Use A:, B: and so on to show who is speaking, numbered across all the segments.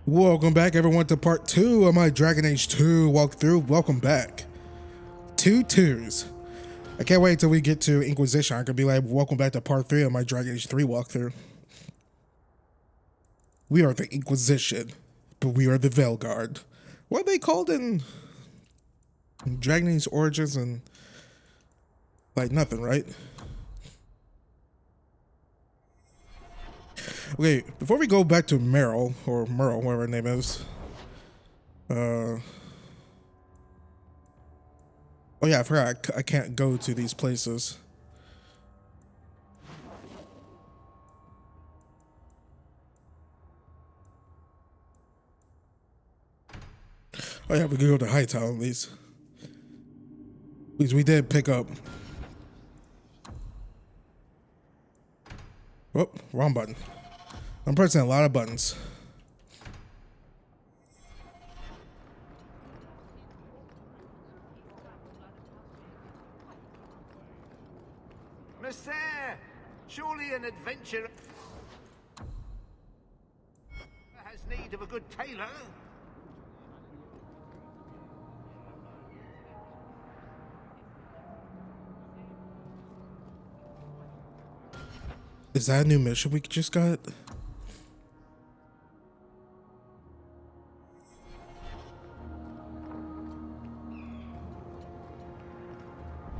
A: Welcome back, everyone, to part 2 of my Dragon Age 2 walkthrough. Welcome back. 2 twos. I can't wait till we get to Inquisition. I could be like, welcome back to part 3 of my Dragon Age 3 walkthrough. We are the Inquisition, but we are the Veilguard. What are they called in Dragon Age Origins and like nothing, right? Okay, before we go back to Merle, or Merle, whatever her name is. Oh yeah, I forgot I can't go to these places. Oh yeah, we can go to Hightown at least. Because we did pick up. Oh, wrong button. I'm pressing a lot of buttons.
B: Monsieur, surely an adventurer has need of a good tailor.
A: Is that a new mission we just got?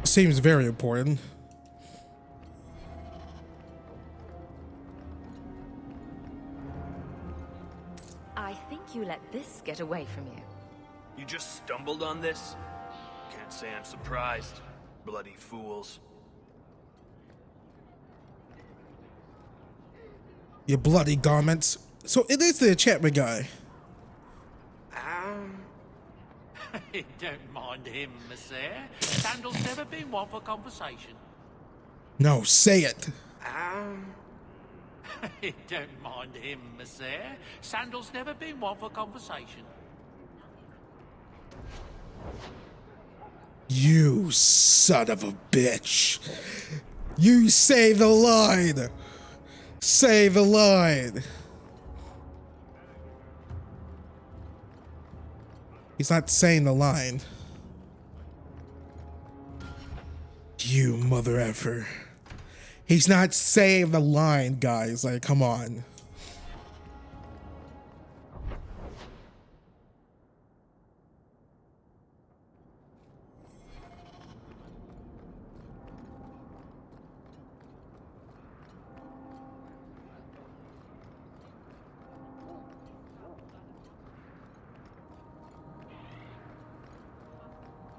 A: Seems very important.
C: I think you let this get away from you.
D: You just stumbled on this? Can't say I'm surprised. Bloody fools.
A: Your bloody garments. So it is the enchantment guy.
E: Don't mind him, monsieur. Sandal's never been one for conversation.
A: No, say it.
E: Don't mind him, monsieur. Sandal's never been one for conversation.
A: You son of a bitch. You say the line. Say the line. He's not saying the line. You mother effer. He's not saying the line, guys. Like, come on.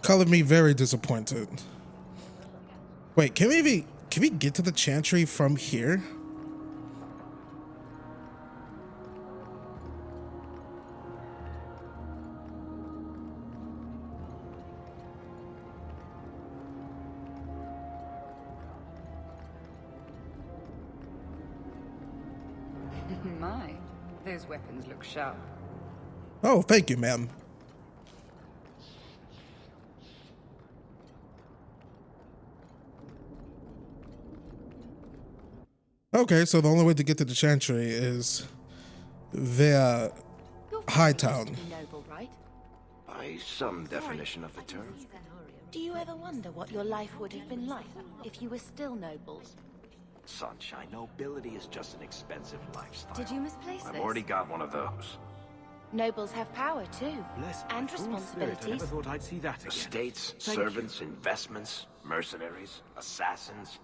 A: Colored me very disappointed. Wait, can we get to the Chantry from here?
C: My, those weapons look sharp.
A: Oh, thank you, ma'am. Okay, so the only way to get to the Chantry is via Hightown.
C: Noble, right?
B: By some definition of the term.
C: Do you ever wonder what your life would have been like if you were still nobles?
B: Sunshine, nobility is just an expensive lifestyle.
C: Did you misplace
B: I've
C: this?
B: already got one of those.
C: Nobles have power too, and responsibilities.
F: I never thought I'd see that again.
B: Estates, servants, investments, mercenaries, assassins.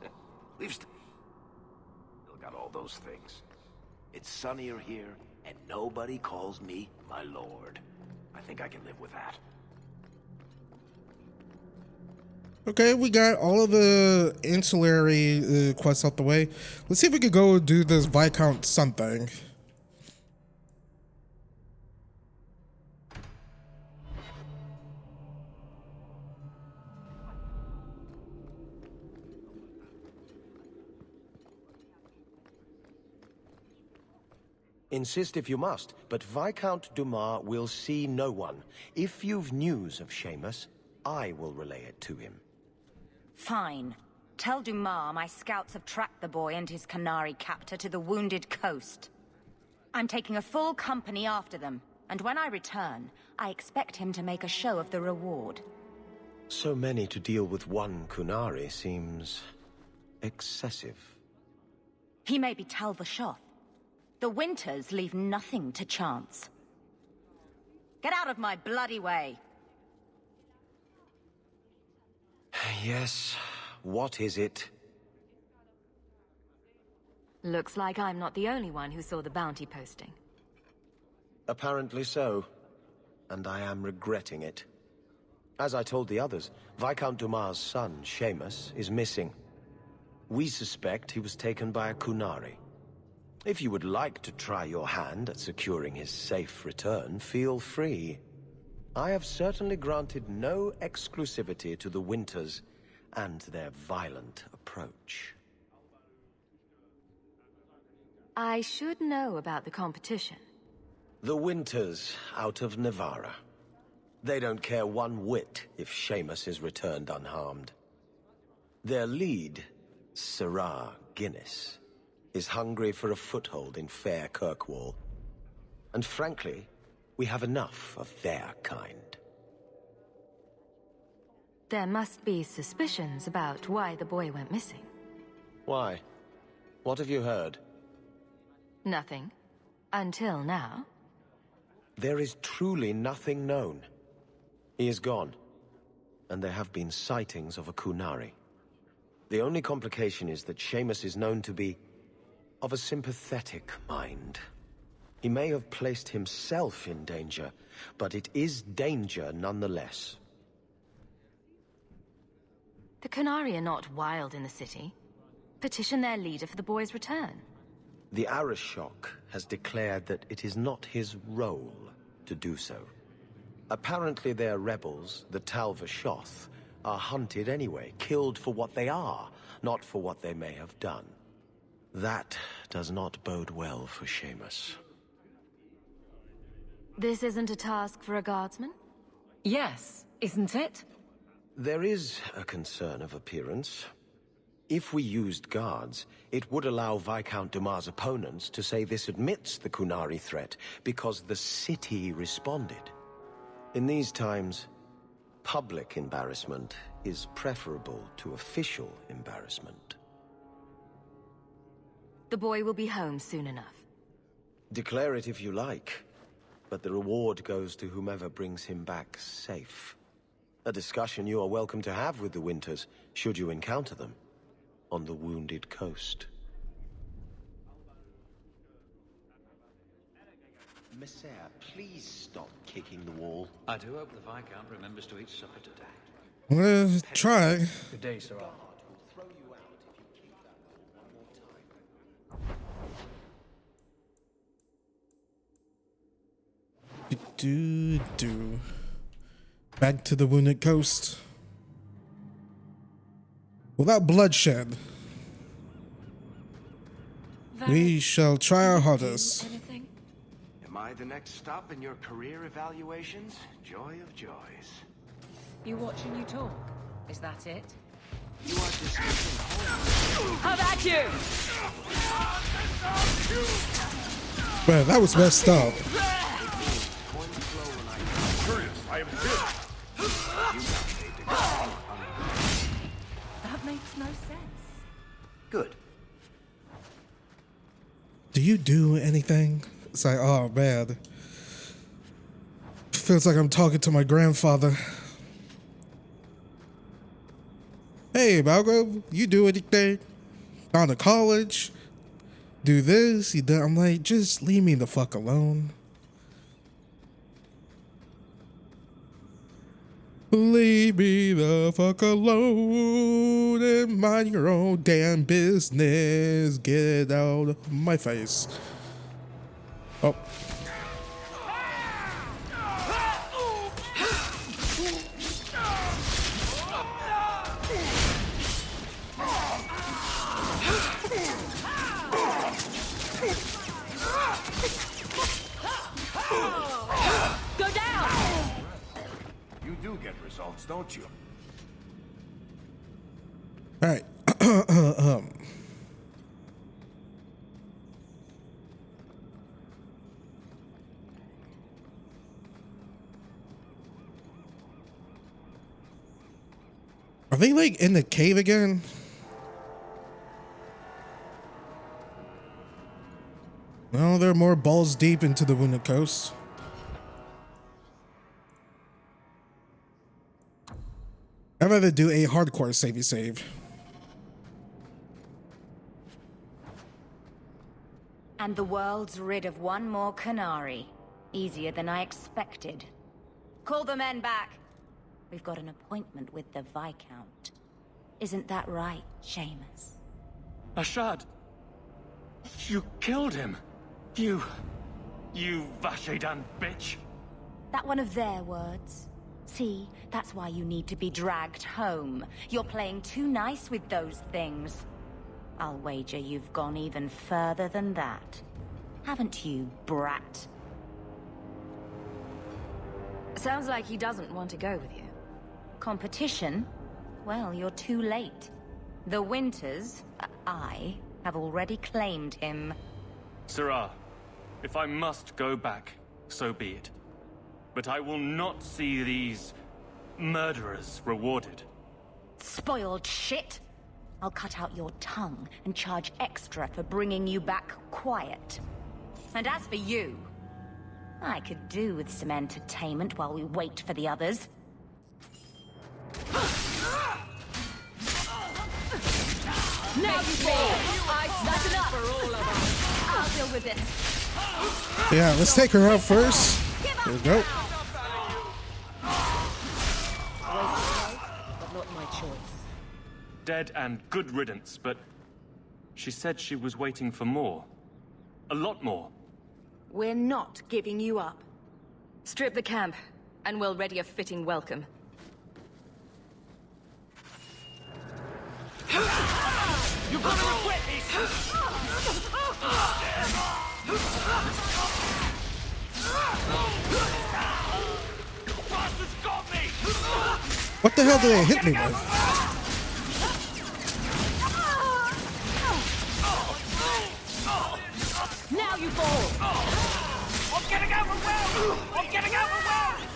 B: We've still got all those things. It's sunnier here, and nobody calls me my lord. I think I can live with that.
A: Okay, we got all of the ancillary quests out the way. Let's see if we could go do this Viscount something.
F: Insist if you must, but Viscount Dumas will see no one. If you've news of Seamus, I will relay it to him.
G: Fine. Tell Dumas my scouts have tracked the boy and his Canary captor to the Wounded Coast. I'm taking a full company after them, and when I return, I expect him to make a show of the reward.
F: So many to deal with one Kunari seems excessive.
G: He may be Talvashoth. The Winters leave nothing to chance. Get out of my bloody way!
F: Yes, what is it?
H: Looks like I'm not the only one who saw the bounty posting.
F: Apparently so, and I am regretting it. As I told the others, Viscount Dumas' son, Seamus, is missing. We suspect he was taken by a Kunari. If you would like to try your hand at securing his safe return, feel free. I have certainly granted no exclusivity to the Winters and their violent approach.
H: I should know about the competition.
F: The Winters out of Navarra. They don't care one whit if Seamus is returned unharmed. Their lead, Sirrah Guinness, is hungry for a foothold in fair Kirkwall. And frankly, we have enough of their kind.
H: There must be suspicions about why the boy went missing.
F: Why? What have you heard?
H: Nothing. Until now.
F: There is truly nothing known. He is gone, and there have been sightings of a Kunari. The only complication is that Seamus is known to be of a sympathetic mind. He may have placed himself in danger, but it is danger nonetheless.
H: The Kunari are not wild in the city. Petition their leader for the boy's return.
F: The Arishok has declared that it is not his role to do so. Apparently their rebels, the Talvashoth, are hunted anyway, killed for what they are, not for what they may have done. That does not bode well for Seamus.
H: This isn't a task for a guardsman?
I: Yes, isn't it?
F: There is a concern of appearance. If we used guards, it would allow Viscount Dumas' opponents to say this admits the Kunari threat, because the city responded. In these times, public embarrassment is preferable to official embarrassment.
H: The boy will be home soon enough.
F: Declare it if you like, but the reward goes to whomever brings him back safe. A discussion you are welcome to have with the Winters, should you encounter them, on the Wounded Coast. Messiah, please stop kicking the wall.
E: I do hope the Viscount remembers to eat supper today.
A: I'm gonna try.
E: Good day, Sirrah.
A: Back to the Wounded Coast. Without bloodshed, we shall try our hardest.
H: Anything?
B: Am I the next stop in your career evaluations? Joy of joys.
I: You watch and you talk. Is that it?
B: You are dismissing home.
I: How about you?
A: Man, that was messed up.
D: I am here.
I: That makes no sense.
B: Good.
A: Do you do anything? It's like, oh man. Feels like I'm talking to my grandfather. Hey, Malcolm, you do anything? Gone to college? Do this? You do? I'm like, just leave me the fuck alone. Leave me the fuck alone and mind your own damn business. Get out of my face. Oh.
I: Go down!
B: You do get results, don't you?
A: All right. Are they like in the cave again? No, they're more balls deep into the Wounded Coast. I'd rather do a hardcore savey save.
G: And the world's rid of one more Canary. Easier than I expected. Call the men back. We've got an appointment with the Viscount. Isn't that right, Seamus?
J: Ashad! You killed him! You Vashedan bitch!
G: That one of their words? See, that's why you need to be dragged home. You're playing too nice with those things. I'll wager you've gone even further than that. Haven't you, brat?
H: Sounds like he doesn't want to go with you.
G: Competition? Well, you're too late. The Winters, I, have already claimed him.
J: Sirrah, if I must go back, so be it. But I will not see these murderers rewarded.
G: Spoiled shit! I'll cut out your tongue and charge extra for bringing you back quiet. And as for you, I could do with some entertainment while we wait for the others. Now you fall! That's enough for all of us! I'll deal with this.
A: Yeah, let's take her out first. There we go.
I: But not my choice.
J: Dead and good riddance, but she said she was waiting for more. A lot more.
I: We're not giving you up.
H: Strip the camp, and we'll ready a fitting welcome.
E: You're gonna regret this! Bastard's got me!
A: What the hell did they hit me with?
G: Now you fall!
E: I'm getting overwhelmed! I'm getting overwhelmed!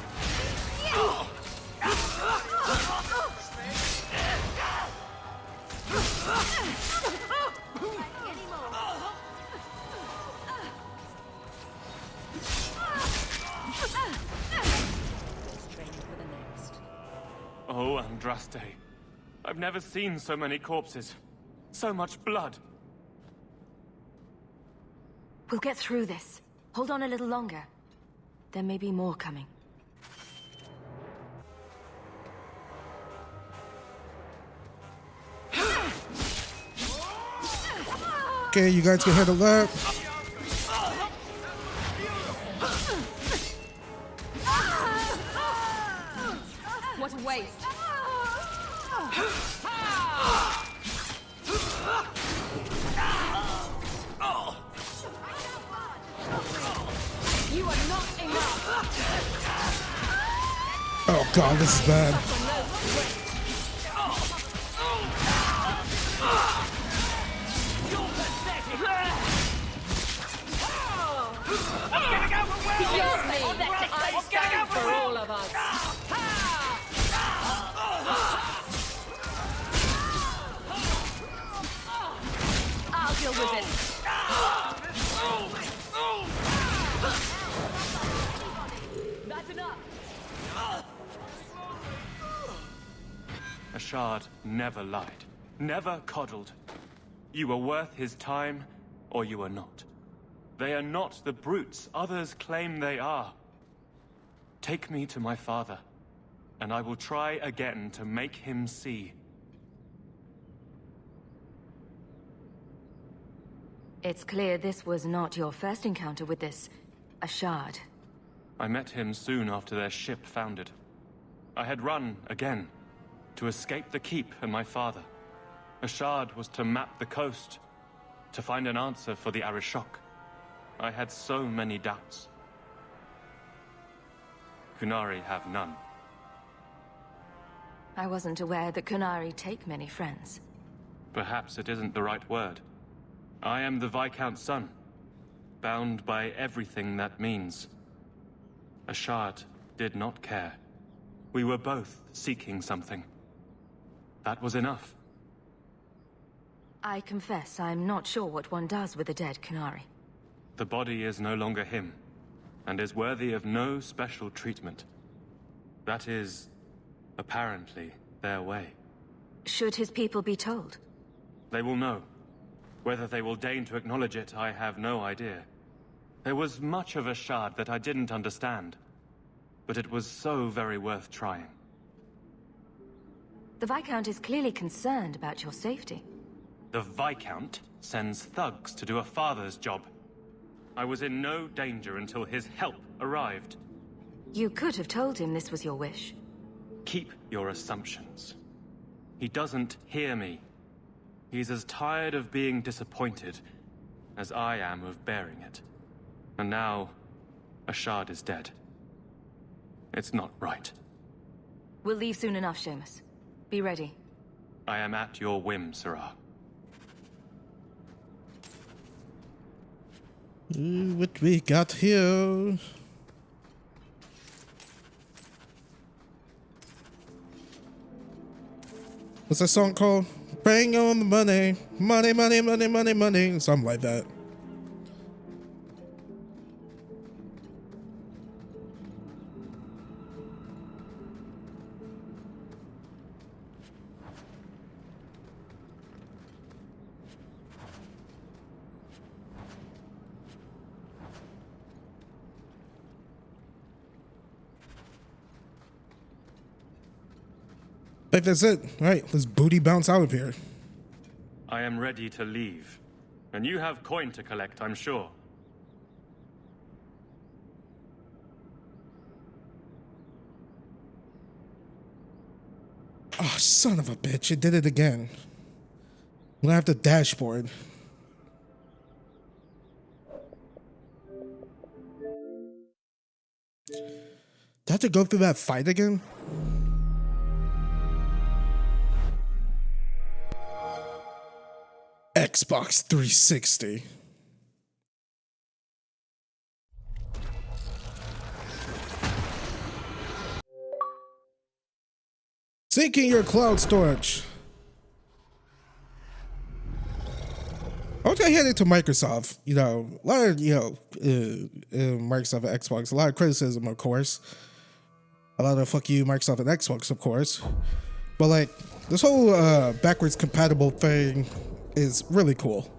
J: Oh, Andraste. I've never seen so many corpses. So much blood.
H: We'll get through this. Hold on a little longer. There may be more coming.
A: Okay, you guys can handle that.
H: What a waste.
I: You are not enough!
A: Oh god, this is bad.
I: I stand for all of us.
H: I'll deal with this.
I: That's enough.
J: Ashad never lied. Never coddled. You were worth his time, or you are not. They are not the brutes others claim they are. Take me to my father, and I will try again to make him see.
H: It's clear this was not your first encounter with this Ashad.
J: I met him soon after their ship foundered. I had run again, to escape the keep and my father. Ashad was to map the coast, to find an answer for the Arishok. I had so many doubts. Kunari have none.
H: I wasn't aware that Kunari take many friends.
J: Perhaps it isn't the right word. I am the Viscount's son, bound by everything that means. Ashad did not care. We were both seeking something. That was enough.
H: I confess I'm not sure what one does with a dead Kunari.
J: The body is no longer him, and is worthy of no special treatment. That is, apparently, their way.
H: Should his people be told?
J: They will know. Whether they will deign to acknowledge it, I have no idea. There was much of a shard that I didn't understand, but it was so very worth trying.
H: The Viscount is clearly concerned about your safety.
J: The Viscount sends thugs to do a father's job. I was in no danger until his help arrived.
H: You could have told him this was your wish.
J: Keep your assumptions. He doesn't hear me. He's as tired of being disappointed as I am of bearing it. And now, a shard is dead. It's not right.
H: We'll leave soon enough, Seamus. Be ready.
J: I am at your whim, Sirrah.
A: What we got here? What's that song called? Bring on the money. Money, money, money, money, money. Something like that. I think that's it. All right, let's booty bounce out of here.
J: I am ready to leave. And you have coin to collect, I'm sure.
A: Oh, son of a bitch. It did it again. I'm gonna have the dashboard. Did I have to go through that fight again? Xbox 360. Syncing your cloud storage. I was gonna hand it to Microsoft. You know, a lot of, Microsoft and Xbox, a lot of criticism, of course. A lot of fuck you, Microsoft and Xbox, of course. But like, this whole backwards compatible thing is really cool.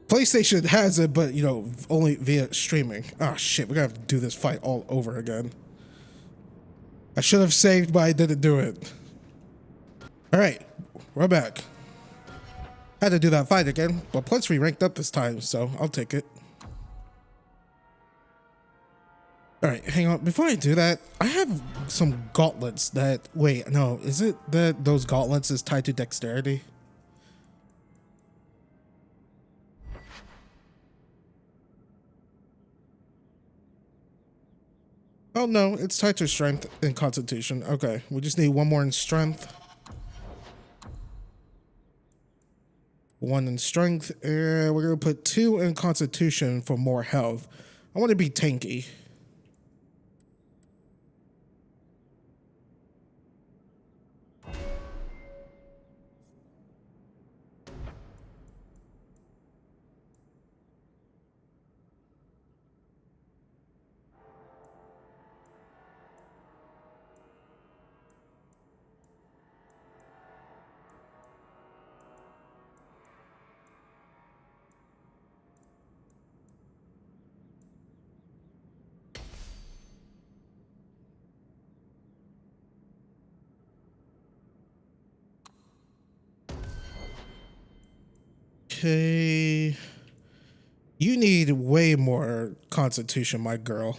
A: PlayStation has it, but only via streaming. Oh shit, we're gonna have to do this fight all over again. I should have saved, but I didn't do it. Alright, we're back. Had to do that fight again, but plus we ranked up this time, so I'll take it. Alright, hang on. Before I do that, I have some gauntlets that... Wait, no. Is it that those gauntlets is tied to dexterity? Oh, no. It's tied to strength and constitution. Okay, we just need one more in strength. One in strength, and we're going to put 2 in constitution for more health. I want to be tanky. Okay. You need way more constitution, my girl.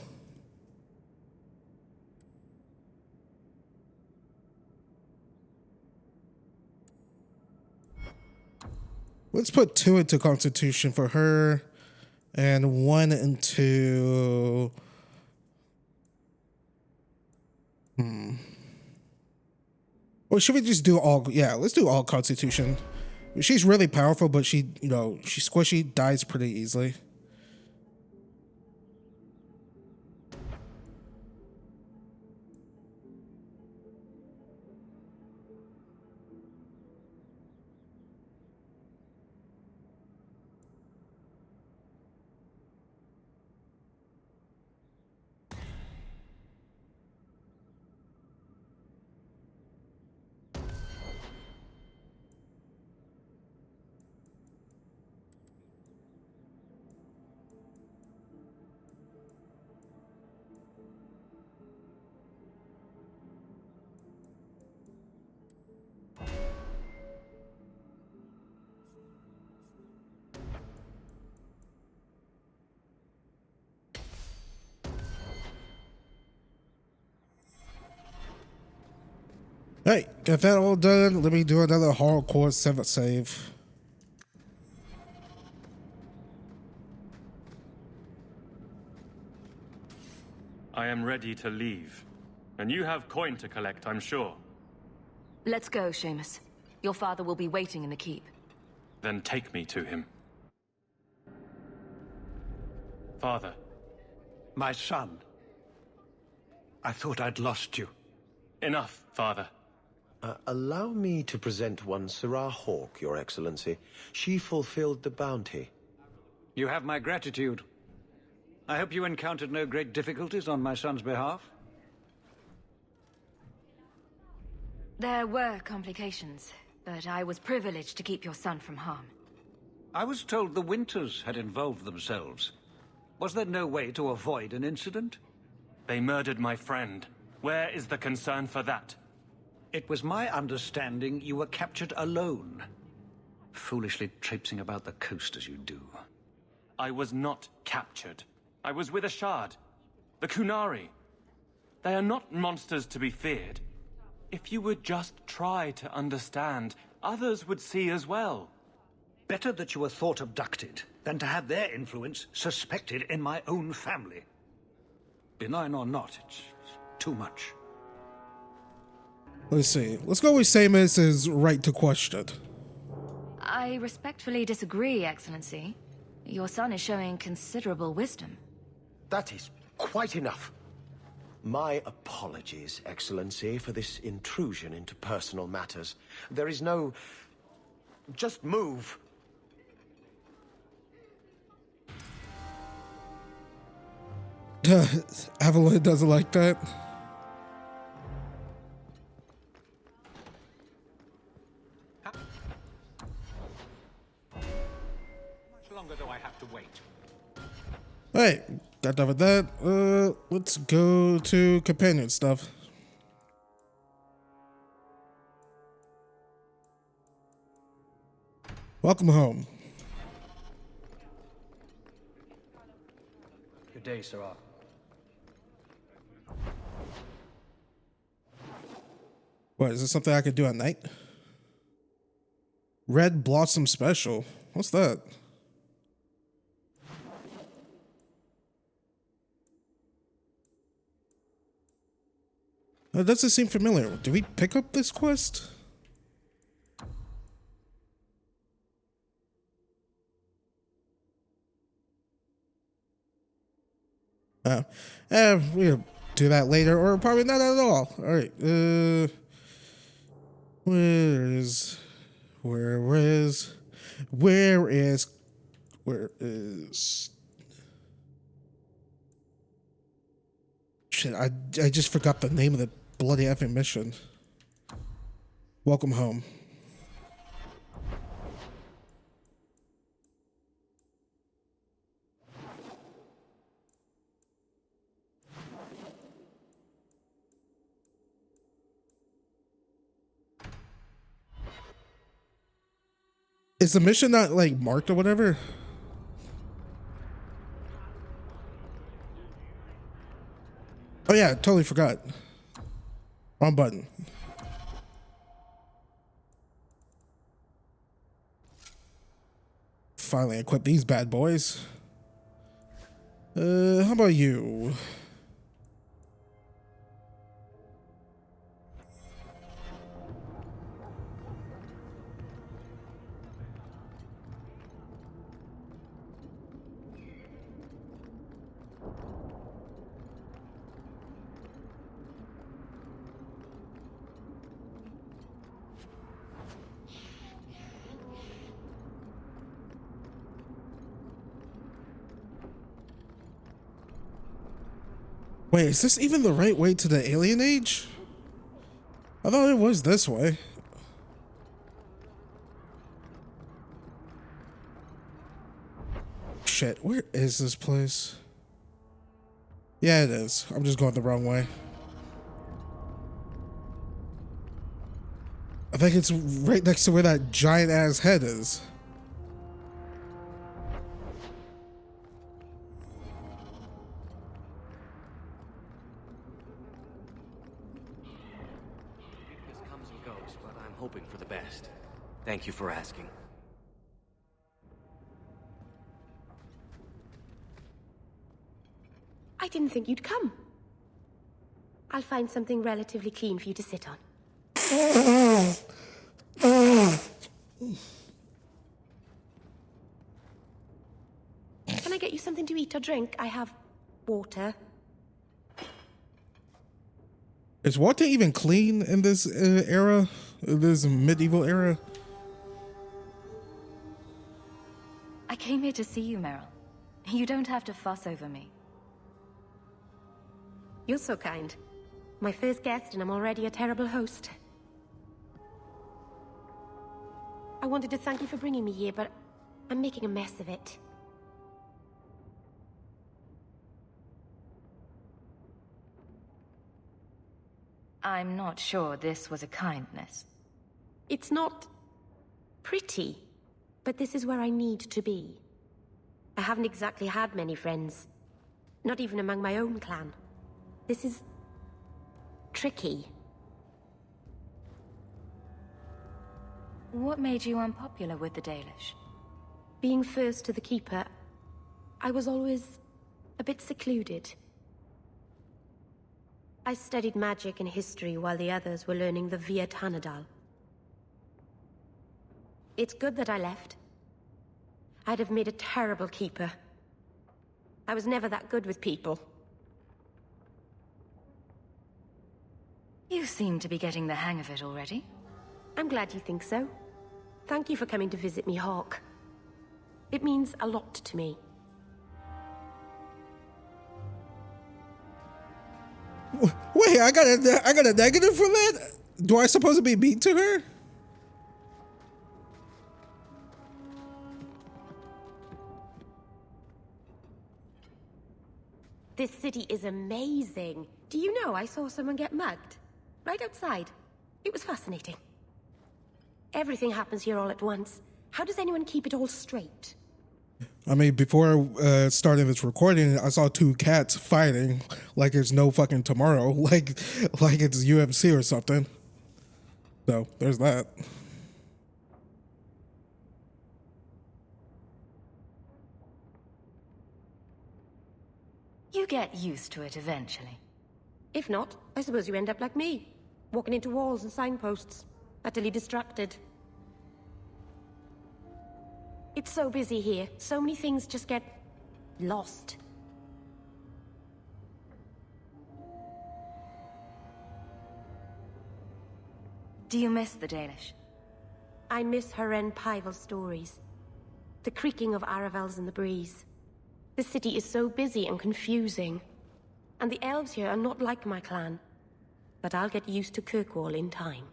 A: Let's put 2 into constitution for her and 1 into... Or should we just do all... Yeah, let's do all constitution. She's really powerful, but she's squishy, dies pretty easily. Hey, get that all done. Let me do another hardcore 7 save.
J: I am ready to leave. And you have coin to collect, I'm sure.
H: Let's go, Seamus. Your father will be waiting in the keep.
J: Then take me to him. Father.
E: My son. I thought I'd lost you.
J: Enough, Father.
F: Allow me to present one Sarah Hawke, Your Excellency. She fulfilled the bounty.
E: You have my gratitude. I hope you encountered no great difficulties on my son's behalf.
H: There were complications, but I was privileged to keep your son from harm.
E: I was told the Winters had involved themselves. Was there no way to avoid an incident?
J: They murdered my friend. Where is the concern for that?
E: It was my understanding you were captured alone. Foolishly traipsing about the coast as you do.
J: I was not captured. I was with a shard. The Kunari. They are not monsters to be feared. If you would just try to understand, others would see as well.
E: Better that you were thought abducted than to have their influence suspected in my own family. Benign or not, it's too much.
A: Let's see. Let's go with Seamus' right to question.
H: I respectfully disagree, Excellency. Your son is showing considerable wisdom.
F: That is quite enough. My apologies, Excellency, for this intrusion into personal matters. There is no... Just move.
A: Evelyn doesn't like that.
E: How much longer do I have to wait?
A: Hey, got done with that. Let's go to companion stuff. Welcome home.
K: Good day, Sarah.
A: What, is this something I could do at night? Red Blossom Special. What's that? That doesn't seem familiar. Did we pick up this quest? We'll do that later, or probably not at all. All right. Where is? Shit, I just forgot the name of the bloody effing mission. Welcome home. Is the mission not like marked or whatever? Oh yeah, totally forgot. Wrong button. Finally equip these bad boys. How about you? Wait, is this even the right way to the alien age? I thought it was this way. Shit, where is this place? Yeah, it is. I'm just going the wrong way. I think it's right next to where that giant ass head is.
K: but I'm hoping for the best. Thank you for asking.
L: I didn't think you'd come. I'll find something relatively clean for you to sit on. Can I get you something to eat or drink? I have water.
A: Is water even clean in this era? This medieval era?
H: I came here to see you, Meryl. You don't have to fuss over me.
L: You're so kind. My first guest, and I'm already a terrible host. I wanted to thank you for bringing me here, but I'm making a mess of it.
H: I'm not sure this was a kindness.
L: It's not pretty, but this is where I need to be. I haven't exactly had many friends, not even among my own clan. This is tricky.
H: What made you unpopular with the Dalish?
L: Being first to the Keeper, I was always a bit secluded. I studied magic and history while the others were learning the Via Tanadal. It's good that I left. I'd have made a terrible Keeper. I was never that good with people.
H: You seem to be getting the hang of it already.
L: I'm glad you think so. Thank you for coming to visit me, Hawk. It means a lot to me.
A: Wait, I got a negative for that? Do I supposed to be mean to her?
L: This city is amazing. Do you know I saw someone get mugged? Right outside. It was fascinating. Everything happens here all at once. How does anyone keep it all straight?
A: I mean, before starting this recording, I saw two cats fighting like there's no fucking tomorrow, like it's UFC or something. So there's that.
H: You get used to it eventually.
L: If not, I suppose you end up like me, walking into walls and signposts, utterly distracted. It's so busy here. So many things just get lost.
H: Do you miss the Dalish?
L: I miss Haren Pival stories. The creaking of Aravels in the breeze. The city is so busy and confusing. And the elves here are not like my clan. But I'll get used to Kirkwall in time.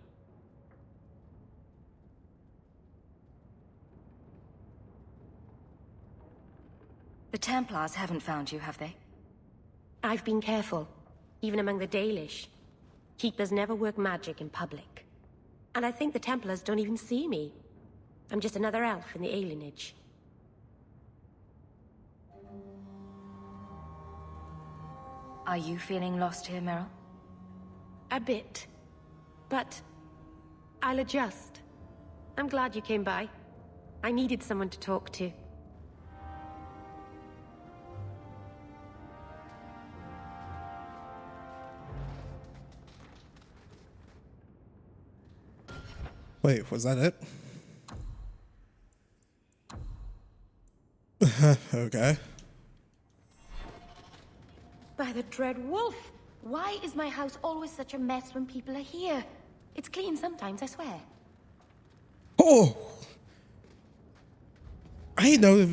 H: The Templars haven't found you, have they?
L: I've been careful, even among the Dalish. Keepers never work magic in public. And I think the Templars don't even see me. I'm just another elf in the alienage.
H: Are you feeling lost here, Meryl?
L: A bit. But I'll adjust. I'm glad you came by. I needed someone to talk to.
A: Wait, was that it? Okay.
L: By the dread wolf! Why is my house always such a mess when people are here? It's clean sometimes, I swear.
A: Oh! I know,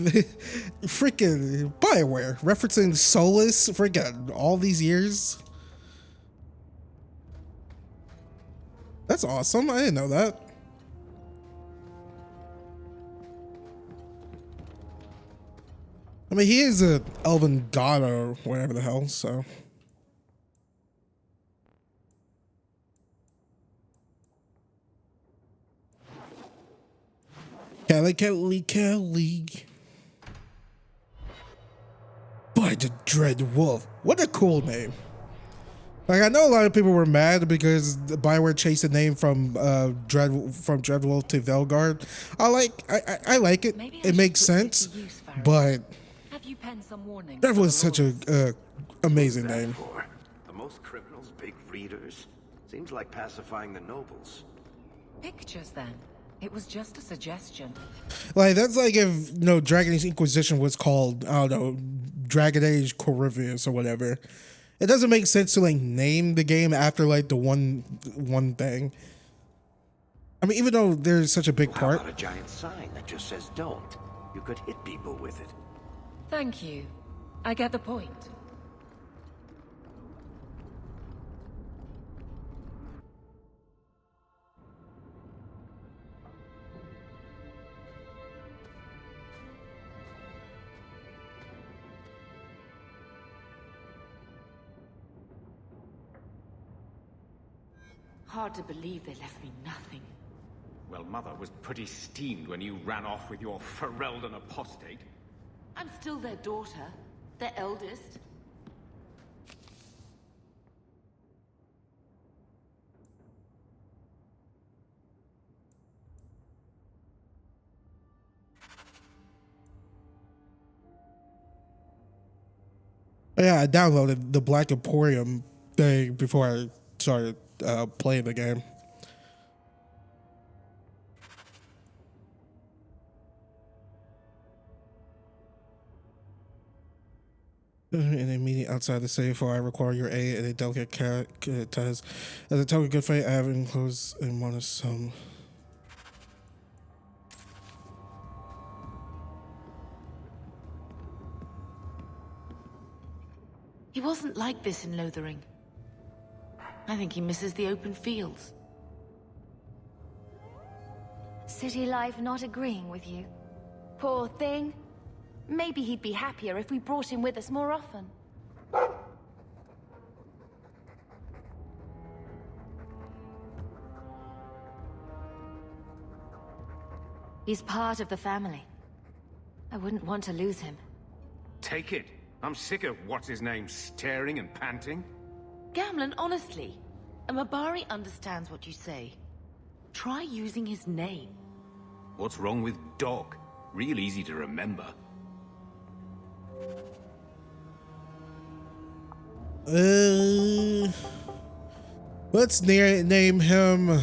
A: freaking Bioware, referencing Solus, freaking all these years. That's awesome, I didn't know that. I mean, he is an elven god or whatever the hell, so. Kelly. By the Dread Wolf. What a cool name. Like I know a lot of people were mad because Bioware changed the name from Dreadwolf to Velguard. I like it. It makes sense, but
I: Have you penned some warnings?
A: that was such a amazing name.
B: For? The most criminals, big readers. Seems like pacifying the nobles.
I: Pictures, then. It was just a suggestion.
A: Like that's like if Dragon Age Inquisition was called, I don't know, Dragon Age Corinthians or whatever. It doesn't make sense to like name the game after like the one thing. I mean, even though there's such a big part.
B: How about a giant sign that just says don't? You could hit people with it.
I: Thank you. I get the point.
M: Hard to believe they left me nothing.
K: Well, Mother was pretty steamed when you ran off with your Ferelden apostate.
M: I'm still their daughter, their eldest.
A: Yeah, I downloaded the Black Emporium thing before I started playing the game. In a meeting outside the city, for I require your aid in a delicate task. As a token of good faith, I have enclosed in one of some.
M: He wasn't like this in Lothering. I think he misses the open fields.
H: City life not agreeing with you? Poor thing. Maybe he'd be happier if we brought him with us more often. He's part of the family. I wouldn't want to lose him.
K: Take it. I'm sick of what's-his-name staring and panting.
M: Gamlen, honestly, a Mabari understands what you say. Try using his name.
K: What's wrong with Dog? Real easy to remember.
A: Let's name him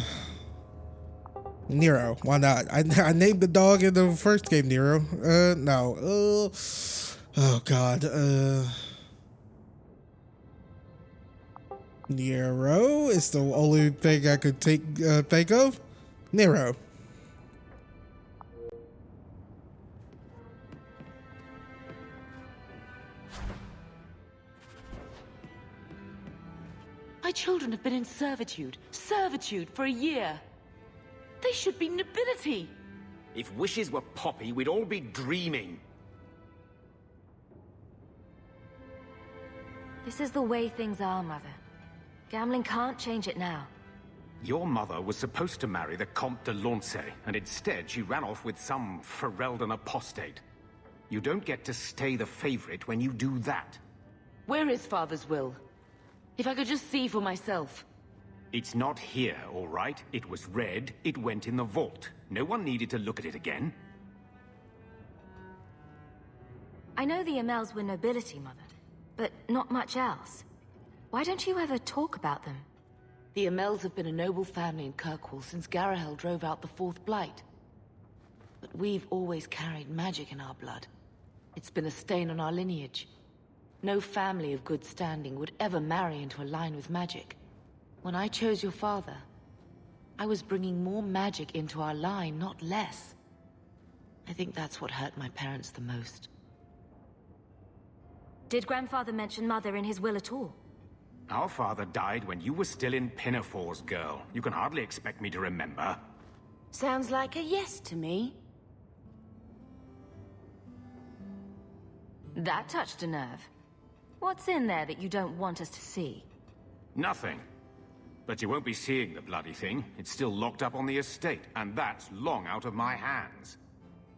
A: Nero. Why not? I named the dog in the first game Nero. No. Oh God. Nero is the only thing I could think of. Nero.
M: My children have been in servitude for a year. They should be nobility.
K: If wishes were poppy, we'd all be dreaming.
H: This is the way things are, Mother. Gambling can't change it now.
K: Your mother was supposed to marry the Comte de Launcey, and instead she ran off with some Ferelden apostate. You don't get to stay the favorite when you do that.
M: Where is Father's will? If I could just see for myself.
K: It's not here, all right? It was read, it went in the vault. No one needed to look at it again.
H: I know the Amels were nobility, Mother, but not much else. Why don't you ever talk about them?
M: The Amels have been a noble family in Kirkwall since Garahel drove out the Fourth Blight. But we've always carried magic in our blood. It's been a stain on our lineage. No family of good standing would ever marry into a line with magic. When I chose your father, I was bringing more magic into our line, not less. I think that's what hurt my parents the most.
H: Did Grandfather mention Mother in his will at all?
K: Our father died when you were still in Pinafores, girl. You can hardly expect me to remember.
M: Sounds like a yes to me.
H: That touched a nerve. What's in there that you don't want us to see?
K: Nothing. But you won't be seeing the bloody thing. It's still locked up on the estate, and that's long out of my hands.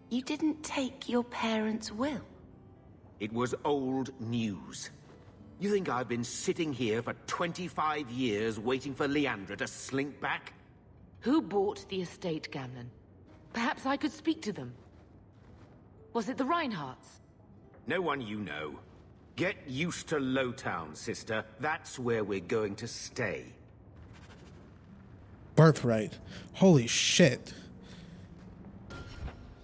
M: You didn't take your parents' will?
K: It was old news. You think I've been sitting here for 25 years waiting for Leandra to slink back?
M: Who bought the estate, Gamlen? Perhaps I could speak to them. Was it the Reinhardts?
K: No one you know. Get used to Lowtown, sister. That's where we're going to stay.
A: Birthright. Holy shit.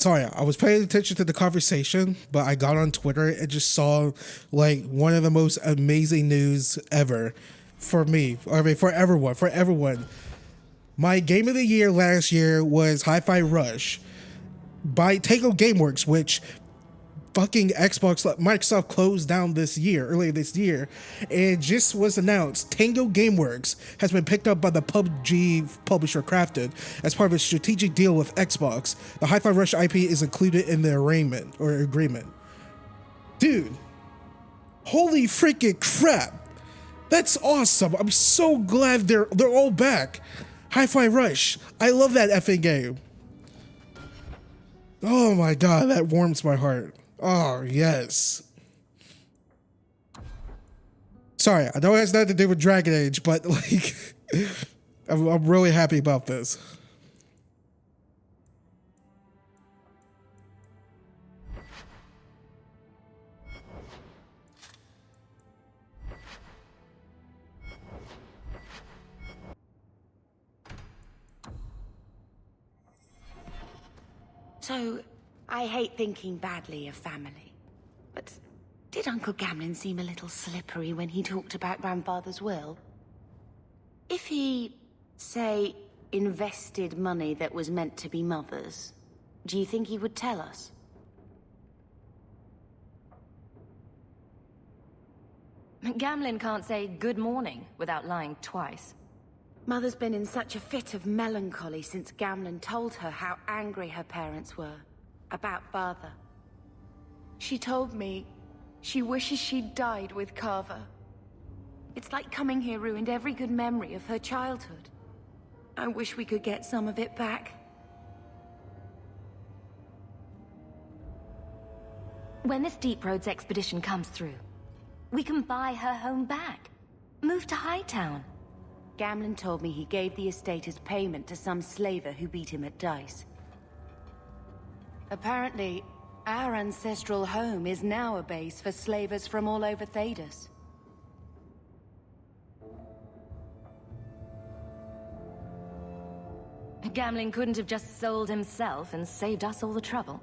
A: Sorry, I was paying attention to the conversation, but I got on Twitter and just saw like one of the most amazing news ever for me. I mean, for everyone. My game of the year last year was Hi-Fi Rush by Tango Gameworks, which fucking Microsoft closed down earlier this year. It just was announced Tango Gameworks has been picked up by the PUBG publisher Crafted as part of a strategic deal with Xbox. The Hi-Fi Rush IP is included in the agreement. Dude, holy freaking crap. That's awesome. I'm so glad they're all back. Hi-Fi Rush. I love that effing game. Oh my god, that warms my heart. Oh, yes. Sorry, I know it has nothing to do with Dragon Age, but like, I'm really happy about this.
G: So, I hate thinking badly of family, but did Uncle Gamlen seem a little slippery when he talked about Grandfather's will? If he, say, invested money that was meant to be Mother's, do you think he would tell us?
H: Gamlen can't say good morning without lying twice.
G: Mother's been in such a fit of melancholy since Gamlen told her how angry her parents were about Father.
H: She told me she wishes she'd died with Carver.
G: It's like coming here ruined every good memory of her childhood. I wish we could get some of it back.
C: When this Deep Roads expedition comes through, we can buy her home back. Move to Hightown.
G: Gamlen told me he gave the estate as payment to some slaver who beat him at dice. Apparently, our ancestral home is now a base for slavers from all over Thedas.
C: Gamlen couldn't have just sold himself and saved us all the trouble.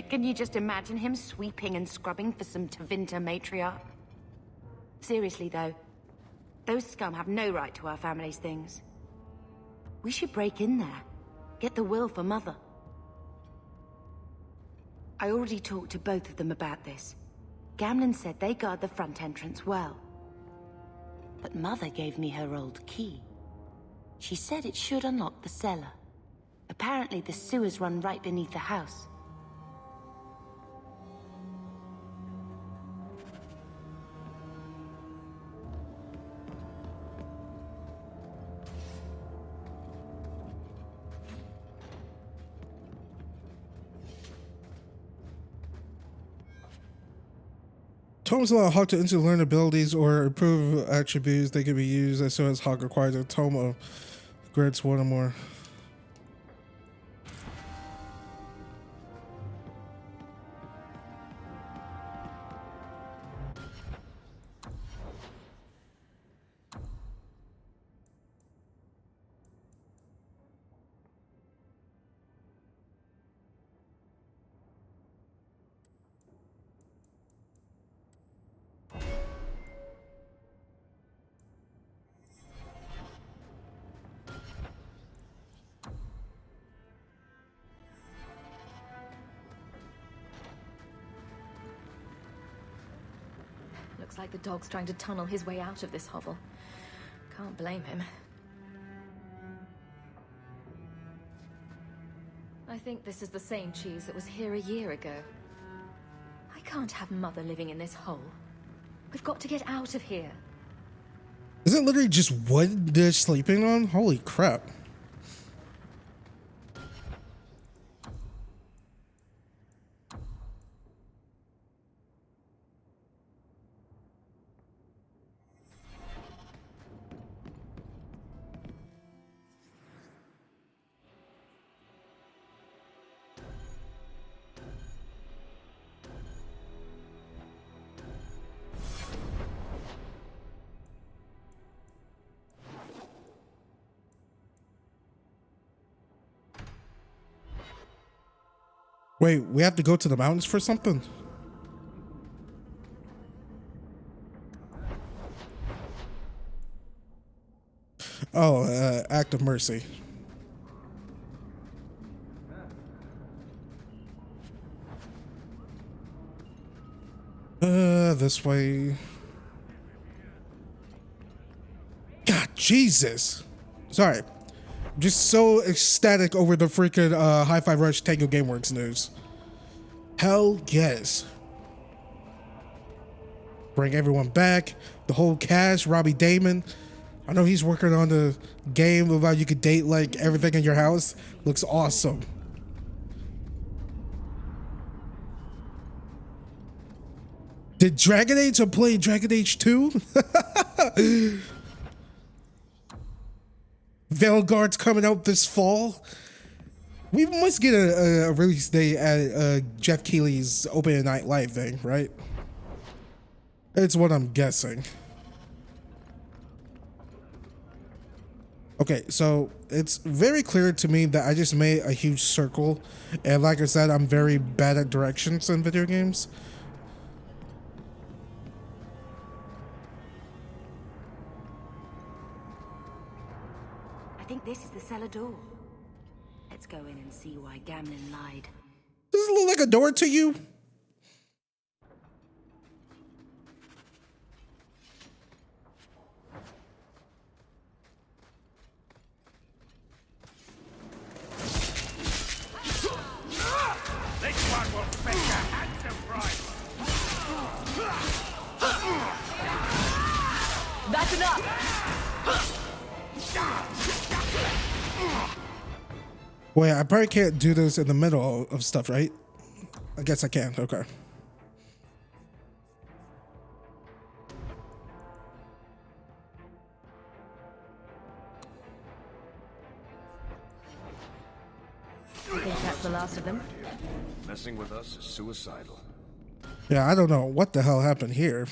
G: Can you just imagine him sweeping and scrubbing for some Tevinter matriarch? Seriously though, those scum have no right to our family's things. We should break in there, get the will for Mother. I already talked to both of them about this. Gamlen said they guard the front entrance well. But Mother gave me her old key. She said it should unlock the cellar. Apparently the sewers run right beneath the house.
A: Tomes allow Hawk to instantly learn abilities or improve attributes that can be used as soon as Hawk acquires a Tome grants one or more.
H: Looks like the dog's trying to tunnel his way out of this hovel. Can't blame him. I think this is the same cheese that was here a year ago. I can't have Mother living in this hole. We've got to get out of here.
A: Is it literally just wood they're sleeping on? Holy crap. Wait, we have to go to the mountains for something? Oh, act of mercy. This way. God, Jesus. Sorry. I'm just so ecstatic over the freaking Hi-Fi Rush Tango Gameworks news. Hell yes. Bring everyone back. The whole cast, Robbie Damon. I know he's working on the game about you could date like everything in your house. Looks awesome. Did Dragon Age play Dragon Age 2? Veilguard's coming out this fall. We must get a release date at Jeff Keighley's Open Night Live thing, right? It's what I'm guessing. Okay, so it's very clear to me that I just made a huge circle. And like I said, I'm very bad at directions in video games.
G: I think this is the cellar door. Let's go in and see why Gamlin lied.
A: Does it look like a door to you?
N: This one will fetch a handsome price.
I: That's enough.
A: Wait, I probably can't do this in the middle of stuff, right? I guess I can. Okay.
G: I think that's the last of them.
B: Messing with us is suicidal.
A: Yeah, I don't know what the hell happened here.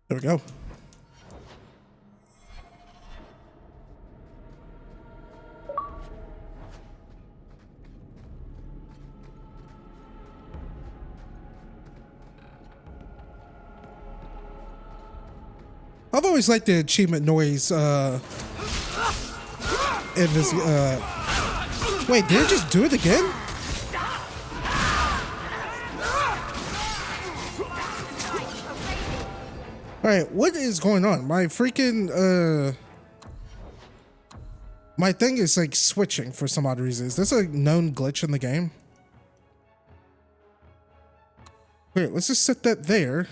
A: There we go. I've always liked the achievement noise in this. Wait, did it just do it again? Alright, what is going on? My freaking, my thing is like switching for some odd reason. Is this a known glitch in the game? Wait, let's just set that there.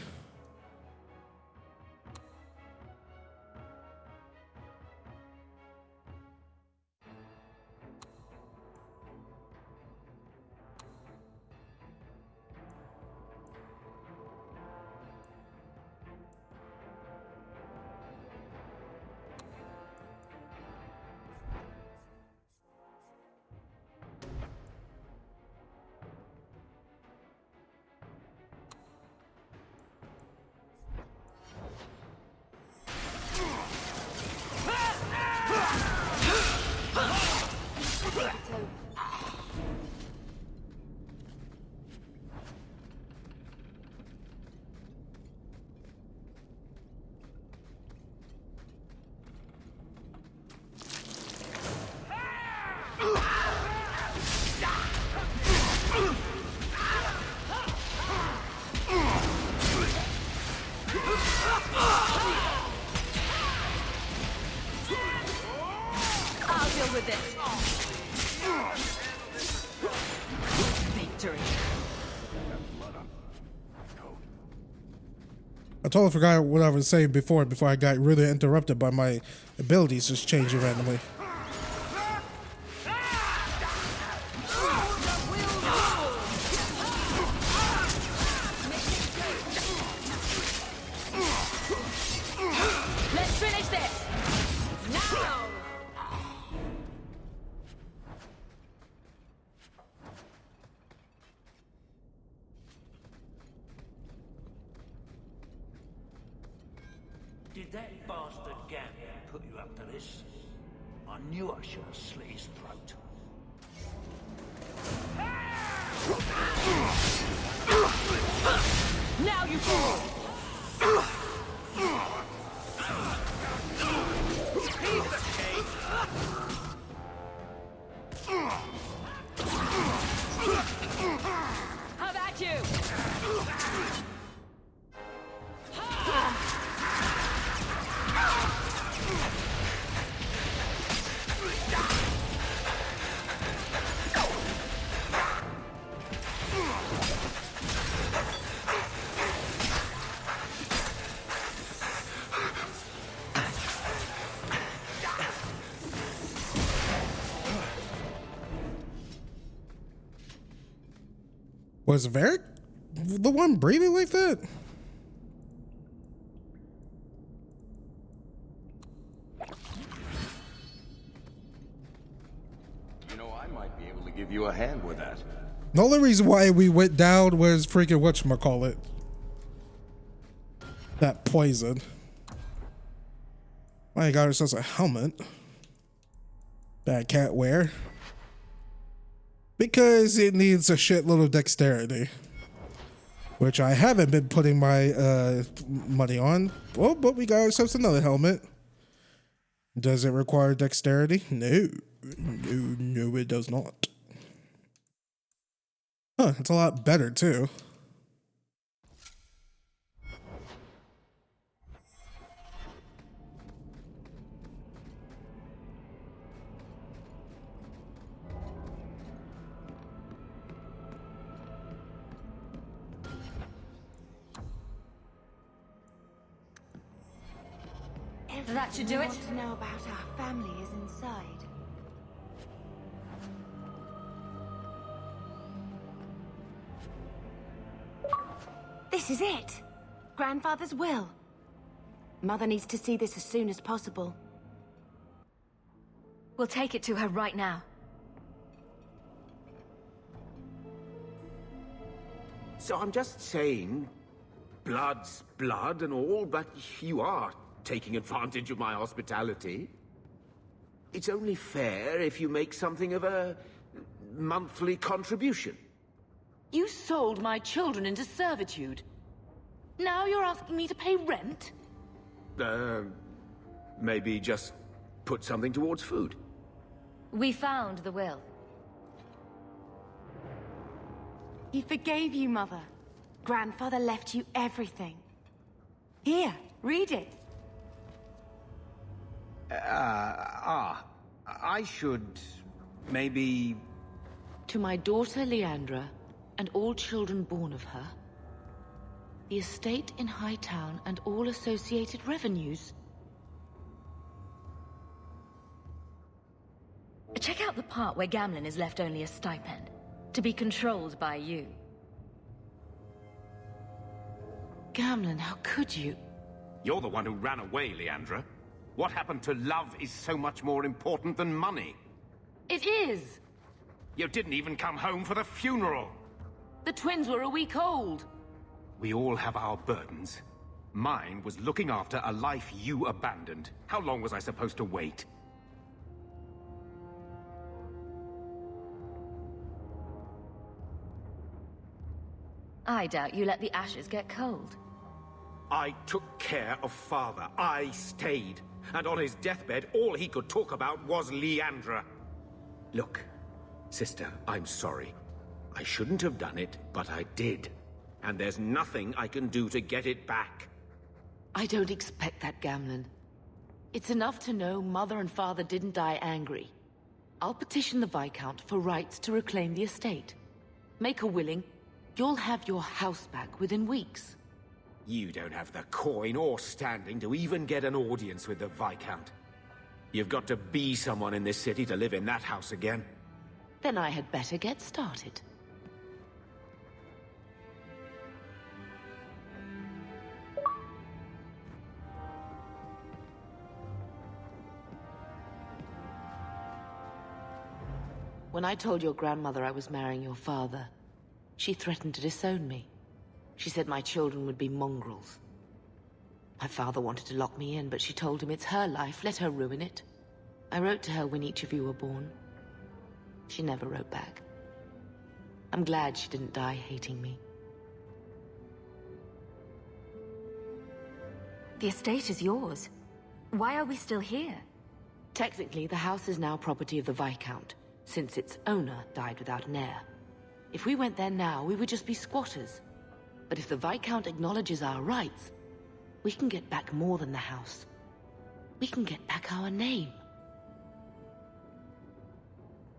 I: I'll deal with this. Victory.
A: I totally forgot what I was saying before I got really interrupted by my abilities just changing randomly.
I: Let's finish this. Now.
O: Did that bastard Gambler put you up to this? I knew I should have slit his throat.
I: Now you fall!
O: Piece of cake!
I: How about you?
A: Was Varric the one breathing like that?
B: You know, I might be able to give you a hand with that.
A: The only reason why we went down was freaking whatchamacallit. That poison. I got ourselves a helmet that I can't wear because it needs a shitload of dexterity, which I haven't been putting my money on. Well, but we got ourselves another helmet. Does it require dexterity? No, it does not. Huh, it's a lot better too.
C: That should do it.
L: Want to know about our family is inside. This is it. Grandfather's will. Mother needs to see this as soon as possible.
C: We'll take it to her right now.
K: So I'm just saying, blood's blood and all, but you are taking advantage of my hospitality. It's only fair if you make something of a monthly contribution.
M: You sold my children into servitude. Now you're asking me to pay rent?
K: Maybe just put something towards food.
C: We found the will.
L: He forgave you, Mother. Grandfather left you everything. Here, read it.
K: I should maybe...
M: To my daughter Leandra, and all children born of her, the estate in Hightown and all associated revenues.
C: Check out the part where Gamlen is left only a stipend, to be controlled by you.
M: Gamlen, how could you?
K: You're the one who ran away, Leandra. What happened to love is so much more important than money.
M: It is!
K: You didn't even come home for the funeral.
M: The twins were a week old.
K: We all have our burdens. Mine was looking after a life you abandoned. How long was I supposed to wait?
C: I doubt you let the ashes get cold.
K: I took care of Father. I stayed. And on his deathbed, all he could talk about was Leandra. Look, sister, I'm sorry. I shouldn't have done it, but I did. And there's nothing I can do to get it back.
M: I don't expect that, Gamlen. It's enough to know Mother and Father didn't die angry. I'll petition the Viscount for rights to reclaim the estate. Make her willing, you'll have your house back within weeks.
K: You don't have the coin or standing to even get an audience with the Viscount. You've got to be someone in this city to live in that house again.
M: Then I had better get started. When I told your grandmother I was marrying your father, she threatened to disown me. She said my children would be mongrels. My father wanted to lock me in, but she told him it's her life, let her ruin it. I wrote to her when each of you were born. She never wrote back. I'm glad she didn't die hating me.
C: The estate is yours. Why are we still here?
M: Technically, the house is now property of the Viscount, since its owner died without an heir. If we went there now, we would just be squatters. But if the Viscount acknowledges our rights, we can get back more than the house. We can get back our name.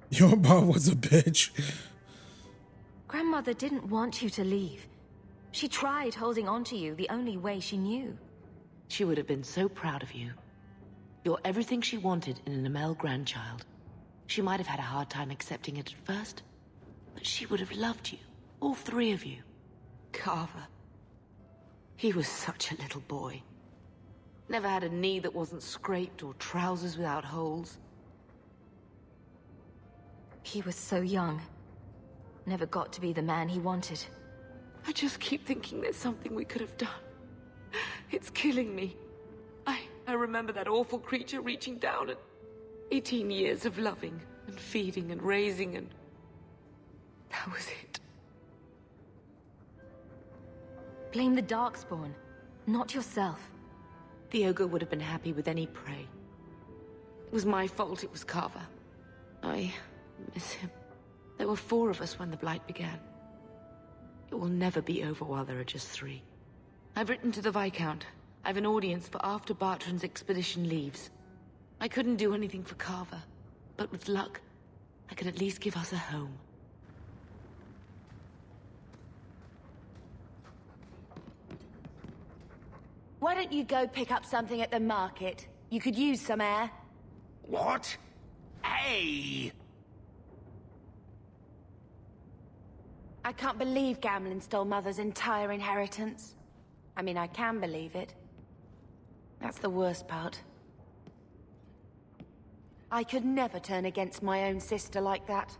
A: Your mom was a bitch.
C: Grandmother didn't want you to leave. She tried holding on to you the only way she knew.
M: She would have been so proud of you. You're everything she wanted in an Amel grandchild. She might have had a hard time accepting it at first, but she would have loved you, all three of you. Carver. He was such a little boy. Never had a knee that wasn't scraped or trousers without holes.
C: He was so young. Never got to be the man he wanted.
M: I just keep thinking there's something we could have done. It's killing me. I remember that awful creature reaching down at 18 years of loving and feeding and raising, and that was it.
C: Blame the Darkspawn, not yourself.
M: The ogre would have been happy with any prey. It was my fault it was Carver. I miss him. There were 4 of us when the Blight began. It will never be over while there are just 3. I've written to the Viscount. I've an audience for after Bartrand's expedition leaves. I couldn't do anything for Carver, but with luck, I could at least give us a home.
G: Why don't you go pick up something at the market? You could use some air.
K: What? Hey!
G: I can't believe Gamlin stole Mother's entire inheritance. I mean, I can believe it. That's the worst part. I could never turn against my own sister like that.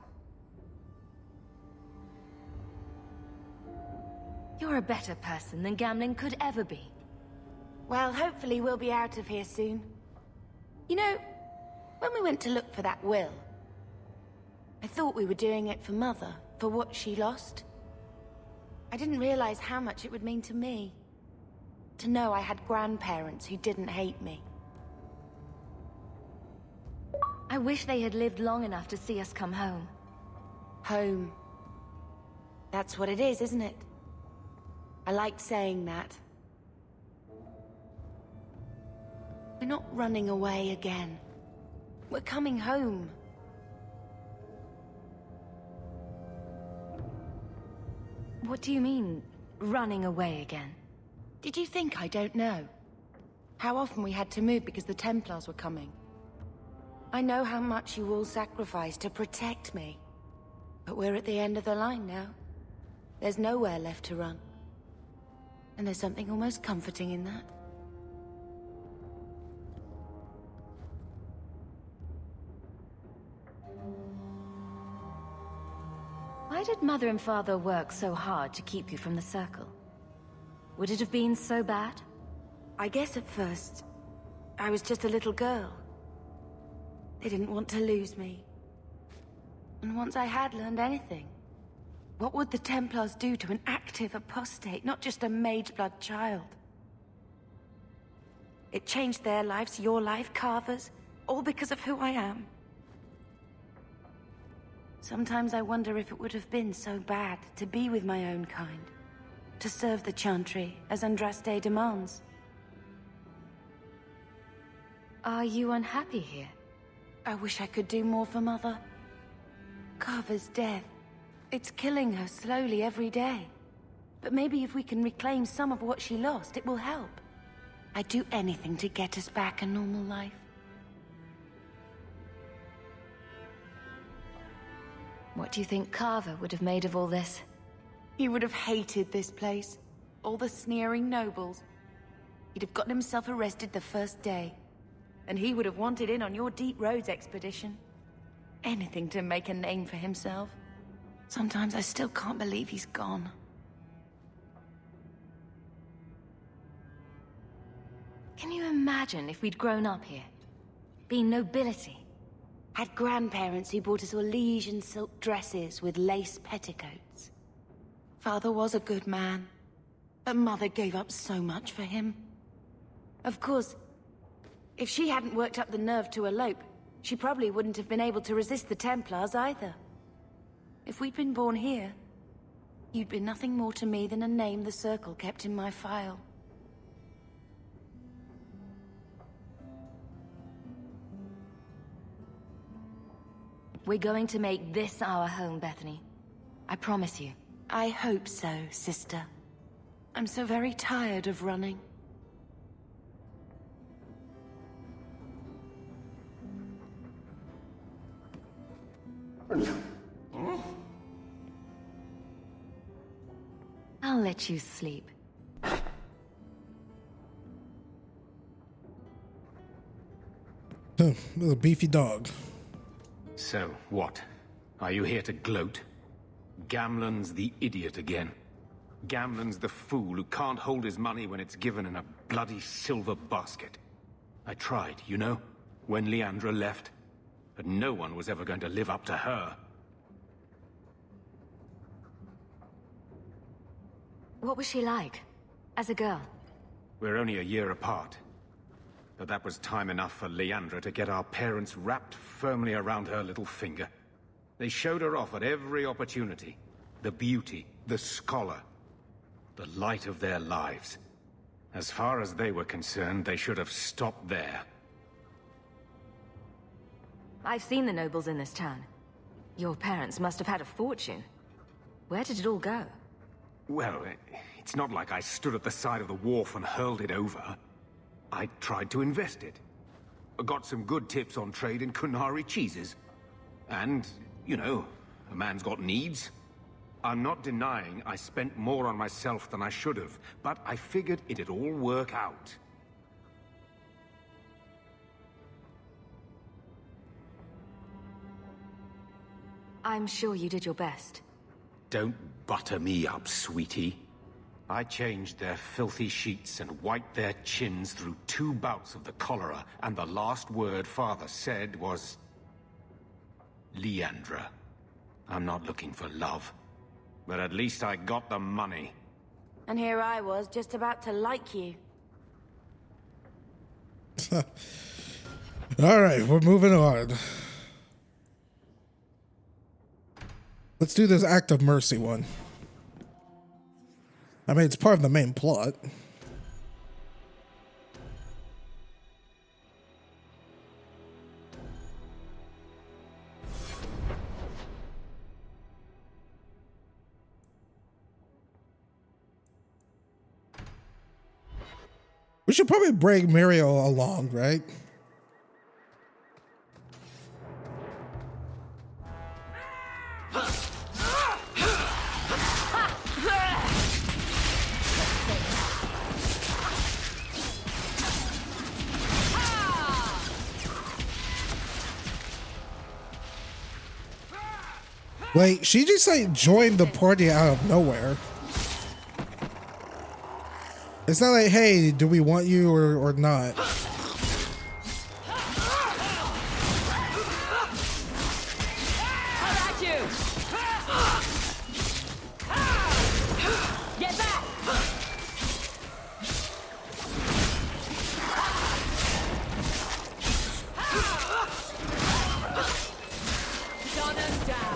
C: You're a better person than Gamlin could ever be.
G: Well, hopefully we'll be out of here soon. You know, when we went to look for that will, I thought we were doing it for Mother, for what she lost. I didn't realize how much it would mean to me. To know I had grandparents who didn't hate me.
C: I wish they had lived long enough to see us come home.
G: Home. That's what it is, isn't it? I liked saying that. We're not running away again. We're coming home.
C: What do you mean, running away again?
G: Did you think I don't know? How often we had to move because the Templars were coming. I know how much you all sacrificed to protect me. But we're at the end of the line now. There's nowhere left to run. And there's something almost comforting in that.
C: Why did Mother and Father work so hard to keep you from the Circle? Would it have been so bad?
G: I guess at first, I was just a little girl. They didn't want to lose me. And once I had learned anything, what would the Templars do to an active apostate, not just a Mageblood child? It changed their lives, your life, Carver's, all because of who I am. Sometimes I wonder if it would have been so bad to be with my own kind, to serve the Chantry as Andraste demands.
C: Are you unhappy here?
G: I wish I could do more for Mother. Carver's death, it's killing her slowly every day. But maybe if we can reclaim some of what she lost, it will help. I'd do anything to get us back a normal life.
C: What do you think Carver would have made of all this?
G: He would have hated this place. All the sneering nobles. He'd have gotten himself arrested the first day. And he would have wanted in on your Deep Roads expedition. Anything to make a name for himself. Sometimes I still can't believe he's gone.
C: Can you imagine if we'd grown up here? Been nobility?
G: Had grandparents who bought us Orlesian silk dresses with lace petticoats. Father was a good man, but Mother gave up so much for him. Of course, if she hadn't worked up the nerve to elope, she probably wouldn't have been able to resist the Templars either. If we'd been born here, you'd been nothing more to me than a name the Circle kept in my file.
C: We're going to make this our home, Bethany. I promise you.
G: I hope so, sister. I'm so very tired of running.
C: I'll let you sleep.
A: Little beefy dog.
K: So, what? Are you here to gloat? Gamlen's the idiot again. Gamlen's the fool who can't hold his money when it's given in a bloody silver basket. I tried, you know, when Leandra left. But no one was ever going to live up to her.
C: What was she like, as a girl?
K: We're only a year apart. But that was time enough for Leandra to get our parents wrapped firmly around her little finger. They showed her off at every opportunity. The beauty, the scholar, the light of their lives. As far as they were concerned, they should have stopped there.
C: I've seen the nobles in this town. Your parents must have had a fortune. Where did it all go?
K: Well, it's not like I stood at the side of the wharf and hurled it over. I tried to invest it. I got some good tips on trade in Kunari cheeses. And, you know, a man's got needs. I'm not denying I spent more on myself than I should have, but I figured it'd all work out.
C: I'm sure you did your best.
K: Don't butter me up, sweetie. I changed their filthy sheets and wiped their chins through 2 bouts of the cholera, and the last word Father said was... Leandra. I'm not looking for love, but at least I got the money.
G: And here I was, just about to like you.
A: Alright, we're moving on. Let's do this act of mercy one. I mean, it's part of the main plot. We should probably bring Muriel along, right? Wait, she just like joined the party out of nowhere. It's not like, hey, do we want you or not?
I: Get back! Donna's down.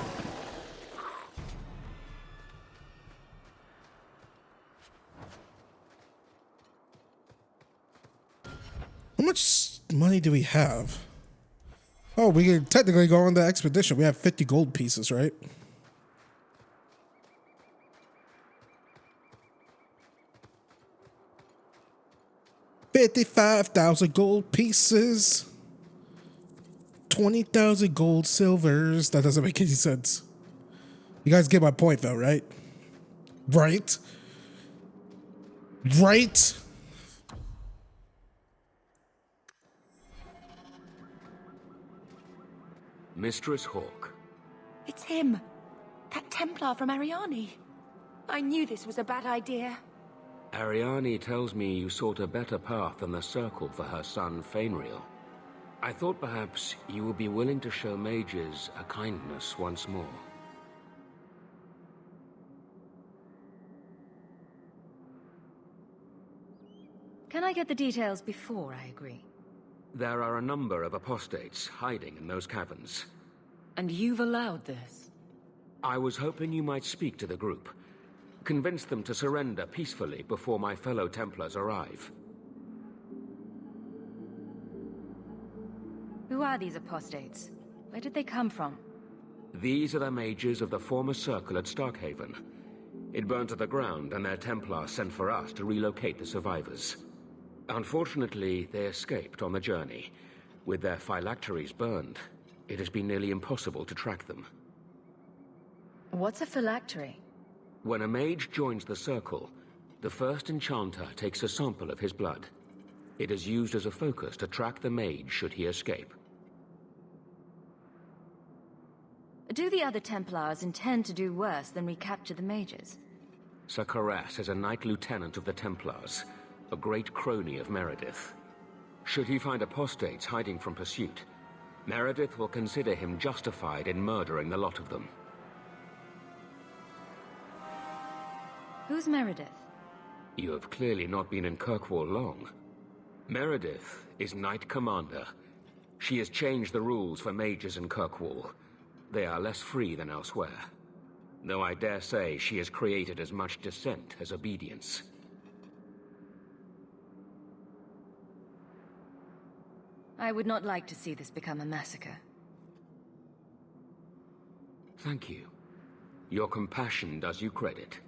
A: How much money do we have? Oh, we can technically go on the expedition. We have 50 gold pieces, right? $55,000 gold pieces. 20,000 gold silvers. That doesn't make any sense. You guys get my point though, right? Right? Right?
K: Mistress Hawk.
G: It's him. That Templar from Ariani. I knew this was a bad idea.
P: Ariane tells me you sought a better path than the Circle for her son, Fainriel. I thought perhaps you would be willing to show mages a kindness once more.
C: Can I get the details before I agree?
P: There are a number of apostates hiding in those caverns.
I: And you've allowed this?
P: I was hoping you might speak to the group. Convince them to surrender peacefully before my fellow Templars arrive.
C: Who are these apostates? Where did they come from?
P: These are the mages of the former Circle at Starkhaven. It burned to the ground, and their Templars sent for us to relocate the survivors. Unfortunately, they escaped on the journey. With their phylacteries burned, it has been nearly impossible to track them.
C: What's a phylactery?
P: When a mage joins the Circle, the first enchanter takes a sample of his blood. It is used as a focus to track the mage should he escape.
C: Do the other Templars intend to do worse than recapture the mages?
P: Sir Karas is a Knight Lieutenant of the Templars, a great crony of Meredith. Should he find apostates hiding from pursuit, Meredith will consider him justified in murdering the lot of them.
C: Who's Meredith?
P: You have clearly not been in Kirkwall long. Meredith is Knight Commander. She has changed the rules for mages in Kirkwall. They are less free than elsewhere. Though I dare say she has created as much dissent as obedience.
C: I would not like to see this become a massacre.
P: Thank you. Your compassion does you credit.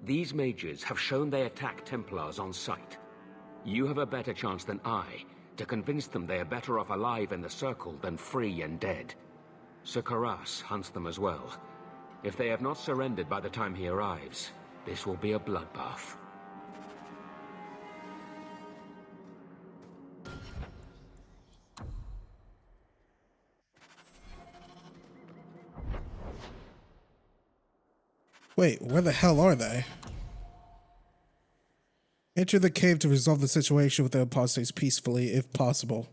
P: These mages have shown they attack Templars on sight. You have a better chance than I to convince them they are better off alive in the Circle than free and dead. Sir Karas hunts them as well. If they have not surrendered by the time he arrives, this will be a bloodbath.
A: Wait, where the hell are they? Enter the cave to resolve the situation with the apostates peacefully, if possible.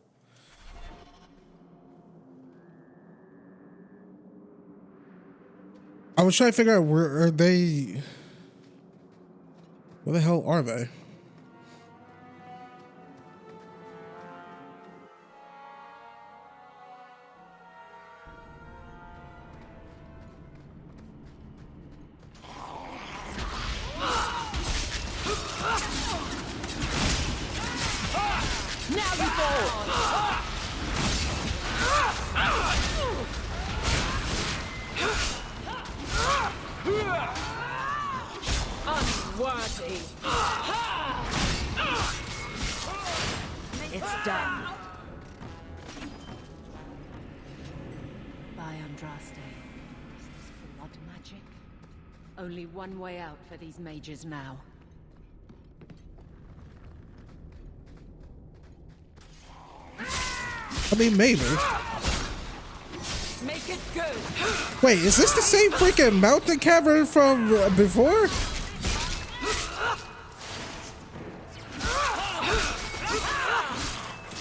A: I was trying to figure out where are they. Where the hell are they?
I: Now you fall! Unworthy! It's done. By Andraste. Is this blood magic? Only one way out for these mages now.
A: I mean, maybe.
I: Make it good.
A: Wait, is this the same freaking mountain cavern from before?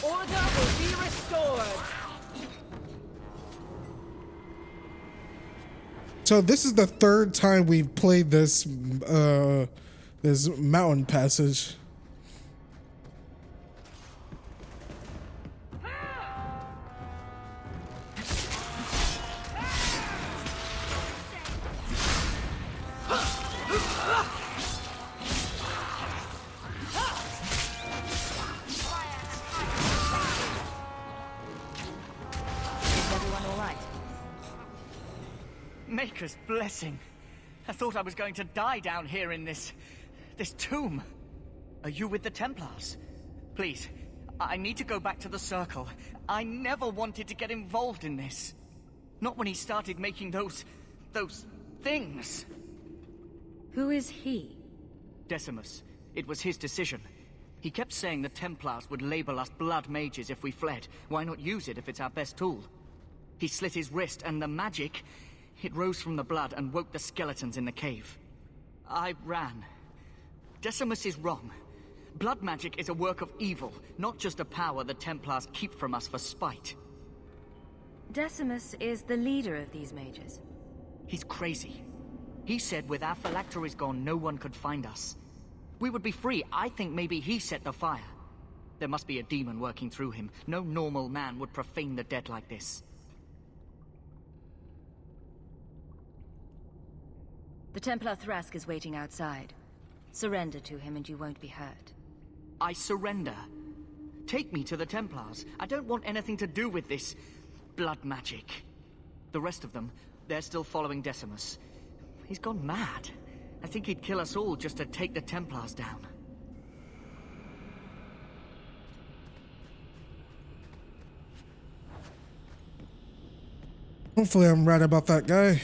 I: Order will be restored.
A: So this is the third time we've played this this mountain passage.
Q: Maker's blessing. I thought I was going to die down here in this tomb. Are you with the Templars? Please, I need to go back to the Circle. I never wanted to get involved in this. Not when he started making those things.
C: Who is he?
Q: Decimus. It was his decision. He kept saying the Templars would label us blood mages if we fled. Why not use it if it's our best tool? He slit his wrist, and the magic, it rose from the blood and woke the skeletons in the cave. I ran. Decimus is wrong. Blood magic is a work of evil, not just a power the Templars keep from us for spite.
C: Decimus is the leader of these mages.
Q: He's crazy. He said with our phylacteries gone, no one could find us. We would be free. I think maybe he set the fire. There must be a demon working through him. No normal man would profane the dead like this.
C: The Templar Thrask is waiting outside. Surrender to him and you won't be hurt.
Q: I surrender. Take me to the Templars. I don't want anything to do with this blood magic. The rest of them, they're still following Decimus. He's gone mad. I think he'd kill us all just to take the Templars down.
A: Hopefully I'm right about that guy.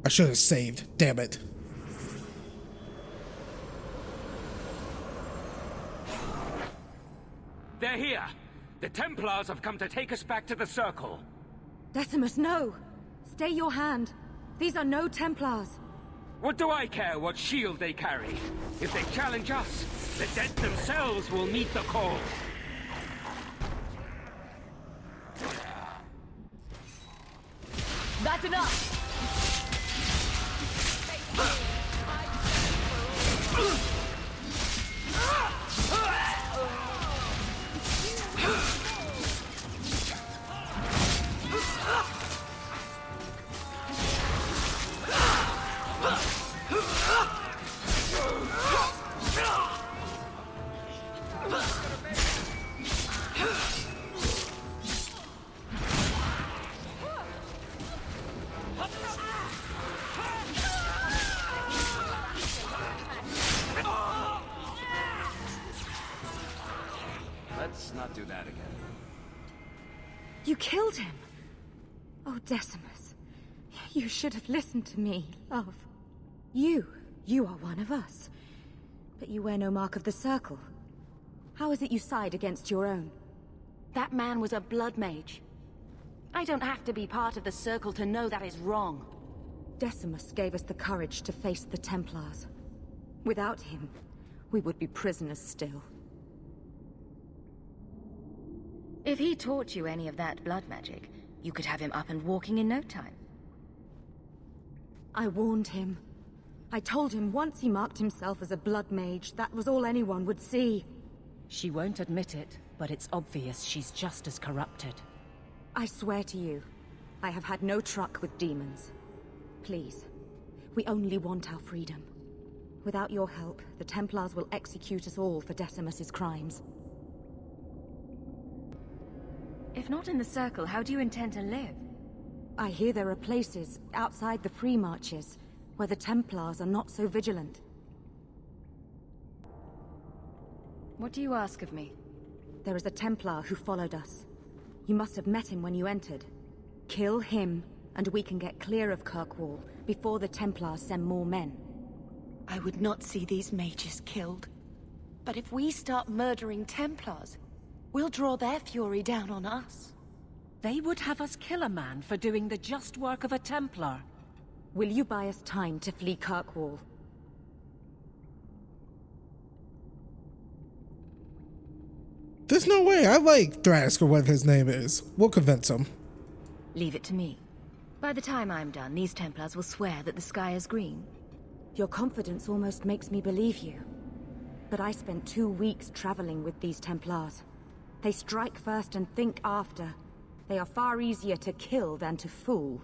A: I should have saved. Damn it.
P: They're here! The Templars have come to take us back to the Circle.
L: Decimus, no! Stay your hand. These are no Templars.
P: What do I care what shield they carry? If they challenge us, the dead themselves will meet the call.
I: That's enough!
B: Let's not do that again.
L: You killed him! Oh, Decimus. You should have listened to me, love. You are one of us. But you wear no mark of the Circle. How is it you side against your own?
G: That man was a blood mage. I don't have to be part of the Circle to know that is wrong.
L: Decimus gave us the courage to face the Templars. Without him, we would be prisoners still.
C: If he taught you any of that blood magic, you could have him up and walking in no time.
L: I warned him. I told him once he marked himself as a blood mage, that was all anyone would see.
I: She won't admit it, but it's obvious she's just as corrupted.
L: I swear to you, I have had no truck with demons. Please, we only want our freedom. Without your help, the Templars will execute us all for Decimus's crimes.
C: If not in the Circle, how do you intend to live?
L: I hear there are places outside the free marches where the Templars are not so vigilant.
C: What do you ask of me?
L: There is a Templar who followed us. You must have met him when you entered. Kill him, and we can get clear of Kirkwall before the Templars send more men.
G: I would not see these mages killed. But if we start murdering Templars, we'll draw their fury down on us.
I: They would have us kill a man for doing the just work of a Templar.
L: Will you buy us time to flee Kirkwall?
A: There's no way. I like Thrask or what his name is. We'll convince him.
C: Leave it to me. By the time I'm done, these Templars will swear that the sky is green.
L: Your confidence almost makes me believe you. But I spent 2 weeks traveling with these Templars. They strike first and think after. They are far easier to kill than to fool.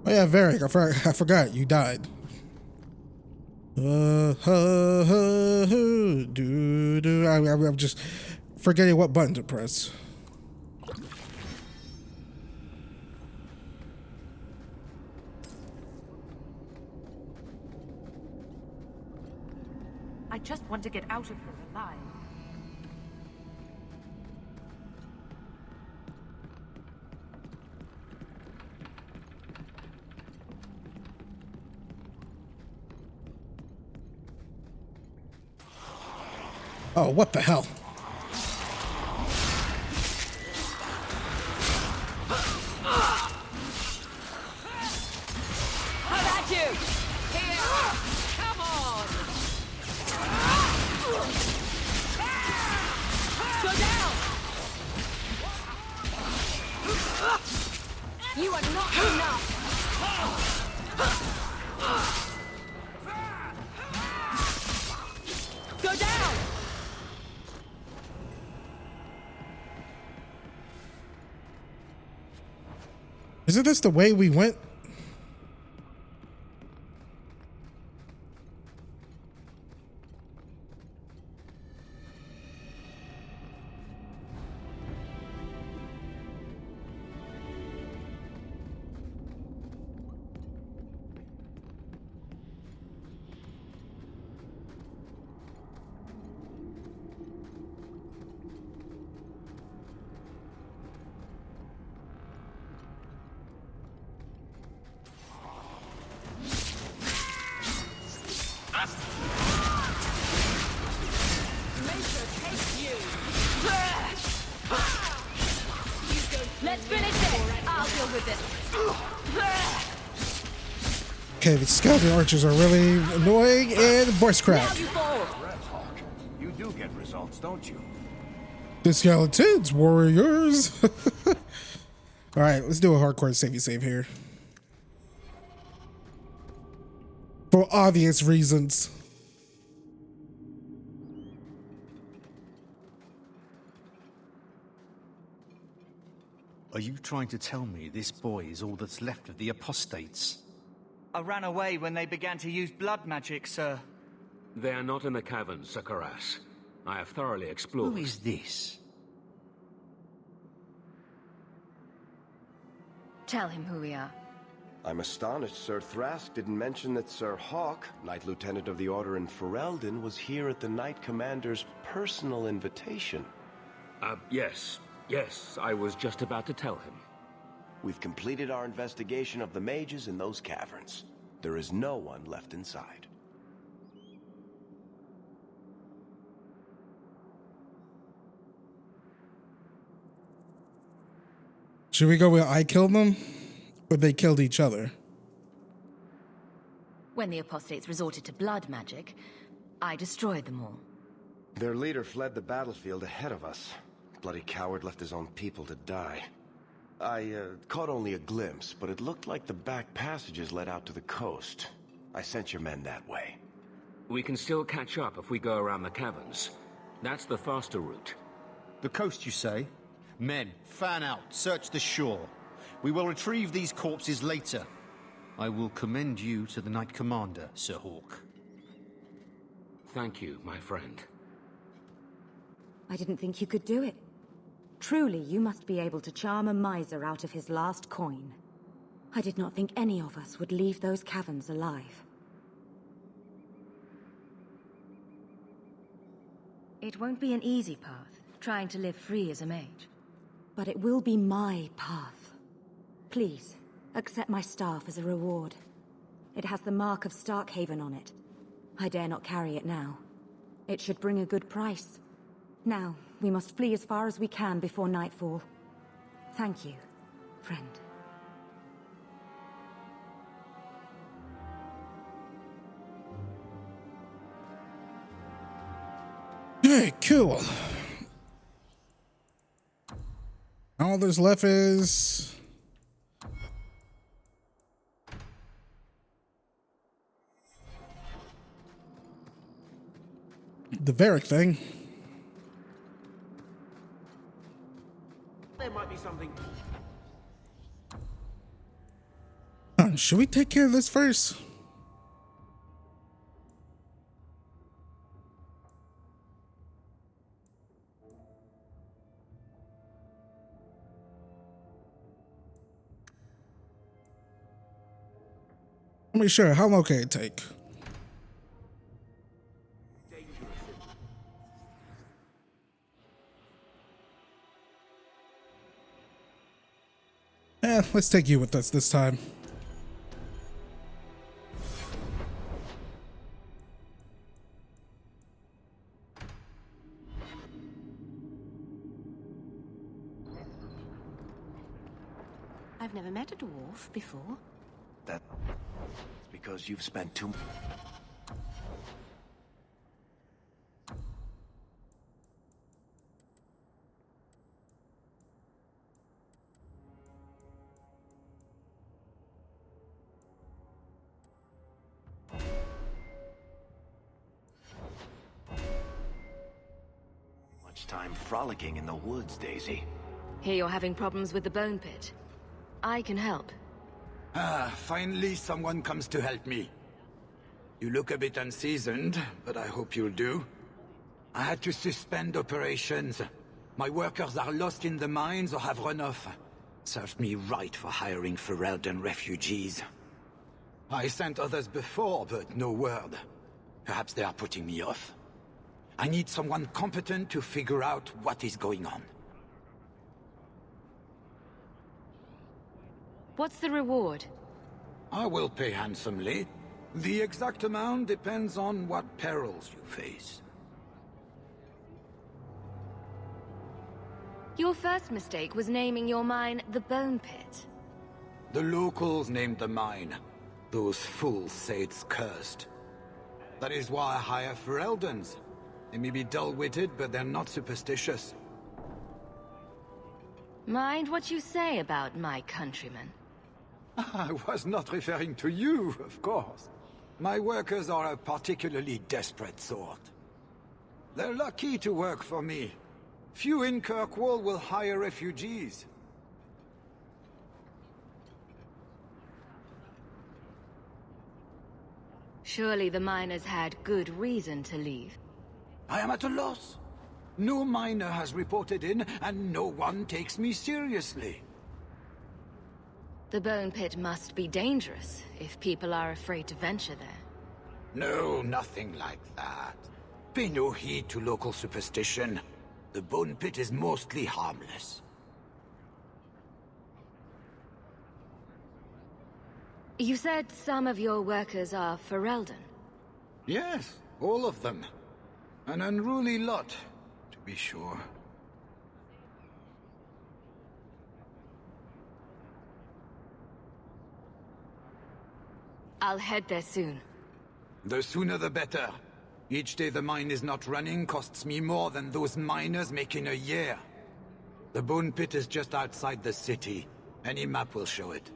A: Oh yeah, Varric, I forgot you died. I'm just forgetting what button to press.
I: I just want to get out of here alive.
A: Oh, what the hell?
I: How about you? Here! Come on! Go down! You are not enough! Go down!
A: Isn't this the way we went?
I: Let's finish this! I'll deal with this!
A: Okay, the skeleton archers are really annoying and voice crack.
B: You do get results, don't you?
A: The skeletons, warriors. All right, let's do a hardcore save here. For obvious reasons.
R: Are you trying to tell me this boy is all that's left of the apostates?
Q: I ran away when they began to use blood magic, sir.
P: They are not in the caverns, Sakaras. I have thoroughly explored.
R: Who is this?
C: Tell him who we are.
F: I'm astonished Sir Thrask didn't mention that Sir Hawk, Knight Lieutenant of the Order in Ferelden, was here at the Knight Commander's personal invitation.
P: Yes, I was just about to tell him.
F: We've completed our investigation of the mages in those caverns. There is no one left inside.
A: Should we go with I killed them? Or they killed each other?
C: When the apostates resorted to blood magic, I destroyed them all.
F: Their leader fled the battlefield ahead of us. Bloody coward left his own people to die. I caught only a glimpse, but it looked like the back passages led out to the coast. I sent your men that way.
P: We can still catch up if we go around the caverns. That's the faster route.
R: The coast, you say? Men, fan out, search the shore. We will retrieve these corpses later. I will commend you to the Knight Commander, Sir Hawk.
P: Thank you, my friend.
G: I didn't think you could do it. Truly, you must be able to charm a miser out of his last coin. I did not think any of us would leave those caverns alive.
C: It won't be an easy path, trying to live free as a mage.
G: But it will be my path. Please, accept my staff as a reward. It has the mark of Starkhaven on it. I dare not carry it now. It should bring a good price. Now, we must flee as far as we can before nightfall. Thank you, friend.
A: Hey, cool. All there's left is the Varric thing.
B: There might be something.
A: Should we take care of this first? Let me sure. How long can it take? Let's take you with us this time.
I: I've never met a dwarf before.
B: That's because you've spent too... much time frolicking in the woods, Daisy.
C: Hear you're having problems with the bone pit. I can help.
S: Ah, finally someone comes to help me. You look a bit unseasoned, but I hope you'll do. I had to suspend operations. My workers are lost in the mines or have run off. Served me right for hiring Ferelden refugees. I sent others before, but no word. Perhaps they are putting me off. I need someone competent to figure out what is going on.
C: What's the reward?
S: I will pay handsomely. The exact amount depends on what perils you face.
C: Your first mistake was naming your mine the Bone Pit.
S: The locals named the mine. Those fools say it's cursed. That is why I hire Fereldens. They may be dull-witted, but they're not superstitious.
C: Mind what you say about my countrymen.
S: I was not referring to you, of course. My workers are a particularly desperate sort. They're lucky to work for me. Few in Kirkwall will hire refugees.
C: Surely the miners had good reason to leave.
S: I am at a loss. No miner has reported in, and no one takes me seriously.
C: The Bone Pit must be dangerous if people are afraid to venture there.
S: No, nothing like that. Pay no heed to local superstition. The Bone Pit is mostly harmless.
C: You said some of your workers are Ferelden?
S: Yes, all of them. An unruly lot, to be sure.
C: I'll head there soon.
S: The sooner the better. Each day the mine is not running costs me more than those miners make in a year. The Bone Pit is just outside the city. Any map will show it.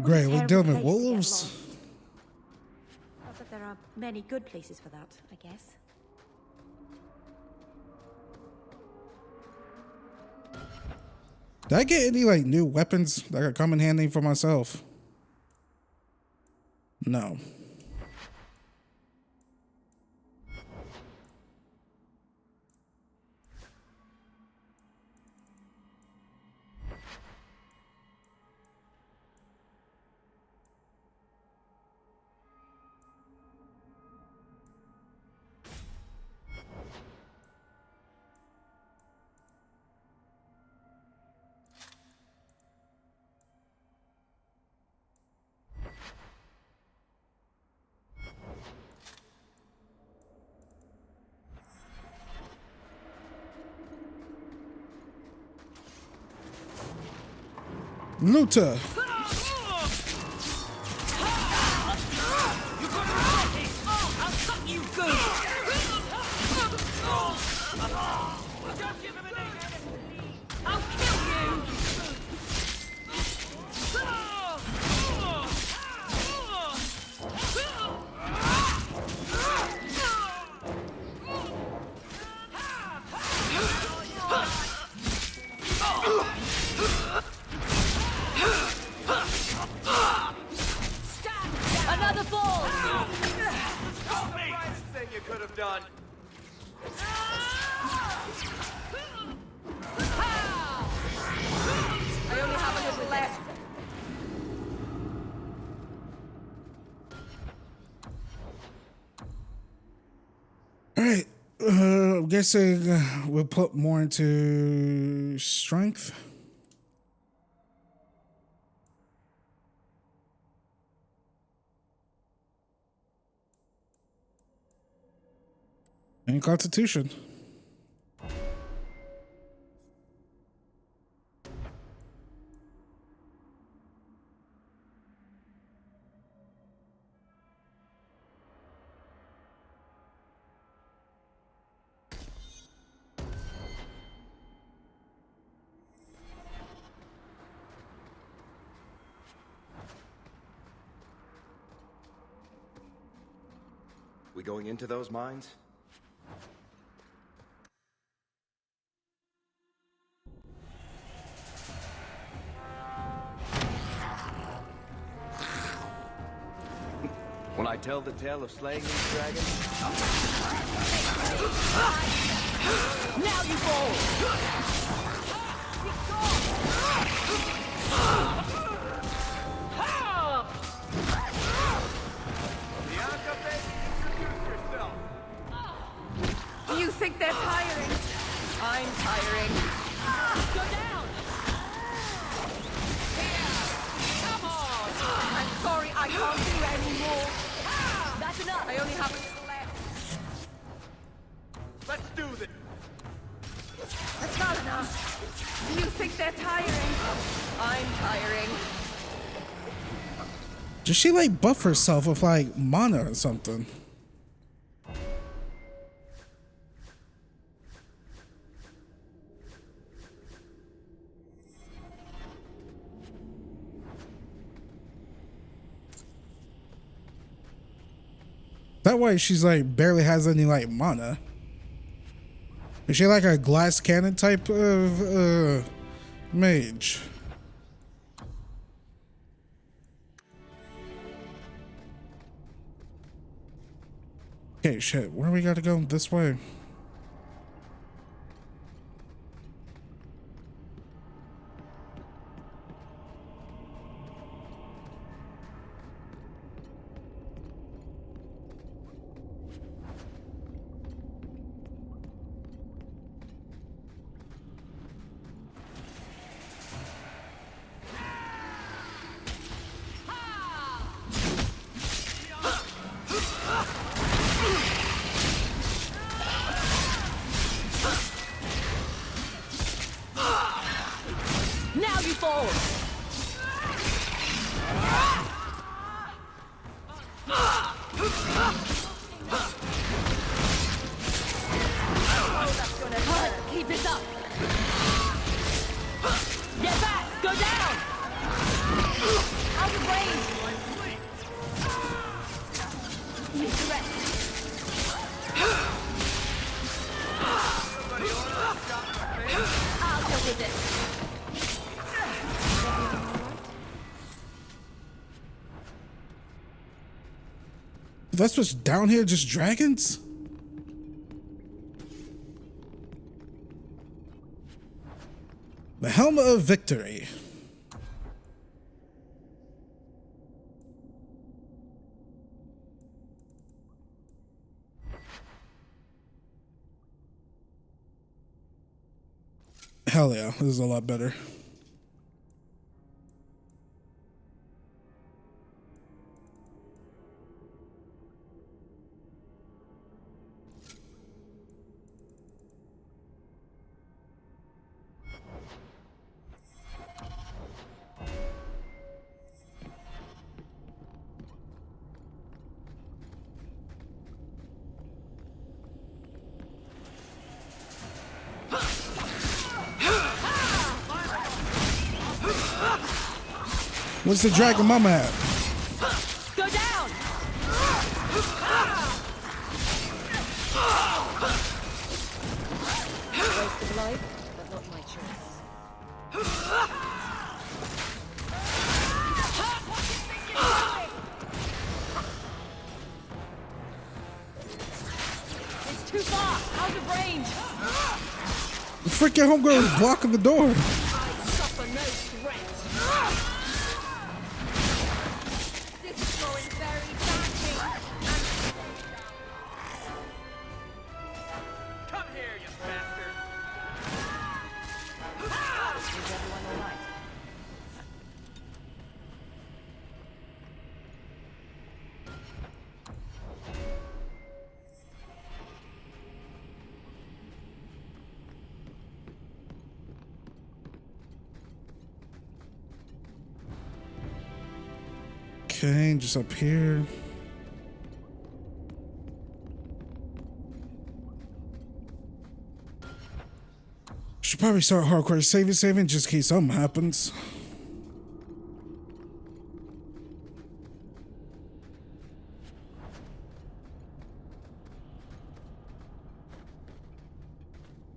A: Great, we're dealing with wolves.
L: Not that there are many good places for that, I guess.
A: Did I get any like new weapons that could come in handy for myself? No. Luta. I'm guessing we'll put more into strength. And constitution.
T: We going into those mines? When I tell the tale of slaying these dragons...
N: Now you fall!
I: You think they're tiring? I'm tiring. Go down! Here! Come on! I'm sorry, I can't do anymore. That's enough! I only have a little left.
N: Let's do this!
I: That's not enough. You think they're tiring? I'm tiring.
A: Does she like buff herself with like mana or something? That way she's like barely has any like mana. Is she like a glass cannon type of mage? Okay, shit. Where we gotta go? This way.
I: Now you fall! Oh, that's gonna hurt. Keep this up! Get back! Go down! Out of range! Need to rest. I'll deal with this.
A: That's what's down here, just dragons? The Helm of Victory. Hell yeah, this is a lot better. What's the dragon mama at?
I: Go down! Waste of life, but not my choice. It's too far! Out of range!
A: The freaking homegirl is blocking the door.
I: I suffer no threat. This is going very badly.
Q: here, you bastard!
H: Is everyone all right?
A: Okay, just up here. Should probably start hardcore saving just in case something happens.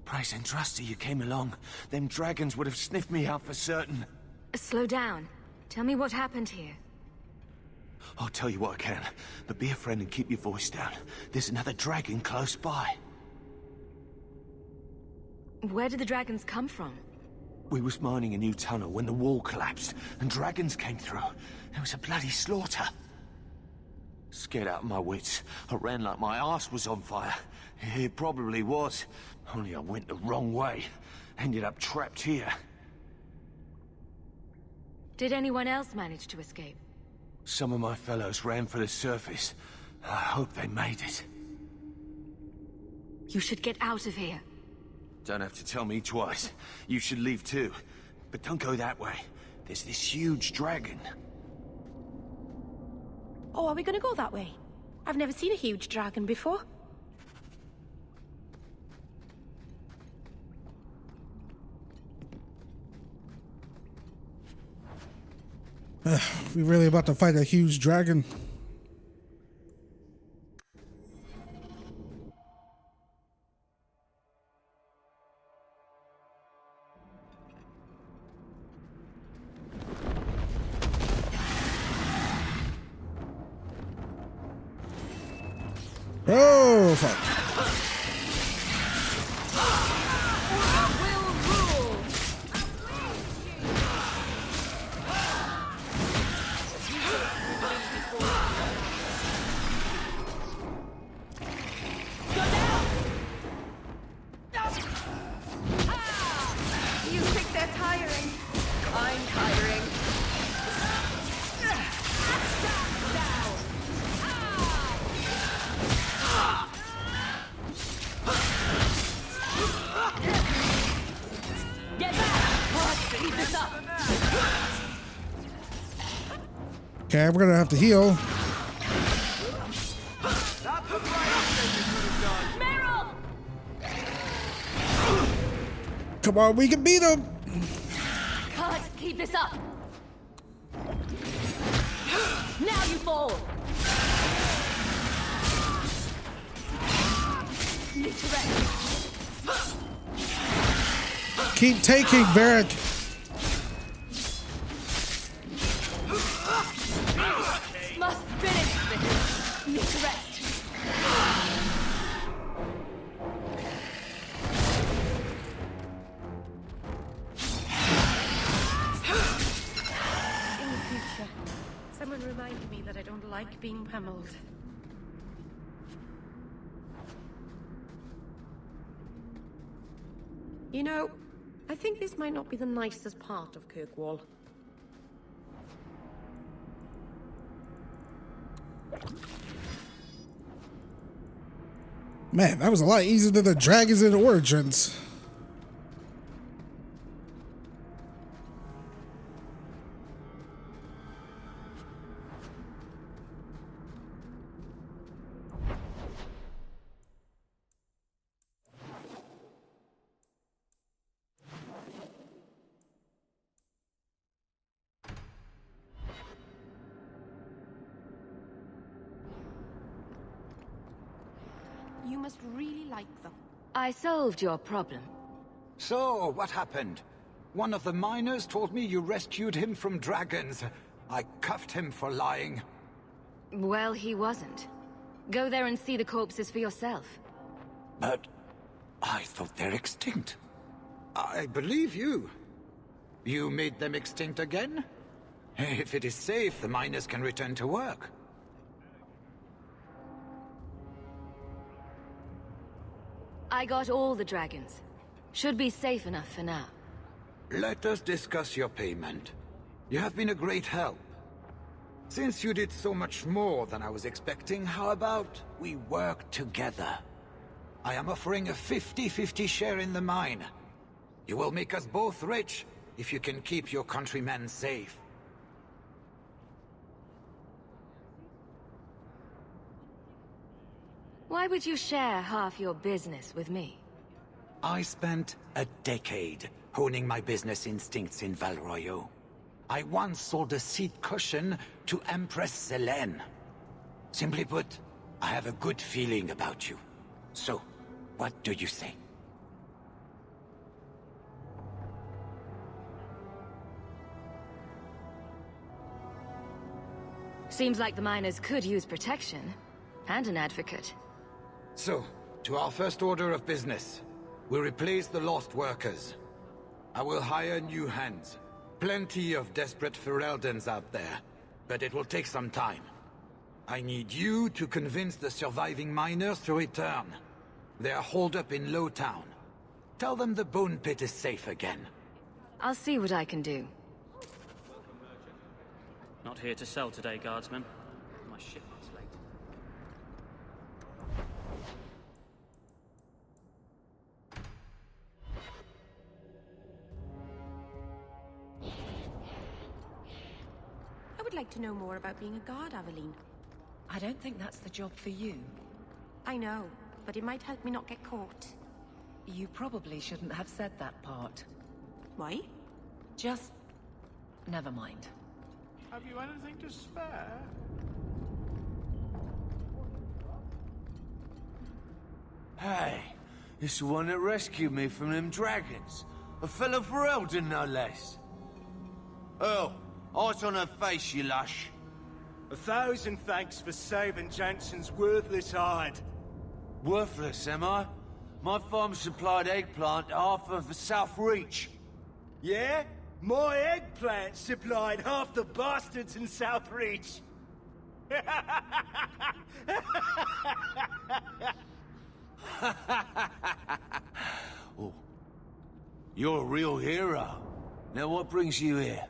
B: Price and trusty you came along. Them dragons would have sniffed me out for certain.
C: Slow down. Tell me what happened here.
B: I'll tell you what I can, but be a friend and keep your voice down. There's another dragon close by.
C: Where did the dragons come from?
B: We was mining a new tunnel when the wall collapsed, and dragons came through. It was a bloody slaughter. Scared out of my wits, I ran like my arse was on fire. It probably was, only I went the wrong way. Ended up trapped here.
C: Did anyone else manage to escape?
B: Some of my fellows ran for the surface. I hope they made it.
C: You should get out of here.
B: Don't have to tell me twice. You should leave too. But don't go that way. There's this huge dragon.
L: Oh, are we gonna go that way? I've never seen a huge dragon before.
A: We really about to fight a huge dragon? Oh, fuck.
I: You think they're tiring? I'm tiring.
N: Get back! Keep this up!
A: Okay, we're gonna have to heal. Come on, we can beat him.
N: Can't keep this up! Now you fall! Need to rest.
A: Keep taking, Varric.
N: Must finish this. Need to rest.
L: In the future, someone remind me that I don't like being pummeled. You know, I think this might not be the nicest part of Kirkwall.
A: Man, that was a lot easier than the dragons in Origins.
L: You must really like them.
C: I solved your problem.
K: So, what happened? One of the miners told me you rescued him from dragons. I cuffed him for lying.
C: Well, he wasn't. Go there and see the corpses for yourself.
K: But I thought they're extinct. I believe you. You made them extinct again? If it is safe, the miners can return to work.
C: I got all the dragons. Should be safe enough for now.
S: Let us discuss your payment. You have been a great help. Since you did so much more than I was expecting, how about we work together? I am offering a 50-50 share in the mine. You will make us both rich if you can keep your countrymen safe.
C: Why would you share half your business with me?
S: I spent a decade honing my business instincts in Val Royeaux. I once sold a seat cushion to Empress Selene. Simply put, I have a good feeling about you. So, what do you say?
C: Seems like the miners could use protection. And an advocate.
S: So, to our first order of business. We replace the lost workers. I will hire new hands. Plenty of desperate Fereldans out there, but it will take some time. I need you to convince the surviving miners to return. They are holed up in Lowtown. Tell them the Bone Pit is safe again.
C: I'll see what I can do.
U: Not here to sell today, guardsman. My shipment's late.
L: I would like to know more about being a guard, Aveline.
V: I don't think that's the job for you.
L: I know, but it might help me not get caught.
V: You probably shouldn't have said that part.
L: Why?
V: Just... never mind.
W: Have you anything to spare?
X: Hey, it's the one that rescued me from them dragons. A fellow Ferelden, no less. Earl, eyes on her face, you lush.
Y: 1,000 thanks for saving Jansen's worthless hide.
X: Worthless, am I? My farm supplied eggplant to half of the South Reach.
Y: Yeah? My eggplant supplied half the bastards in South Reach.
X: Oh, you're a real hero. Now what brings you here?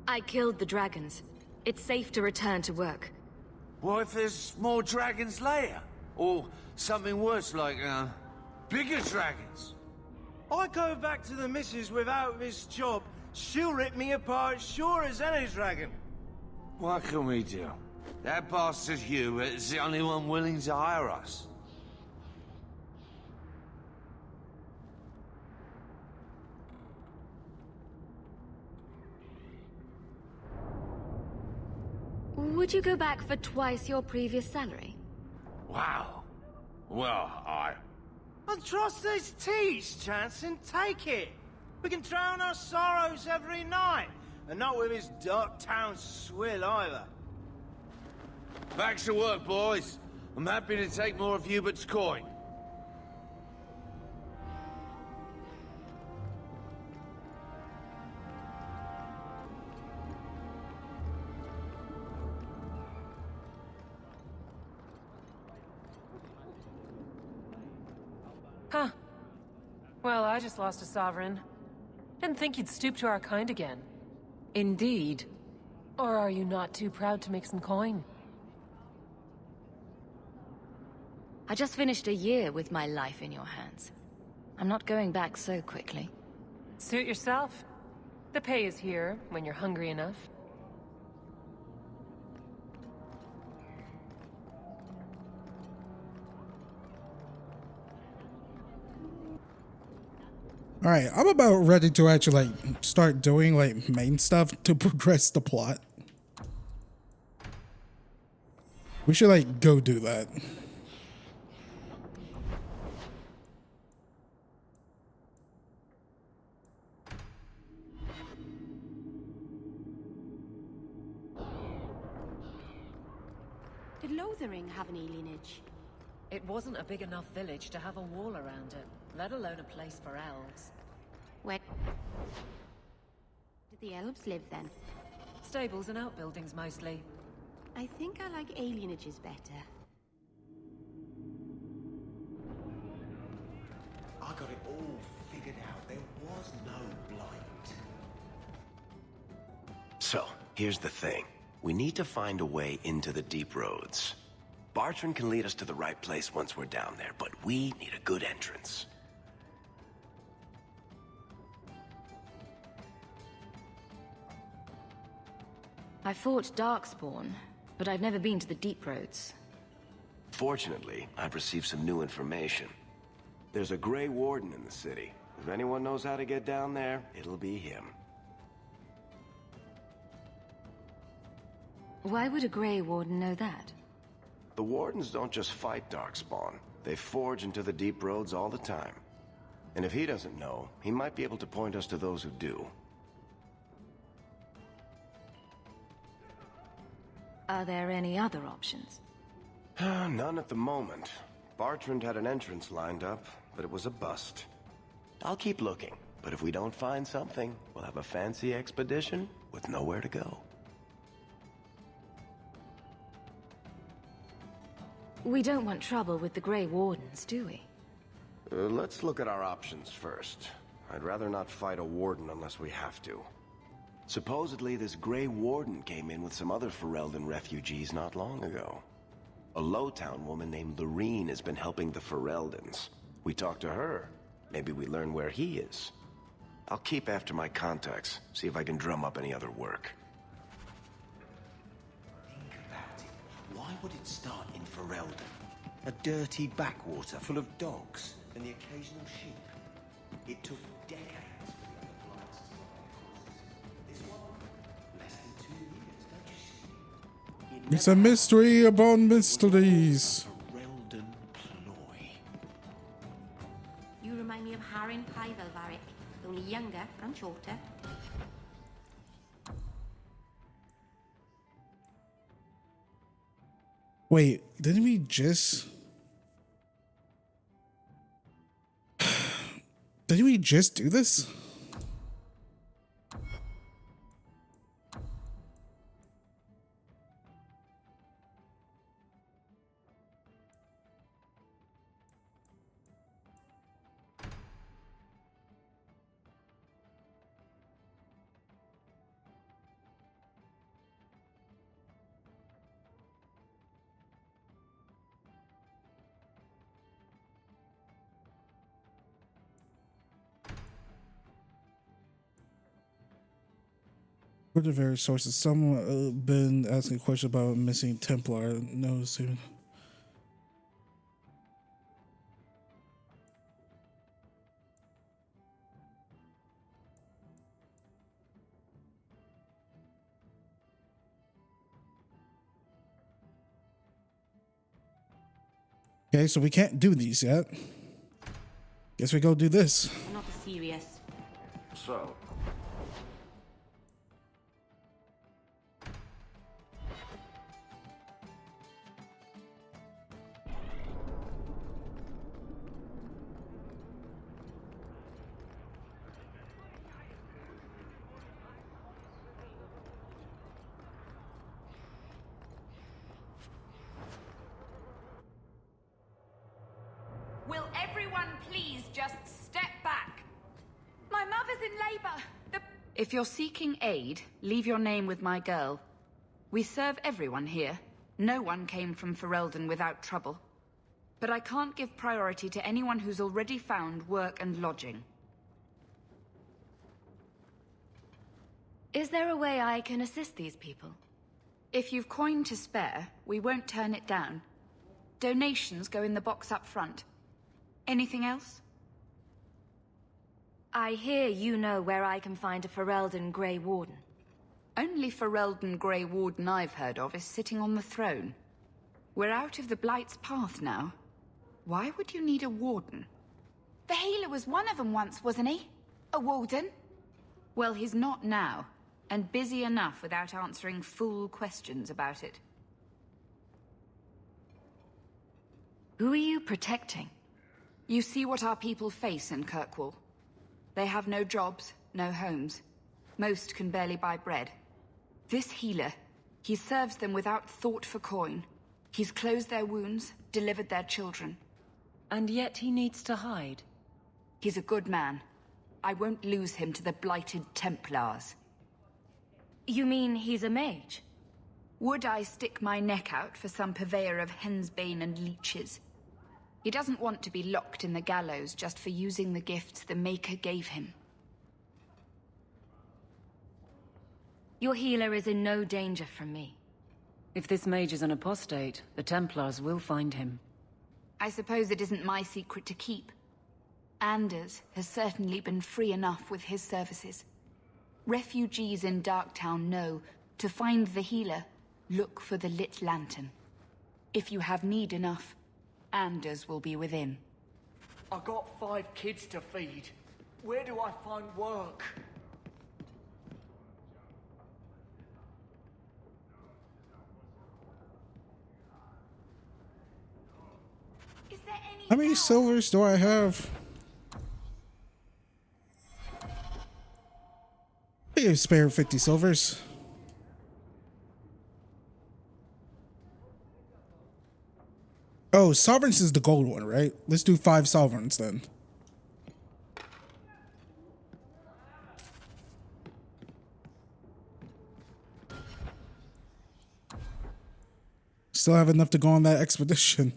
C: I killed the dragons. It's safe to return to work.
X: What if there's more dragons later? Or something worse like, bigger dragons?
Y: I go back to the missus without this job. She'll rip me apart sure as any dragon.
X: What can we do? That bastard Hugh is the only one willing to hire us.
C: Would you go back for twice your previous salary?
X: Wow. Well,
Y: And trust these teas, Jansen. Take it. We can drown our sorrows every night. And not with his dark town swill either.
X: Back to work, boys. I'm happy to take more of Hubert's coin.
V: Huh. Well, I just lost a sovereign. Didn't think you'd stoop to our kind again.
M: Indeed.
V: Or are you not too proud to make some coin?
C: I just finished a year with my life in your hands. I'm not going back so quickly.
V: Suit yourself. The pay is here, when you're hungry enough.
A: All right, I'm about ready to actually like start doing like main stuff to progress the plot. We should like go do that.
L: Did Lothering have any lineage?
V: It wasn't a big enough village to have a wall around it, let alone a place for elves.
L: Where did the elves live then?
V: Stables and outbuildings mostly.
L: I think I like alienages better.
D: I got it all figured out. There was no blight.
B: So, here's the thing. We need to find a way into the deep roads. Bartrand can lead us to the right place once we're down there, but we need a good entrance.
C: I fought Darkspawn, but I've never been to the deep roads.
B: Fortunately, I've received some new information. There's a Grey Warden in the city. If anyone knows how to get down there, it'll be him.
C: Why would a Grey Warden know that?
B: The Wardens don't just fight Darkspawn. They forge into the deep roads all the time. And if he doesn't know, he might be able to point us to those who do.
C: Are there any other options?
B: None at the moment. Bartrand had an entrance lined up, but it was a bust. I'll keep looking, but if we don't find something, we'll have a fancy expedition with nowhere to go.
C: We don't want trouble with the Grey Wardens, do we?
B: Let's look at our options first. I'd rather not fight a warden unless we have to. Supposedly, this Grey Warden came in with some other Ferelden refugees not long ago. A Lowtown woman named Lorene has been helping the Fereldans. We talked to her. Maybe we learn where he is. I'll keep after my contacts, see if I can drum up any other work.
D: Think about it. Why would it start in Ferelden? A dirty backwater full of dogs and the occasional sheep. It took decades for the other blights to lie across this one. Less than 2 years, don't you see?
A: It's a mystery upon mysteries.
D: Ferelden ploy.
L: You remind me of Harren Pyvelvarik, only younger and shorter.
A: Wait, didn't we just... Didn't we just do this? For the various sources, someone been asking a question about a missing Templar. No, soon. Okay, so we can't do these yet. Guess we go do this.
L: I'm not serious.
B: So,
G: Will everyone please just step back? My mother's in labor. If you're seeking aid, leave your name with my girl. We serve everyone here. No one came from Ferelden without trouble. But I can't give priority to anyone who's already found work and lodging.
C: Is there a way I can assist these people?
G: If you've coin to spare, we won't turn it down. Donations go in the box up front. Anything else?
C: I hear you know where I can find a Ferelden Grey Warden.
G: Only Ferelden Grey Warden I've heard of is sitting on the throne. We're out of the Blight's path now. Why would you need a warden?
E: The healer was one of them once, wasn't he? A warden?
G: Well, he's not now, and busy enough without answering fool questions about it.
C: Who are you protecting?
G: You see what our people face in Kirkwall. They have no jobs, no homes. Most can barely buy bread. This healer, he serves them without thought for coin. He's closed their wounds, delivered their children.
V: And yet he needs to hide.
E: He's a good man. I won't lose him to the blighted Templars.
C: You mean he's a mage?
E: Would I stick my neck out for some purveyor of hensbane and leeches? He doesn't want to be locked in the gallows just for using the gifts the Maker gave him.
C: Your healer is in no danger from me.
V: If this mage is an apostate, the Templars will find him.
E: I suppose it isn't my secret to keep. Anders has certainly been free enough with his services. Refugees in Darktown know to find the healer, look for the lit lantern. If you have need enough, Anders will be within.
Q: I got 5 kids to feed. Where do I find work?
A: How many silvers do I have? I can spare 50 silvers. Oh, sovereigns is the gold one, right? Let's do 5 sovereigns then. Still have enough to go on that expedition.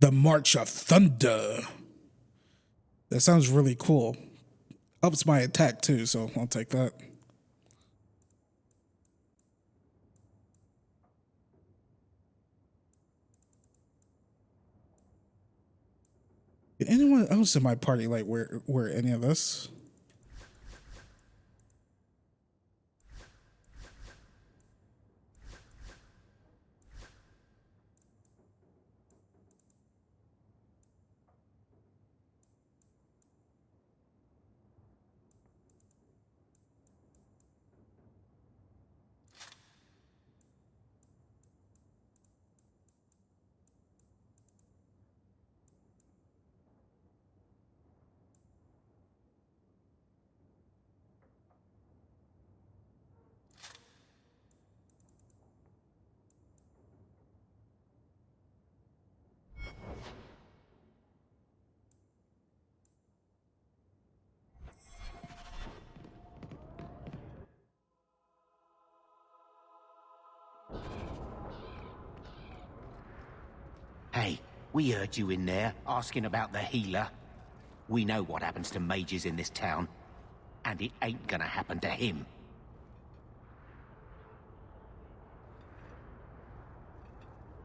A: The March of Thunder. That sounds really cool. Ups my attack too, so I'll take that. Did anyone else in my party like wear any of this?
B: Hey, we heard you in there, asking about the healer. We know what happens to mages in this town, and it ain't gonna happen to him.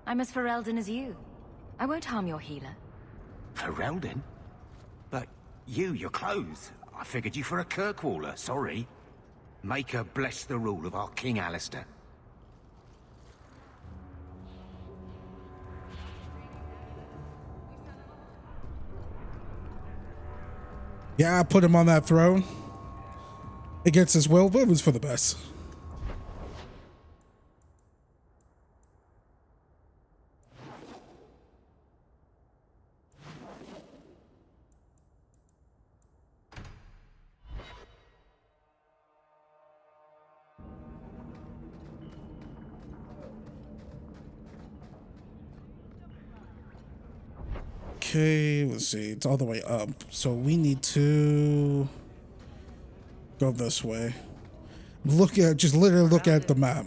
C: I'm as Ferelden as you. I won't harm your healer.
B: Ferelden? But your clothes. I figured you for a Kirkwaller, sorry. Maker bless the rule of our King Alistair.
A: Yeah, I put him on that throne against his will, but it was for the best. Okay, let's see. It's all the way up. So we need to go this way. Look at, just literally look at the map.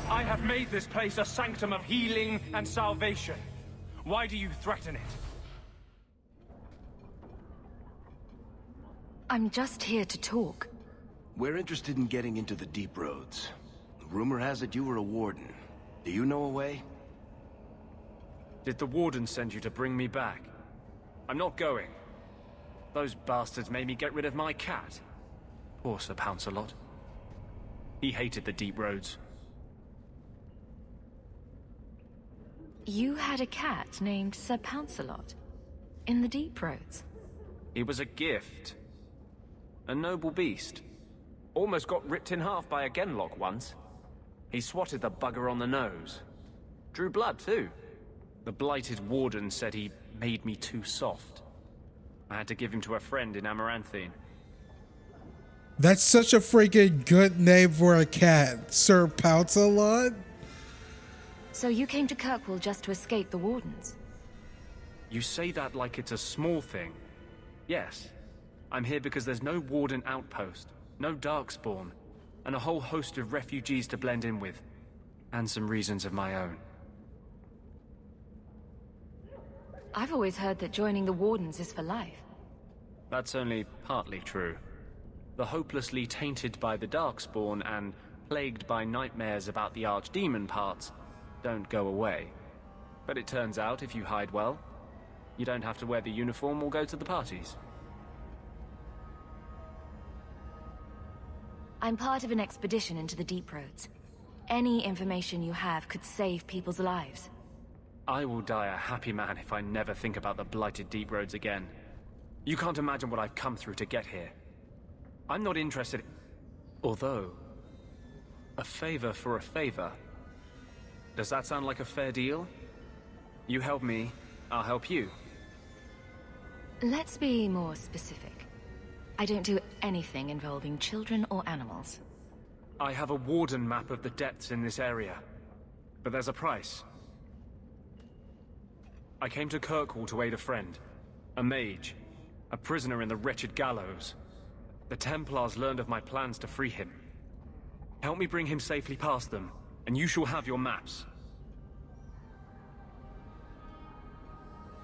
F: I have made this place a sanctum of healing and salvation. Why do you threaten it?
C: I'm just here to talk.
B: We're interested in getting into the deep roads. rumor has it you were a warden. Do you know a way?
F: Did the warden send you to bring me back? I'm not going. Those bastards made me get rid of my cat. Poor Sir Pouncelot. He hated the deep roads.
C: You had a cat named Sir Pouncelot in the deep roads.
F: He was a gift. A noble beast. Almost got ripped in half by a genlock once. He swatted the bugger on the nose. Drew blood, too. The blighted warden said he made me too soft. I had to give him to a friend in Amaranthine.
A: That's such a freaking good name for a cat. Sir Pouncelot?
C: So you came to Kirkwall just to escape the wardens?
F: You say that like it's a small thing. Yes. I'm here because there's no warden outpost, no darkspawn, and a whole host of refugees to blend in with. And some reasons of my own.
C: I've always heard that joining the wardens is for life.
F: That's only partly true. The hopelessly tainted by the darkspawn and plagued by nightmares about the archdemon parts don't go away. But it turns out if you hide well, you don't have to wear the uniform or go to the parties.
C: I'm part of an expedition into the deep roads. Any information you have could save people's lives.
F: I will die a happy man if I never think about the blighted deep roads again. You can't imagine what I've come through to get here. I'm not interested. Although, a favor for a favor. Does that sound like a fair deal? You help me, I'll help you.
C: Let's be more specific. I don't do anything involving children or animals.
F: I have a warden map of the depths in this area. But there's a price. I came to Kirkwall to aid a friend. A mage. A prisoner in the wretched gallows. The Templars learned of my plans to free him. Help me bring him safely past them, and you shall have your maps.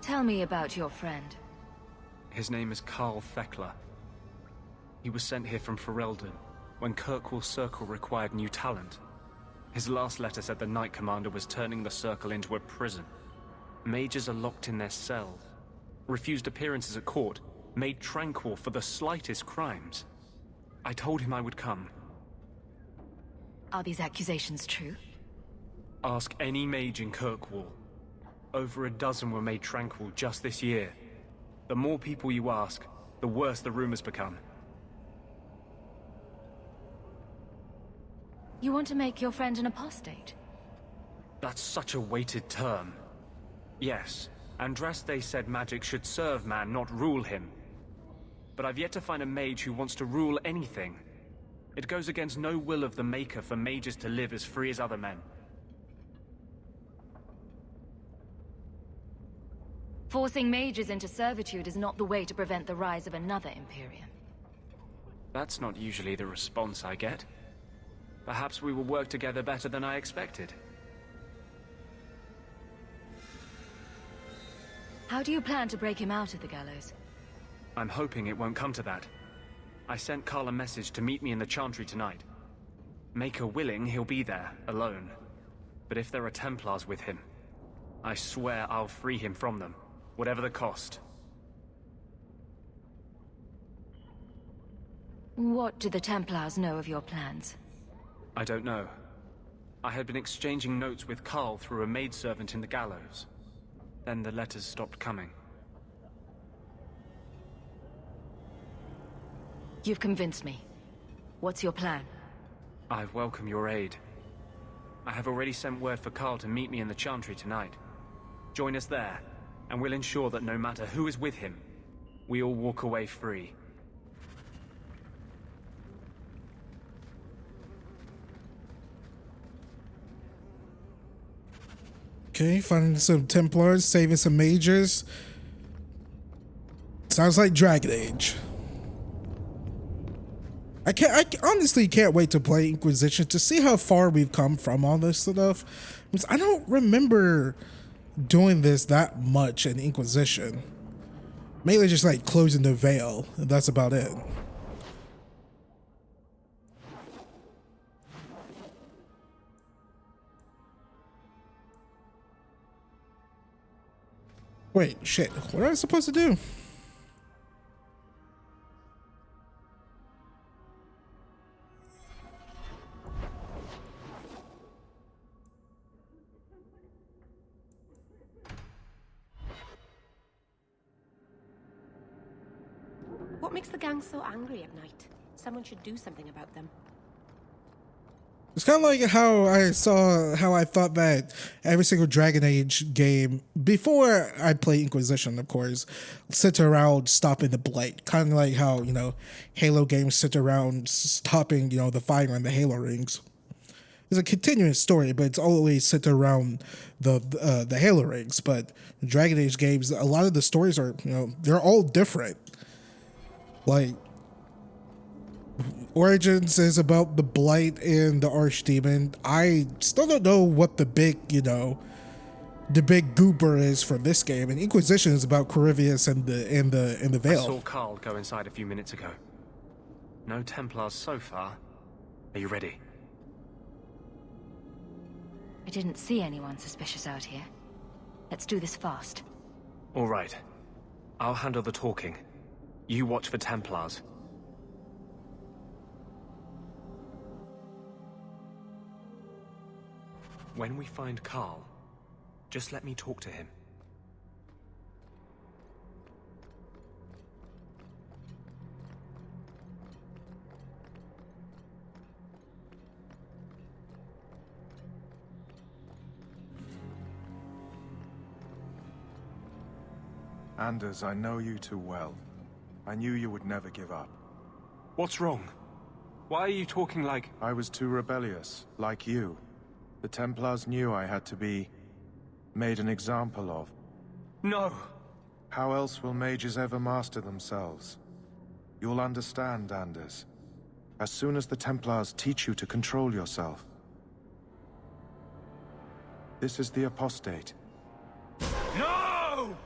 C: Tell me about your friend.
F: His name is Carl Thekla. He was sent here from Ferelden, when Kirkwall Circle required new talent. His last letter said the Knight Commander was turning the Circle into a prison. Mages are locked in their cells, refused appearances at court, made tranquil for the slightest crimes. I told him I would come.
C: Are these accusations true?
F: Ask any mage in Kirkwall. Over a dozen were made tranquil just this year. The more people you ask, the worse the rumors become.
C: You want to make your friend an apostate?
F: That's such a weighted term. Yes, Andraste said magic should serve man, not rule him. But I've yet to find a mage who wants to rule anything. It goes against no will of the Maker for mages to live as free as other men.
C: Forcing mages into servitude is not the way to prevent the rise of another Imperium.
F: That's not usually the response I get. Perhaps we will work together better than I expected.
C: How do you plan to break him out of the gallows?
F: I'm hoping it won't come to that. I sent Carl a message to meet me in the Chantry tonight. Maker willing, he'll be there, alone. But if there are Templars with him, I swear I'll free him from them, whatever the cost.
C: What do the Templars know of your plans?
F: I don't know. I had been exchanging notes with Carl through a maidservant in the gallows. Then the letters stopped coming.
C: You've convinced me. What's your plan?
F: I welcome your aid. I have already sent word for Carl to meet me in the Chantry tonight. Join us there, and we'll ensure that no matter who is with him, we all walk away free.
A: Okay, finding some Templars, saving some mages. Sounds like Dragon Age. I honestly can't wait to play Inquisition to see how far we've come from all this stuff. Because I don't remember doing this that much in Inquisition. Mainly just like closing the veil, and that's about it. Wait, shit. What am I supposed to do?
L: What makes the gang so angry at night? Someone should do something about them.
A: It's kind of like how I thought that every single Dragon Age game, before I play Inquisition, of course, centered around stopping the Blight. Kind of like how, you know, Halo games center around stopping, you know, the fire on the Halo rings. It's a continuous story, but it's always centered around the Halo rings. But Dragon Age games, a lot of the stories are, you know, they're all different. Like, Origins is about the Blight and the Archdemon. I still don't know what the big, you know, the big goober is for this game. And Inquisition is about Corivius and the Veil.
F: I saw Carl go inside a few minutes ago. No Templars so far. Are you ready?
C: I didn't see anyone suspicious out here. Let's do this fast.
F: All right. I'll handle the talking. You watch for Templars. When we find Carl, just let me talk to him.
J: Anders, I know you too well. I knew you would never give up.
F: What's wrong? Why are you talking like...
J: I was too rebellious, like you. The Templars knew I had to be... made an example of.
F: No!
J: How else will mages ever master themselves? You'll understand, Anders. As soon as the Templars teach you to control yourself. This is the apostate.
F: No!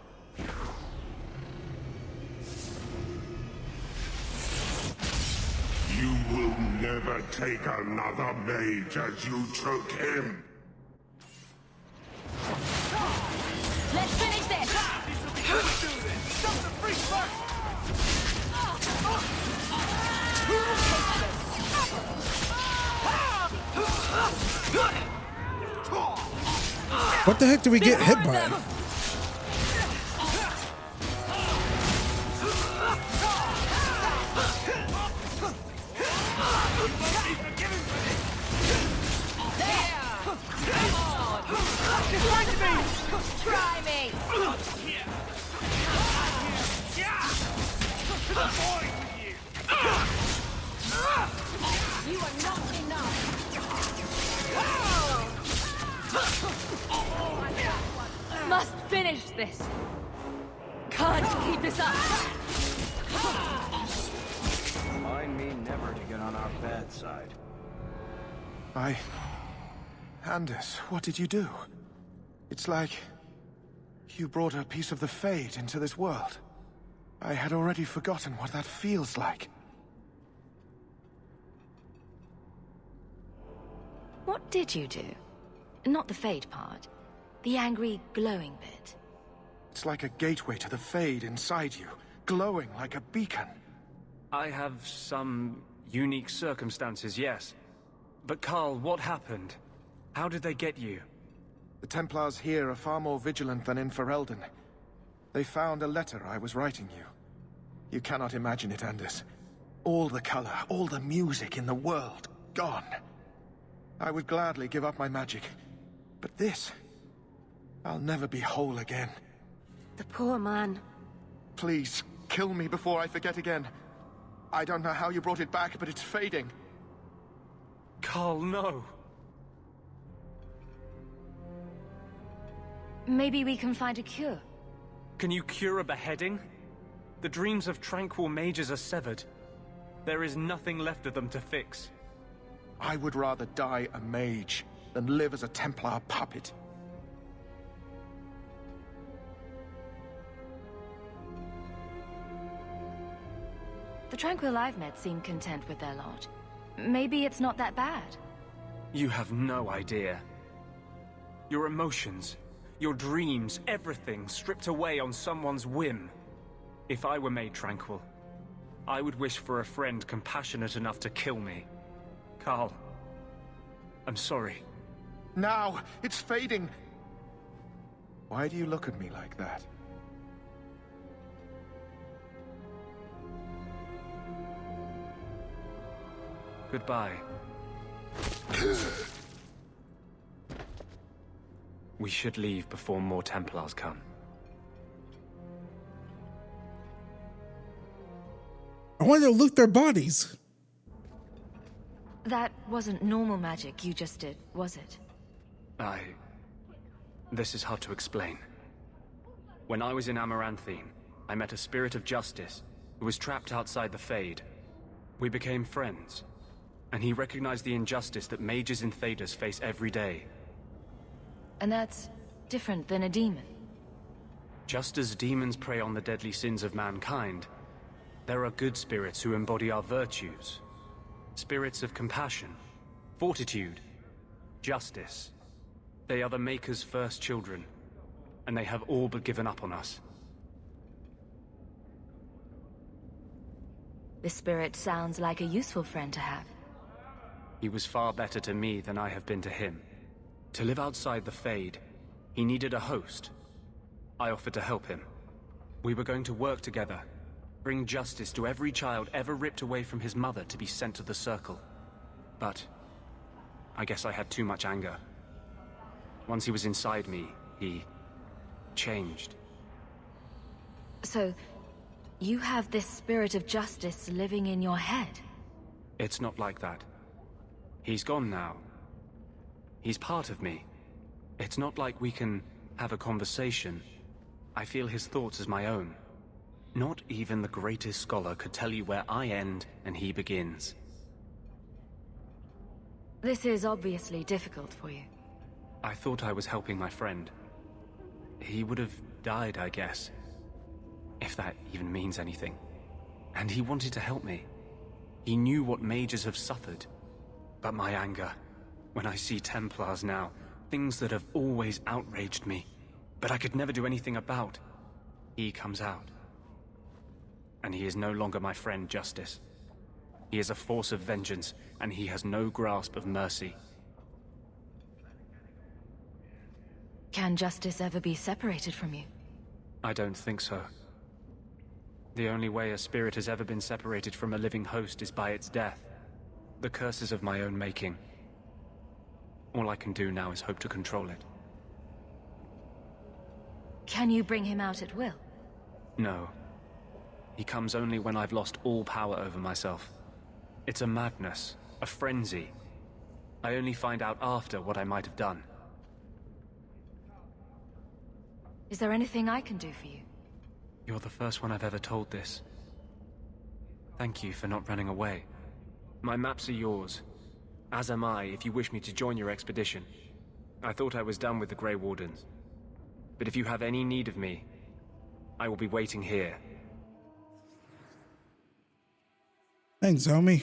O: You will never take another mage as you took him.
I: Let's finish this! Stop the freak first!
A: What the heck did we get hit by?
I: Try me! To the void with you! You are not enough!
H: Must finish this. Can't keep this up.
P: Remind me never to get on our bad side.
J: Anders, what did you do? It's like... you brought a piece of the Fade into this world. I had already forgotten what that feels like.
C: What did you do? Not the Fade part. The angry, glowing bit.
J: It's like a gateway to the Fade inside you, glowing like a beacon.
F: I have some unique circumstances, yes. But Carl, what happened? How did they get you?
J: The Templars here are far more vigilant than in Ferelden. They found a letter I was writing you. You cannot imagine it, Anders. All the color, all the music in the world, gone. I would gladly give up my magic. But this... I'll never be whole again.
L: The poor man.
J: Please, kill me before I forget again. I don't know how you brought it back, but it's fading.
F: Carl, no.
C: Maybe we can find a cure.
F: Can you cure a beheading? The dreams of tranquil mages are severed. There is nothing left of them to fix.
J: I would rather die a mage than live as a Templar puppet.
C: The Tranquil I've met seem content with their lot. Maybe it's not that bad.
F: You have no idea. Your emotions, Your dreams, everything, stripped away on someone's whim. If I were made tranquil, I would wish for a friend compassionate enough to kill me. Carl, I'm sorry.
J: Now, it's fading. Why do you look at me like that?
F: Goodbye. We should leave before more Templars come.
A: I want to loot their bodies.
H: That wasn't normal magic you just did, was it?
F: This is hard to explain. When I was in Amaranthine, I met a spirit of justice who was trapped outside the Fade. We became friends, and he recognized the injustice that mages in Thedas face every day.
H: And that's different than a demon.
F: Just as demons prey on the deadly sins of mankind, there are good spirits who embody our virtues. Spirits of compassion, fortitude, justice. They are the Maker's first children, and they have all but given up on us.
H: This spirit sounds like a useful friend to have.
F: He was far better to me than I have been to him. To live outside the Fade, he needed a host. I offered to help him. We were going to work together, bring justice to every child ever ripped away from his mother to be sent to the Circle. But I guess I had too much anger. Once he was inside me, he changed.
H: So, you have this spirit of justice living in your head?
F: It's not like that. He's gone now. He's part of me. It's not like we can have a conversation. I feel his thoughts as my own. Not even the greatest scholar could tell you where I end and he begins.
H: This is obviously difficult for you.
F: I thought I was helping my friend. He would have died, I guess. If that even means anything. And he wanted to help me. He knew what mages have suffered. But my anger, when I see Templars now, things that have always outraged me, but I could never do anything about, he comes out. And he is no longer my friend, Justice. He is a force of vengeance, and he has no grasp of mercy.
H: Can justice ever be separated from you?
F: I don't think so. The only way a spirit has ever been separated from a living host is by its death. The curse is of my own making. All I can do now is hope to control it.
H: Can you bring him out at will?
F: No. He comes only when I've lost all power over myself. It's a madness, a frenzy. I only find out after what I might have done.
H: Is there anything I can do for you?
F: You're the first one I've ever told this. Thank you for not running away. My maps are yours, as am I if you wish me to join your expedition. I thought I was done with the Grey Wardens. But if you have any need of me, I will be waiting here.
A: Thanks, homie.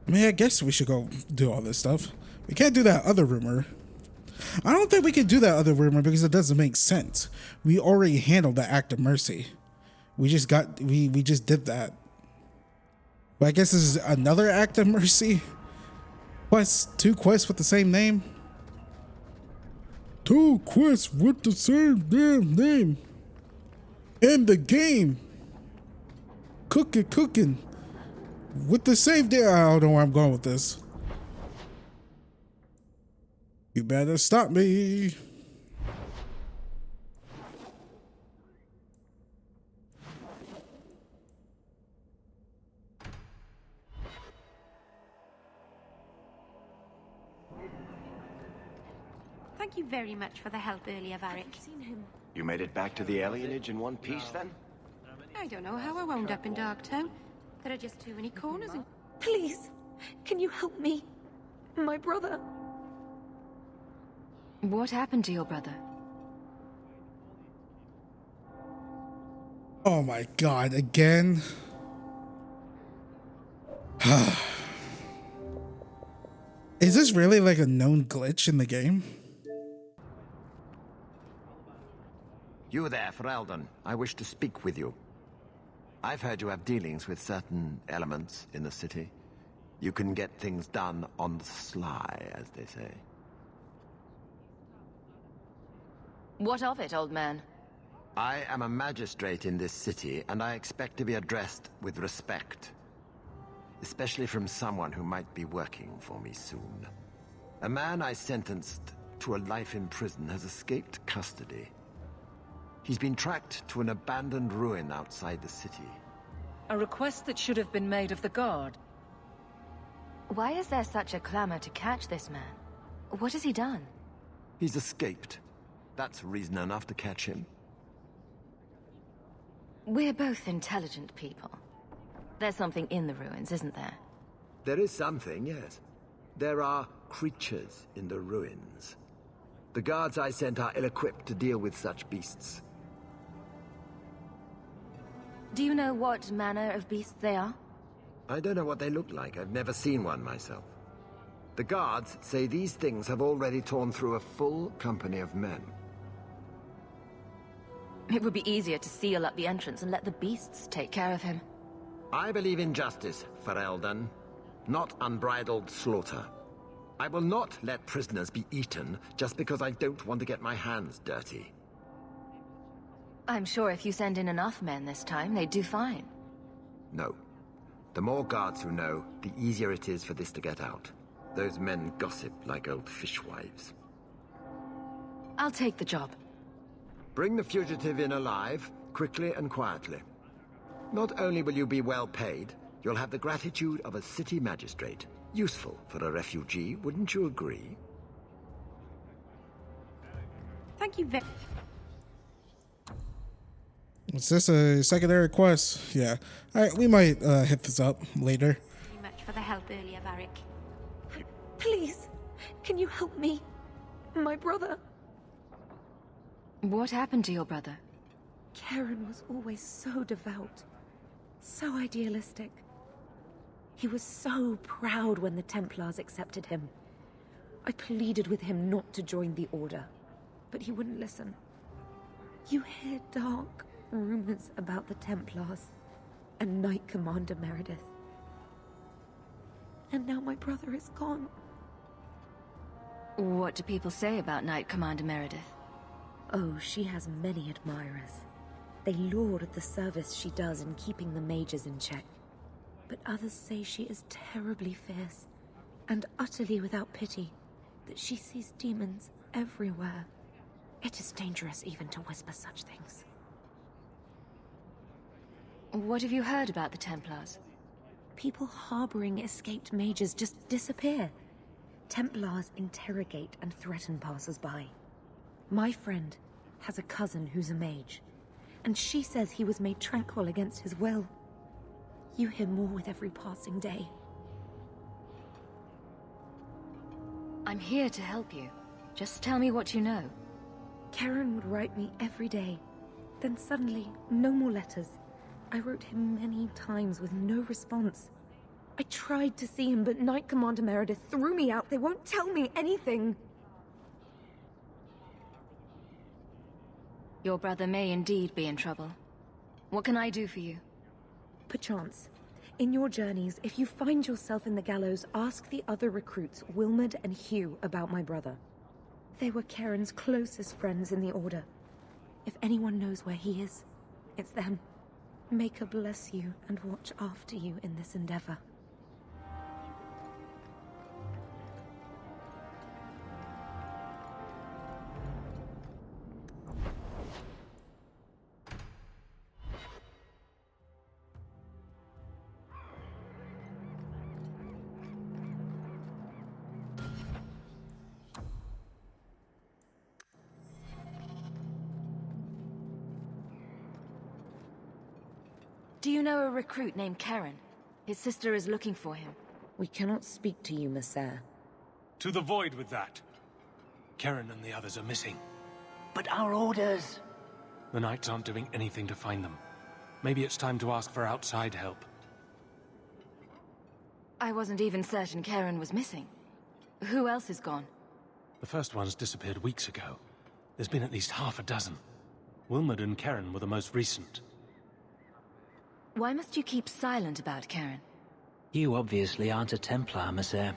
A: I mean, I guess we should go do all this stuff. We can't do that other rumor. I don't think we can do that other rumor because it doesn't make sense. We already handled the act of mercy. We just did that. But I guess this is another act of mercy. Two quests with the same name. 2 quests with the same damn name. In the game. Cooking. With the same day, I don't know where I'm going with this. You better stop me.
L: Thank you very much for the help earlier, Varric.
B: You made it back to the alienage in one piece, then?
L: I don't know how I wound up in Darktown. There are just too many corners and...
H: Please, can you help me? My brother.
C: What happened to your brother?
A: Oh my god, again? Is this really like a known glitch in the game?
B: You there, Ferelden. I wish to speak with you. I've heard you have dealings with certain elements in the city. You can get things done on the sly, as they say.
C: What of it, old man?
B: I am a magistrate in this city, and I expect to be addressed with respect. Especially from someone who might be working for me soon. A man I sentenced to a life in prison has escaped custody. He's been tracked to an abandoned ruin outside the city.
V: A request that should have been made of the guard.
C: Why is there such a clamor to catch this man? What has he done?
B: He's escaped. That's reason enough to catch him.
C: We're both intelligent people. There's something in the ruins, isn't there?
B: There is something, yes. There are creatures in the ruins. The guards I sent are ill-equipped to deal with such beasts.
C: Do you know what manner of beasts they are?
B: I don't know what they look like. I've never seen one myself. The guards say these things have already torn through a full company of men.
C: It would be easier to seal up the entrance and let the beasts take care of him.
B: I believe in justice, Ferelden, not unbridled slaughter. I will not let prisoners be eaten just because I don't want to get my hands dirty.
C: I'm sure if you send in enough men this time, they'd do fine.
B: No. The more guards who know, the easier it is for this to get out. Those men gossip like old fishwives.
C: I'll take the job.
B: Bring the fugitive in alive, quickly and quietly. Not only will you be well paid, you'll have the gratitude of a city magistrate. Useful for a refugee, wouldn't you agree?
L: Thank you very...
A: Is this a secondary quest? Yeah. Alright, we might hit this up later.
L: Very much for the help earlier, Varric.
H: Please, can you help me? My brother.
C: What happened to your brother?
L: Karen was always so devout, so idealistic. He was so proud when the Templars accepted him. I pleaded with him not to join the Order, but he wouldn't listen. You hear dark rumors about the Templars and Knight Commander Meredith. And now my brother is gone.
C: What do people say about Knight Commander Meredith?
L: Oh, she has many admirers. They laud the service she does in keeping the mages in check. But others say she is terribly fierce and utterly without pity, that she sees demons everywhere. It is dangerous even to whisper such things.
C: What have you heard about the Templars?
L: People harboring escaped mages just disappear. Templars interrogate and threaten passers-by. My friend has a cousin who's a mage, and she says he was made tranquil against his will. You hear more with every passing day.
C: I'm here to help you. Just tell me what you know.
L: Karen would write me every day. Then suddenly, no more letters. I wrote him many times with no response. I tried to see him, but Knight Commander Meredith threw me out. They won't tell me anything.
C: Your brother may indeed be in trouble. What can I do for you?
L: Perchance. In your journeys, if you find yourself in the gallows, ask the other recruits, Wilmerd and Hugh, about my brother. They were Karen's closest friends in the Order. If anyone knows where he is, it's them. Maker bless you and watch after you in this endeavor.
C: Do you know a recruit named Karen? His sister is looking for him.
K: We cannot speak to you, Messer.
N: To the void with that. Karen and the others are missing.
R: But our orders...
N: The Knights aren't doing anything to find them. Maybe it's time to ask for outside help.
C: I wasn't even certain Karen was missing. Who else is gone?
N: The first ones disappeared weeks ago. There's been at least half a dozen. Wilmot and Karen were the most recent.
C: Why must you keep silent about Karen?
R: You obviously aren't a Templar, Messer.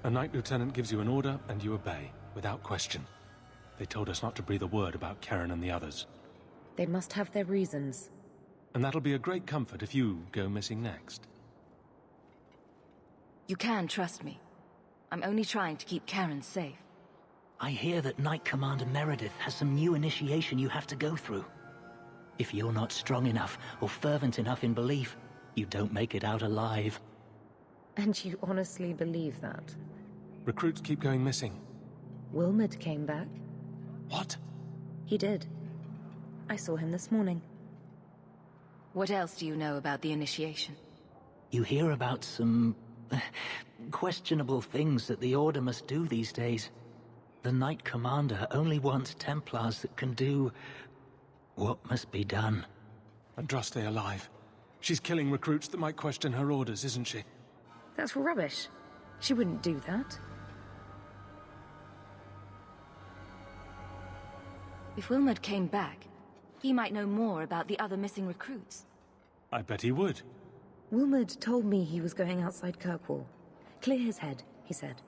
N: A Knight Lieutenant gives you an order, and you obey, without question. They told us not to breathe a word about Karen and the others.
K: They must have their reasons.
N: And that'll be a great comfort if you go missing next.
C: You can trust me. I'm only trying to keep Karen safe.
R: I hear that Knight Commander Meredith has some new initiation you have to go through. If you're not strong enough or fervent enough in belief, you don't make it out alive.
K: And you honestly believe that?
N: Recruits keep going missing.
K: Wilmot came back.
N: What?
K: He did. I saw him this morning.
C: What else do you know about the initiation?
R: You hear about some... questionable things that the Order must do these days. The Knight Commander only wants Templars that can do... what must be done.
N: Andraste alive. She's killing recruits that might question her orders, isn't she?
K: That's rubbish. She wouldn't do that.
C: If Wilmot came back, he might know more about the other missing recruits.
N: I bet he would.
K: Wilmot told me he was going outside Kirkwall. Clear his head, he said.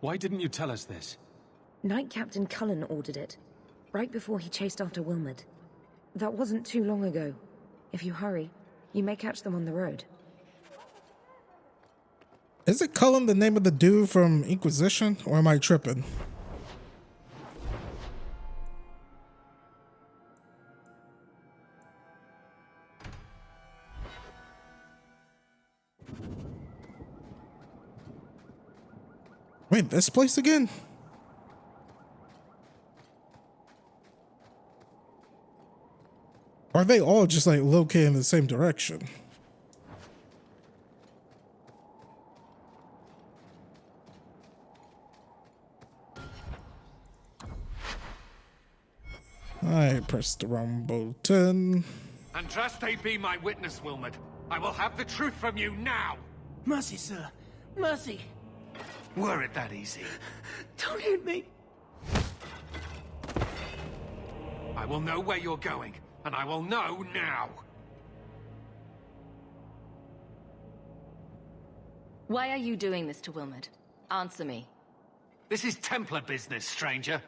N: Why didn't you tell us this?
K: Knight Captain Cullen ordered it, right before he chased after Wilmot. That wasn't too long ago. If you hurry, you may catch them on the road.
A: Is it Cullen the name of the dude from Inquisition, or am I tripping? Wait, this place again? Are they all just like located in the same direction? I pressed the wrong button.
S: Andraste be my witness, Wilmot. I will have the truth from you now.
Y: Mercy, sir. Mercy.
S: Were it that easy?
Y: Don't hit me.
S: I will know where you're going, and I will know now.
C: Why are you doing this to Wilmot? Answer me.
S: This is Templar business, stranger.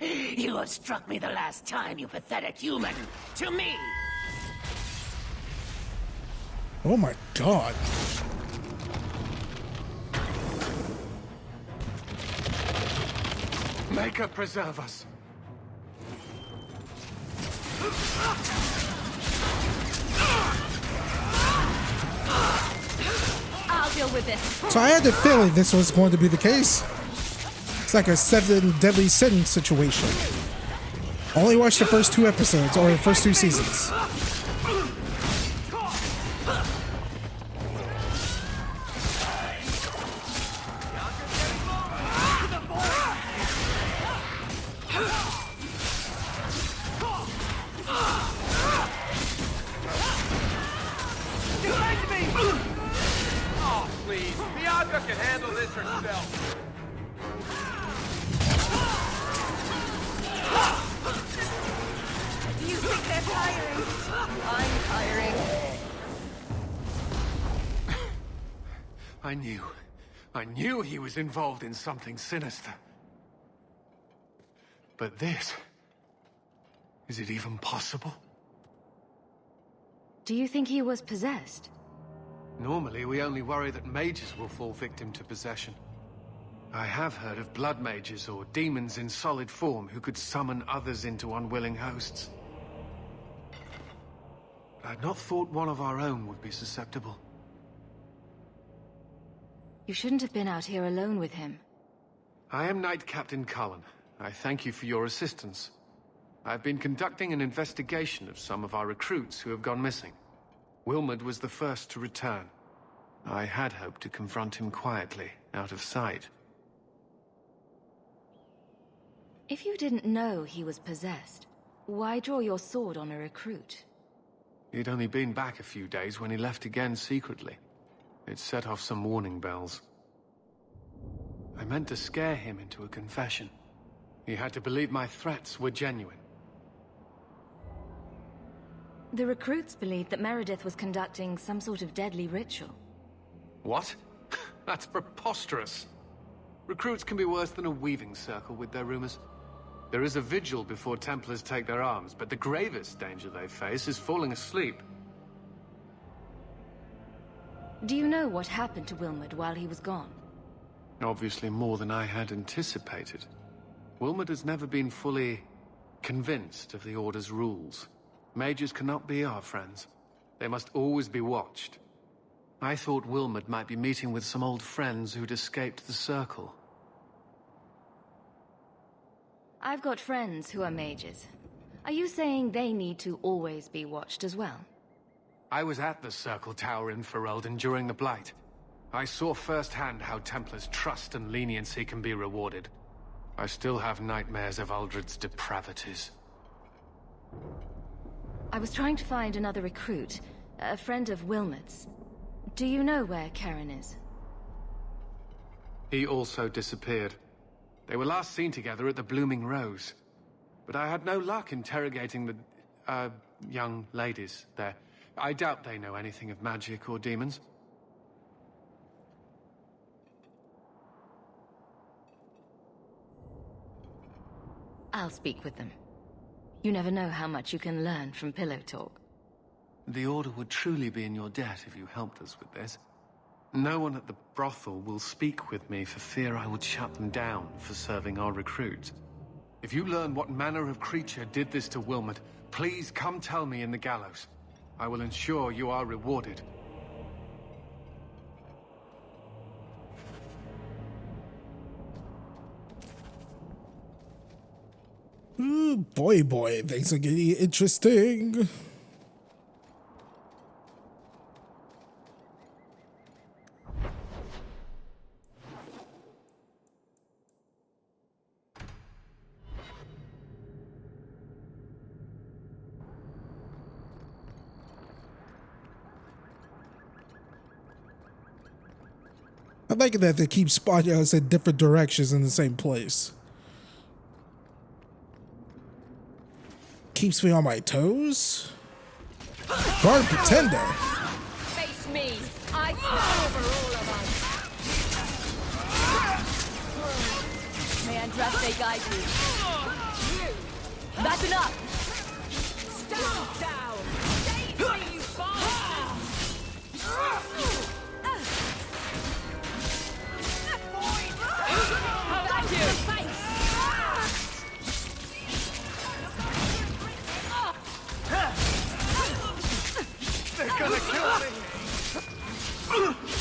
R: You have struck me the last time, you pathetic human! To me!
A: Oh my god.
S: Maker preserve us.
C: I'll deal with this.
A: So I had a feeling this was going to be the case. It's like a 7 deadly sin situation. Only watch the first 2 episodes, or the first 2 seasons.
S: Oh, please. Bianca can handle this herself.
I: Do you think they're tiring? I'm tiring.
S: I knew he was involved in something sinister. But this... is it even possible?
C: Do you think he was possessed?
S: Normally, we only worry that mages will fall victim to possession. I have heard of blood mages or demons in solid form who could summon others into unwilling hosts. But I'd not thought one of our own would be susceptible.
C: You shouldn't have been out here alone with him.
S: I am Knight Captain Cullen. I thank you for your assistance. I've been conducting an investigation of some of our recruits who have gone missing. Wilmot was the first to return. I had hoped to confront him quietly, out of sight.
C: If you didn't know he was possessed, why draw your sword on a recruit?
S: He'd only been back a few days when he left again secretly. It set off some warning bells. I meant to scare him into a confession. He had to believe my threats were genuine.
C: The recruits believed that Meredith was conducting some sort of deadly ritual.
S: What? That's preposterous. Recruits can be worse than a weaving circle with their rumors. There is a vigil before Templars take their arms, but the gravest danger they face is falling asleep.
C: Do you know what happened to Wilmot while he was gone?
S: Obviously more than I had anticipated. Wilmot has never been fully convinced of the Order's rules. Mages cannot be our friends. They must always be watched. I thought Wilmot might be meeting with some old friends who'd escaped the Circle.
C: I've got friends who are mages. Are you saying they need to always be watched as well?
S: I was at the Circle Tower in Ferelden during the Blight. I saw firsthand how Templars' trust and leniency can be rewarded. I still have nightmares of Uldred's depravities.
C: I was trying to find another recruit, a friend of Wilmot's. Do you know where Karen is?
S: He also disappeared. They were last seen together at the Blooming Rose. But I had no luck interrogating the, young ladies there. I doubt they know anything of magic or demons.
C: I'll speak with them. You never know how much you can learn from pillow talk.
S: The Order would truly be in your debt if you helped us with this. No one at the brothel will speak with me for fear I would shut them down for serving our recruits. If you learn what manner of creature did this to Wilmot, please come tell me in the gallows. I will ensure you are rewarded.
A: Ooh, boy, things are getting interesting. I like it that they keep spotting us in different directions in the same place. Keeps me on my toes. Guard Pretender.
I: Face me. I swear over all of us. May Andraste guide you. That's enough. Stand down. Stay where you fall. Back here.
J: They're gonna kill me!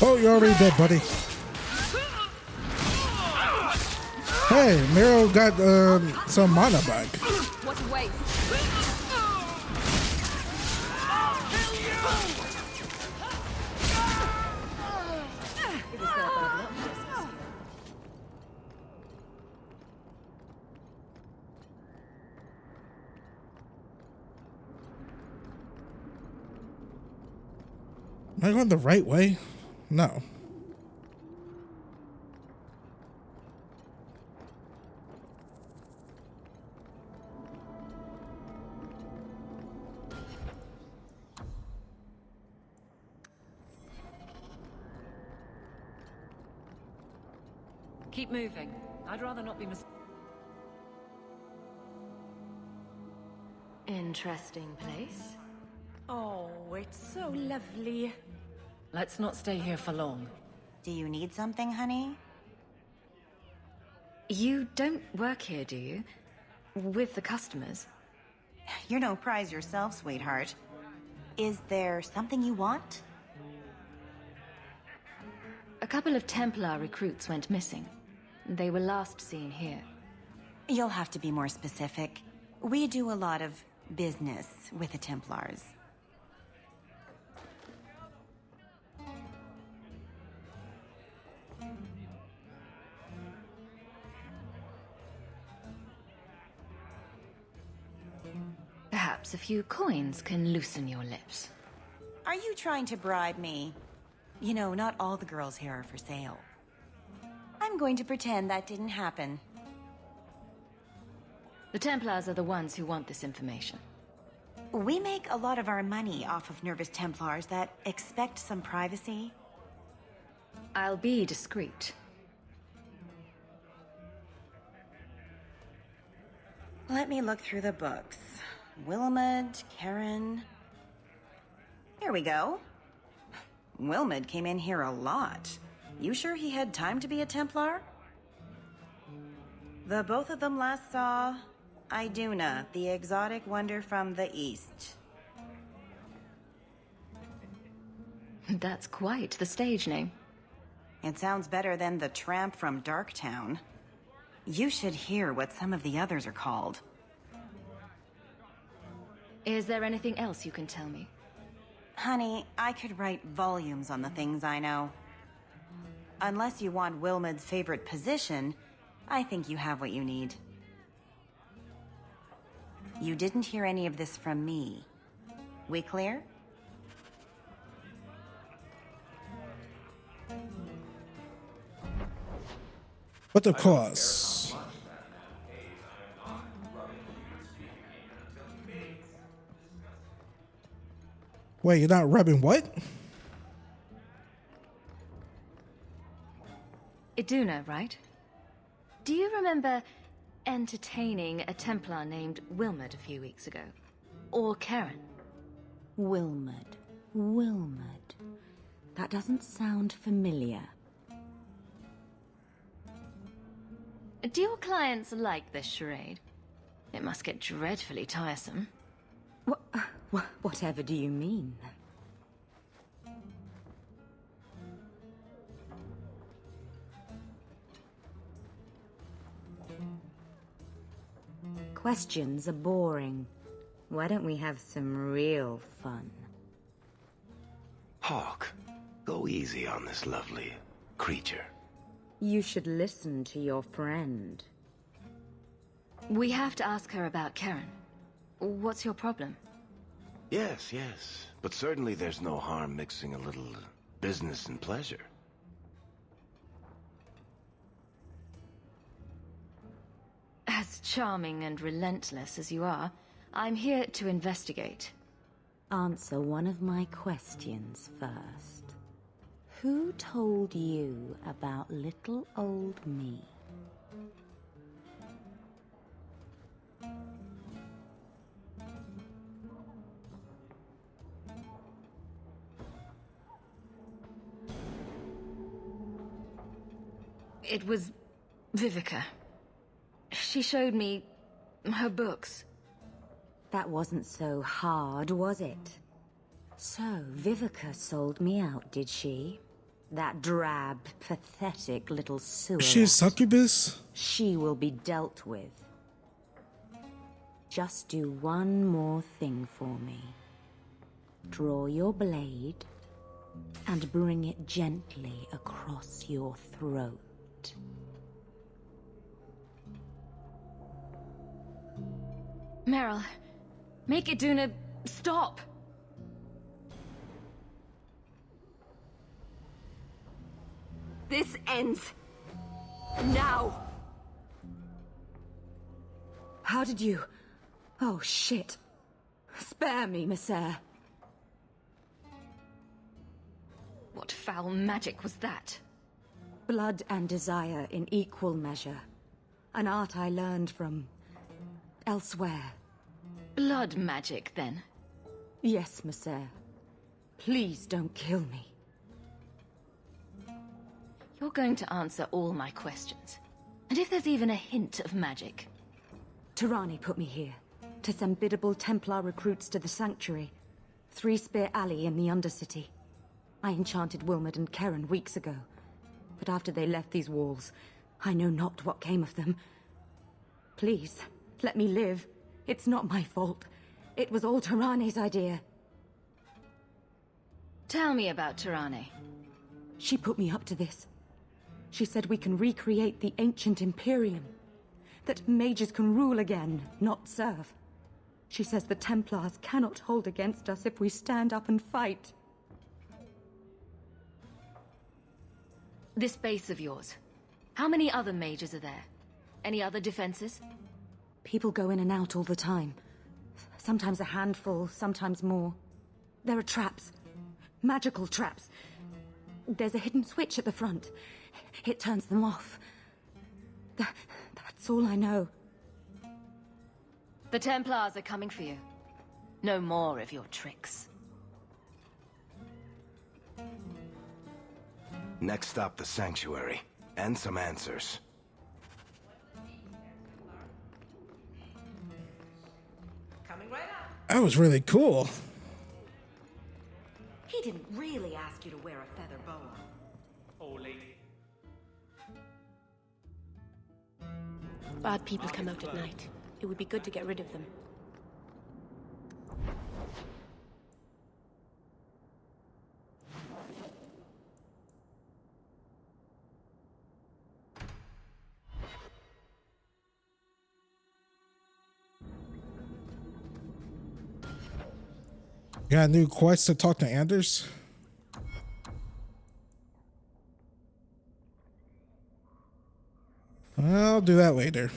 A: Oh, you're already dead, buddy. Hey, Miro got some mana back.
I: What a waste. It was their bad luck, yes.
A: Am I going the right way? No.
V: Keep moving. I'd rather not be
C: Interesting place.
L: Oh, it's so lovely.
V: Let's not stay here for long.
G: Do you need something, honey?
C: You don't work here, do you? With the customers?
G: You're no prize yourself, sweetheart. Is there something you want?
C: A couple of Templar recruits went missing. They were last seen here.
G: You'll have to be more specific. We do a lot of business with the Templars.
C: Perhaps a few coins can loosen your lips.
G: Are you trying to bribe me? You know, not all the girls here are for sale. I'm going to pretend that didn't happen.
C: The Templars are the ones who want this information.
G: We make a lot of our money off of nervous Templars that expect some privacy.
C: I'll be discreet.
G: Let me look through the books. Wilmot, Karen... Here we go. Wilmot came in here a lot. You sure he had time to be a Templar? The both of them last saw Iduna, the exotic wonder from the east.
C: That's quite the stage name.
G: It sounds better than the tramp from Darktown. You should hear what some of the others are called.
C: Is there anything else you can tell me?
G: Honey, I could write volumes on the things I know. Unless you want Wilmot's favorite position, I think you have what you need. You didn't hear any of this from me. We clear?
A: But of course. Wait, you're not rubbing what?
C: Iduna, right? Do you remember entertaining a Templar named Wilmot a few weeks ago? Or Karen?
G: Wilmot. Wilmot. That doesn't sound familiar.
C: Do your clients like this charade? It must get dreadfully tiresome.
G: Whatever do you mean? Questions are boring. Why don't we have some real fun?
B: Hawk, go easy on this lovely creature.
G: You should listen to your friend.
C: We have to ask her about Karen. What's your problem?
B: Yes, yes. But certainly there's no harm mixing a little business and pleasure.
C: As charming and relentless as you are, I'm here to investigate.
G: Answer one of my questions first. Who told you about little old me?
C: It was Vivica. She showed me her books.
G: That wasn't so hard, was it? So, Vivica sold me out, did she? That drab, pathetic little sewer.
A: Is she a succubus?
G: She will be dealt with. Just do one more thing for me. Draw your blade and bring it gently across your throat.
C: Meryl, make Iduna stop.
I: This ends now.
K: How did you... Oh, shit. Spare me, Messere.
C: What foul magic was that?
K: Blood and desire in equal measure. An art I learned from... elsewhere.
C: Blood magic, then?
K: Yes, Messere. Please don't kill me.
C: You're going to answer all my questions. And if there's even a hint of magic...
K: Tirani put me here, to send biddable Templar recruits to the Sanctuary. Three Spear Alley in the Undercity. I enchanted Wilmot and Karen weeks ago. But after they left these walls, I know not what came of them. Please, let me live. It's not my fault. It was all Tarane's idea.
C: Tell me about Tarane.
K: She put me up to this. She said we can recreate the ancient Imperium. That mages can rule again, not serve. She says the Templars cannot hold against us if we stand up and fight.
C: This base of yours, how many other mages are there? Any other defenses?
K: People go in and out all the time. Sometimes a handful, sometimes more. There are traps. Magical traps. There's a hidden switch at the front. It turns them off. That's all I know.
C: The Templars are coming for you. No more of your tricks.
B: Next stop, the Sanctuary. And some answers.
A: That was really cool.
G: He didn't really ask you to wear a feather boa.
L: Bad people come out at night. It would be good to get rid of them.
A: Got a new quest to talk to Anders? I'll do that later.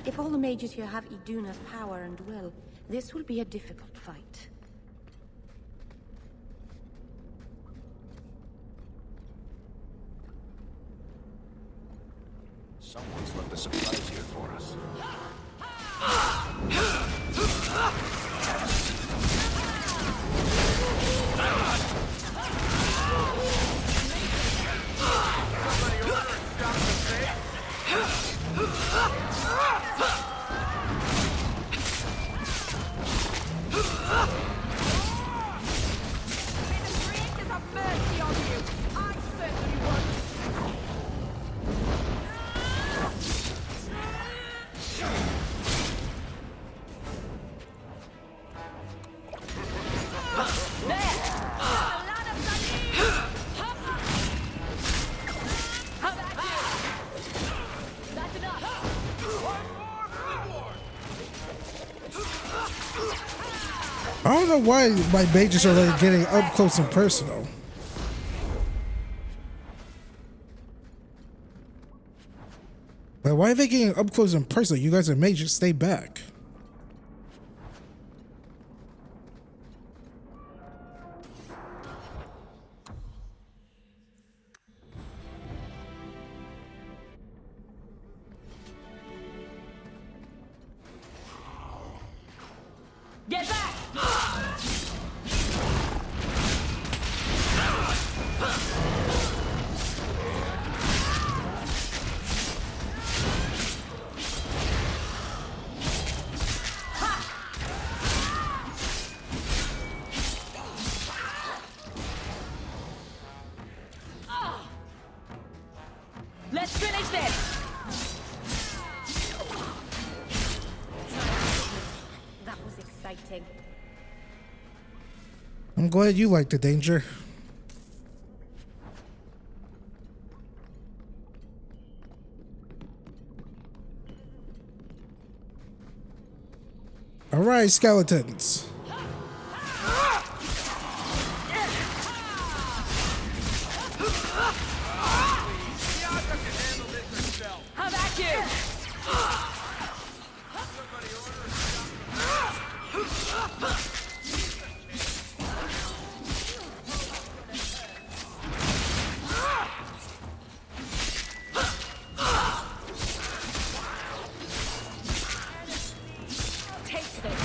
L: If all the mages here have Iduna's power and will, this will be a difficult fight.
B: Someone's left a surprise here for us.
A: I don't know why my mages are like getting up close and personal. Like, why are they getting up close and personal? You guys are mages, stay back.
I: Get back! Let's finish this!
L: That was exciting.
A: I'm glad you like the danger. All right, skeletons.
I: How about you? Take this.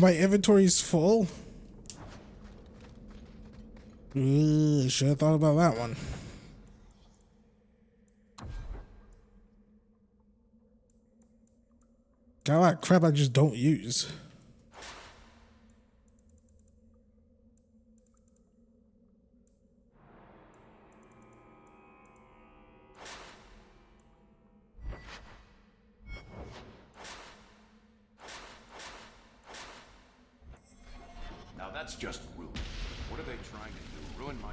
A: My inventory's full. Should have thought about that one. Got a lot of crap I just don't use.
B: Now that's just rude. What are they trying to do? Ruin my...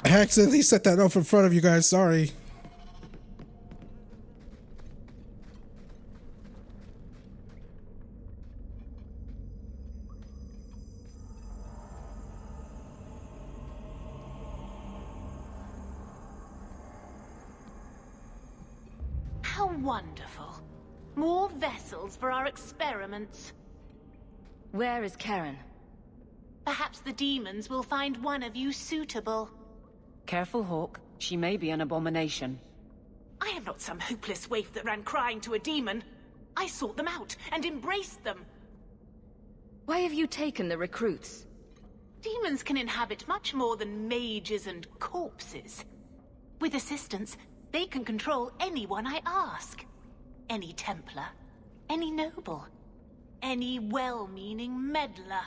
A: I accidentally set that up in front of you guys, sorry.
M: How wonderful. More vessels for our experiments.
C: Where is Karen?
M: Perhaps the demons will find one of you suitable.
T: Careful, Hawk. She may be an abomination.
M: I am not some hopeless waif that ran crying to a demon. I sought them out and embraced them.
C: Why have you taken the recruits?
M: Demons can inhabit much more than mages and corpses. With assistance, they can control anyone I ask. Any Templar, any noble, any well-meaning meddler.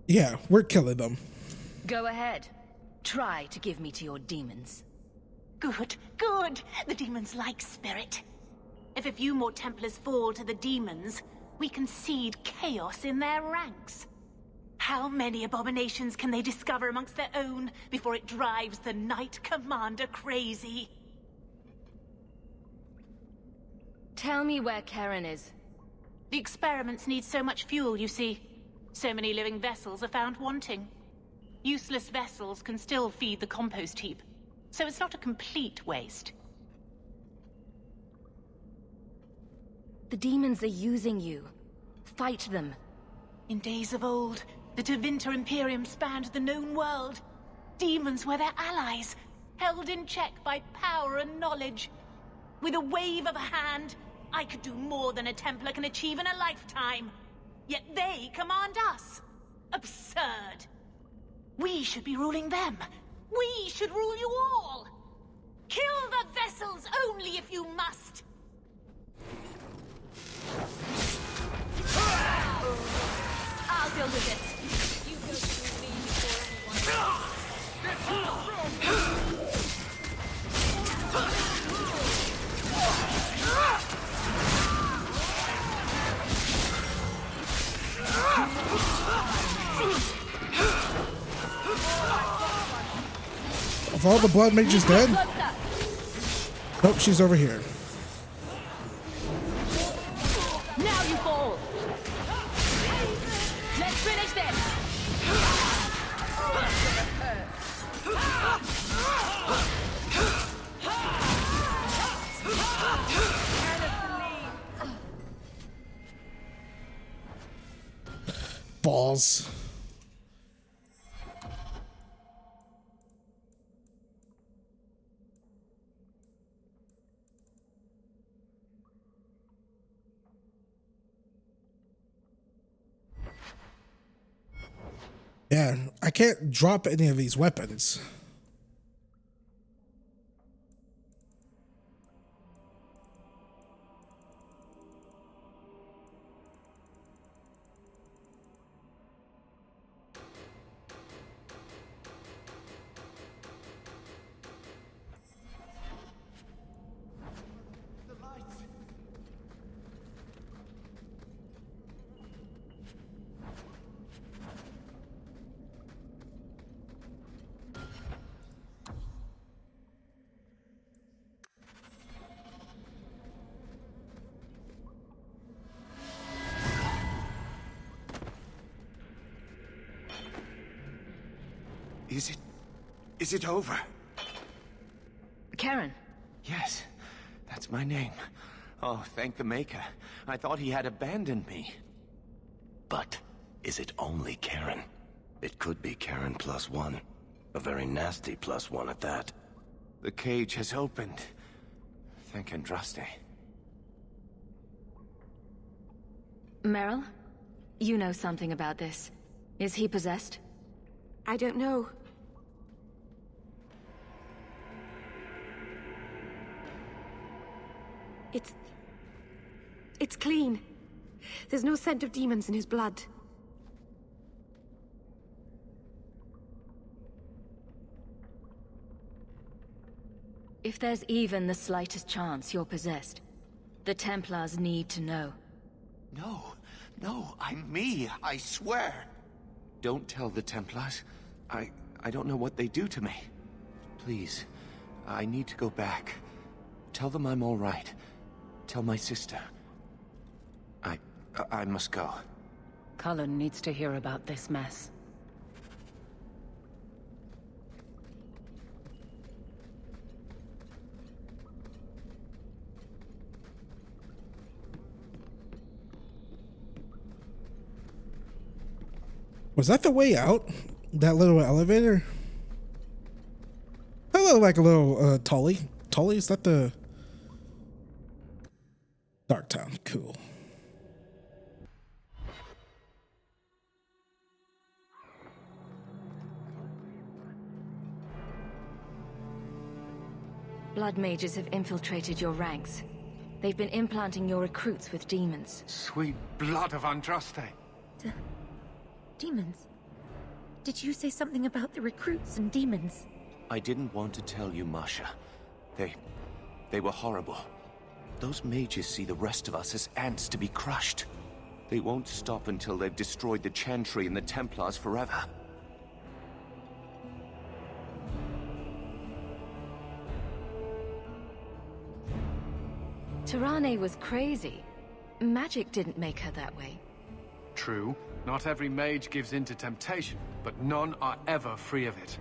A: Yeah, we're killing them.
C: Go ahead. Try to give me to your demons.
M: Good, good. The demons like spirit. If a few more Templars fall to the demons, we can seed chaos in their ranks. How many abominations can they discover amongst their own before it drives the Knight Commander crazy?
C: Tell me where Karen is.
M: The experiments need so much fuel, you see. So many living vessels are found wanting. Useless vessels can still feed the compost heap, so it's not a complete waste.
C: The demons are using you. Fight them.
M: In days of old, the Tevinter Imperium spanned the known world. Demons were their allies, held in check by power and knowledge. With a wave of a hand, I could do more than a Templar can achieve in a lifetime. Yet they command us. Absurd. We should be ruling them. We should rule you all. Kill the vessels only if you must.
I: I'll deal with this. You go through me
A: If all the blood mages dead? Nope, she's over here.
I: Now you fall. Let's finish this.
A: Balls. Yeah, I can't drop any of these weapons.
D: Is it over?
C: Karen.
D: Yes, that's my name. Oh, thank the Maker. I thought he had abandoned me.
B: But is it only Karen? It could be Karen +1. A very nasty +1 at that.
D: The cage has opened. Thank Andraste.
C: Meryl, you know something about this. Is he possessed?
L: I don't know. It's clean. There's no scent of demons in his blood.
C: If there's even the slightest chance you're possessed, the Templars need to know.
B: No, I'm me, I swear. Don't tell the Templars. I don't know what they do to me. Please, I need to go back. Tell them I'm all right. Tell my sister. I must go.
T: Cullen needs to hear about this mess.
A: Was that the way out? That little elevator? That looked like a little Tully. Tully, is that the Dark Town? Cool.
C: Blood mages have infiltrated your ranks. They've been implanting your recruits with demons.
S: Sweet blood of Andraste.
K: Demons? Did you say something about the recruits and demons?
B: I didn't want to tell you, Masha. They were horrible. Those mages see the rest of us as ants to be crushed. They won't stop until they've destroyed the Chantry and the Templars forever.
C: Tirane was crazy. Magic didn't make her that way.
S: True, not every mage gives in to temptation, but none are ever free of it.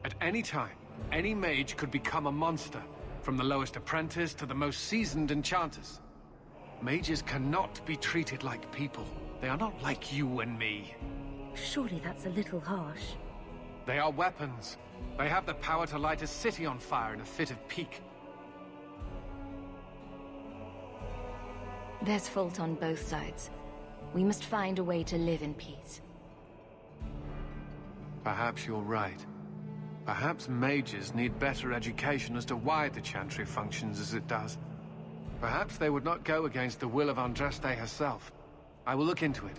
S: At any time, any mage could become a monster, from the lowest apprentice to the most seasoned enchanters. Mages cannot be treated like people. They are not like you and me.
K: Surely that's a little harsh.
S: They are weapons. They have the power to light a city on fire in a fit of pique.
C: There's fault on both sides. We must find a way to live in peace.
S: Perhaps you're right. Perhaps mages need better education as to why the Chantry functions as it does. Perhaps they would not go against the will of Andraste herself. I will look into it.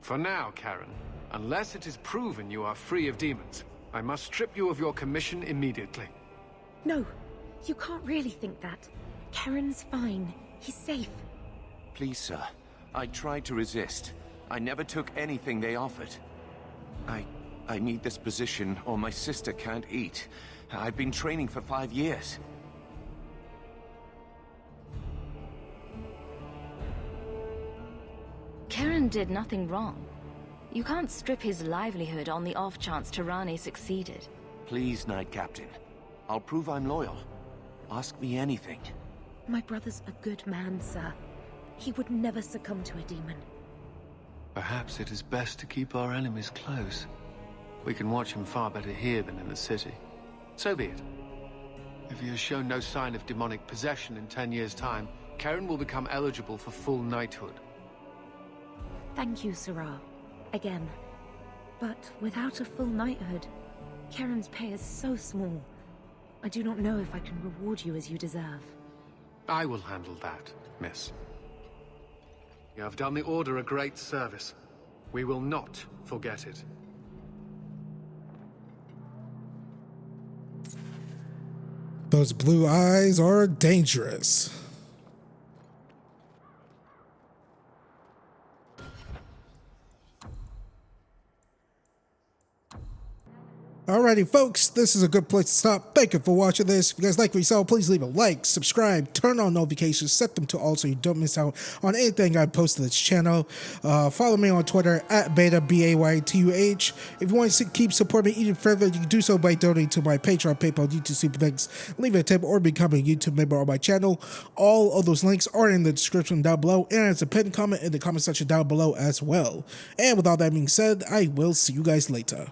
S: For now, Karen, unless it is proven you are free of demons, I must strip you of your commission immediately.
K: No, you can't really think that. Karen's fine. He's safe.
B: Please, sir. I tried to resist. I never took anything they offered. I need this position, or my sister can't eat. I've been training for 5 years.
C: Karen did nothing wrong. You can't strip his livelihood on the off chance Tirane succeeded.
B: Please, Knight Captain. I'll prove I'm loyal. Ask me anything.
K: My brother's a good man, sir. He would never succumb to a demon.
S: Perhaps it is best to keep our enemies close. We can watch him far better here than in the city. So be it. If he has shown no sign of demonic possession in 10 years' time, Karen will become eligible for full knighthood.
K: Thank you, Sirrah. Again. But without a full knighthood, Karen's pay is so small. I do not know if I can reward you as you deserve.
S: I will handle that, miss. You have done the Order a great service. We will not forget it.
A: Those blue eyes are dangerous. Alrighty, folks, this is a good place to stop. Thank you for watching this. If you guys like what you saw, please leave a like, subscribe, turn on notifications, set them to all so you don't miss out on anything I post to this channel. Follow me on Twitter at Baytuh, Baytuh. If you want to keep supporting me even further, you can do so by donating to my Patreon, PayPal, YouTube Super Thanks, leave a tip, or become a YouTube member on my channel. All of those links are in the description down below, and there's a pinned comment in the comment section down below as well. And with all that being said, I will see you guys later.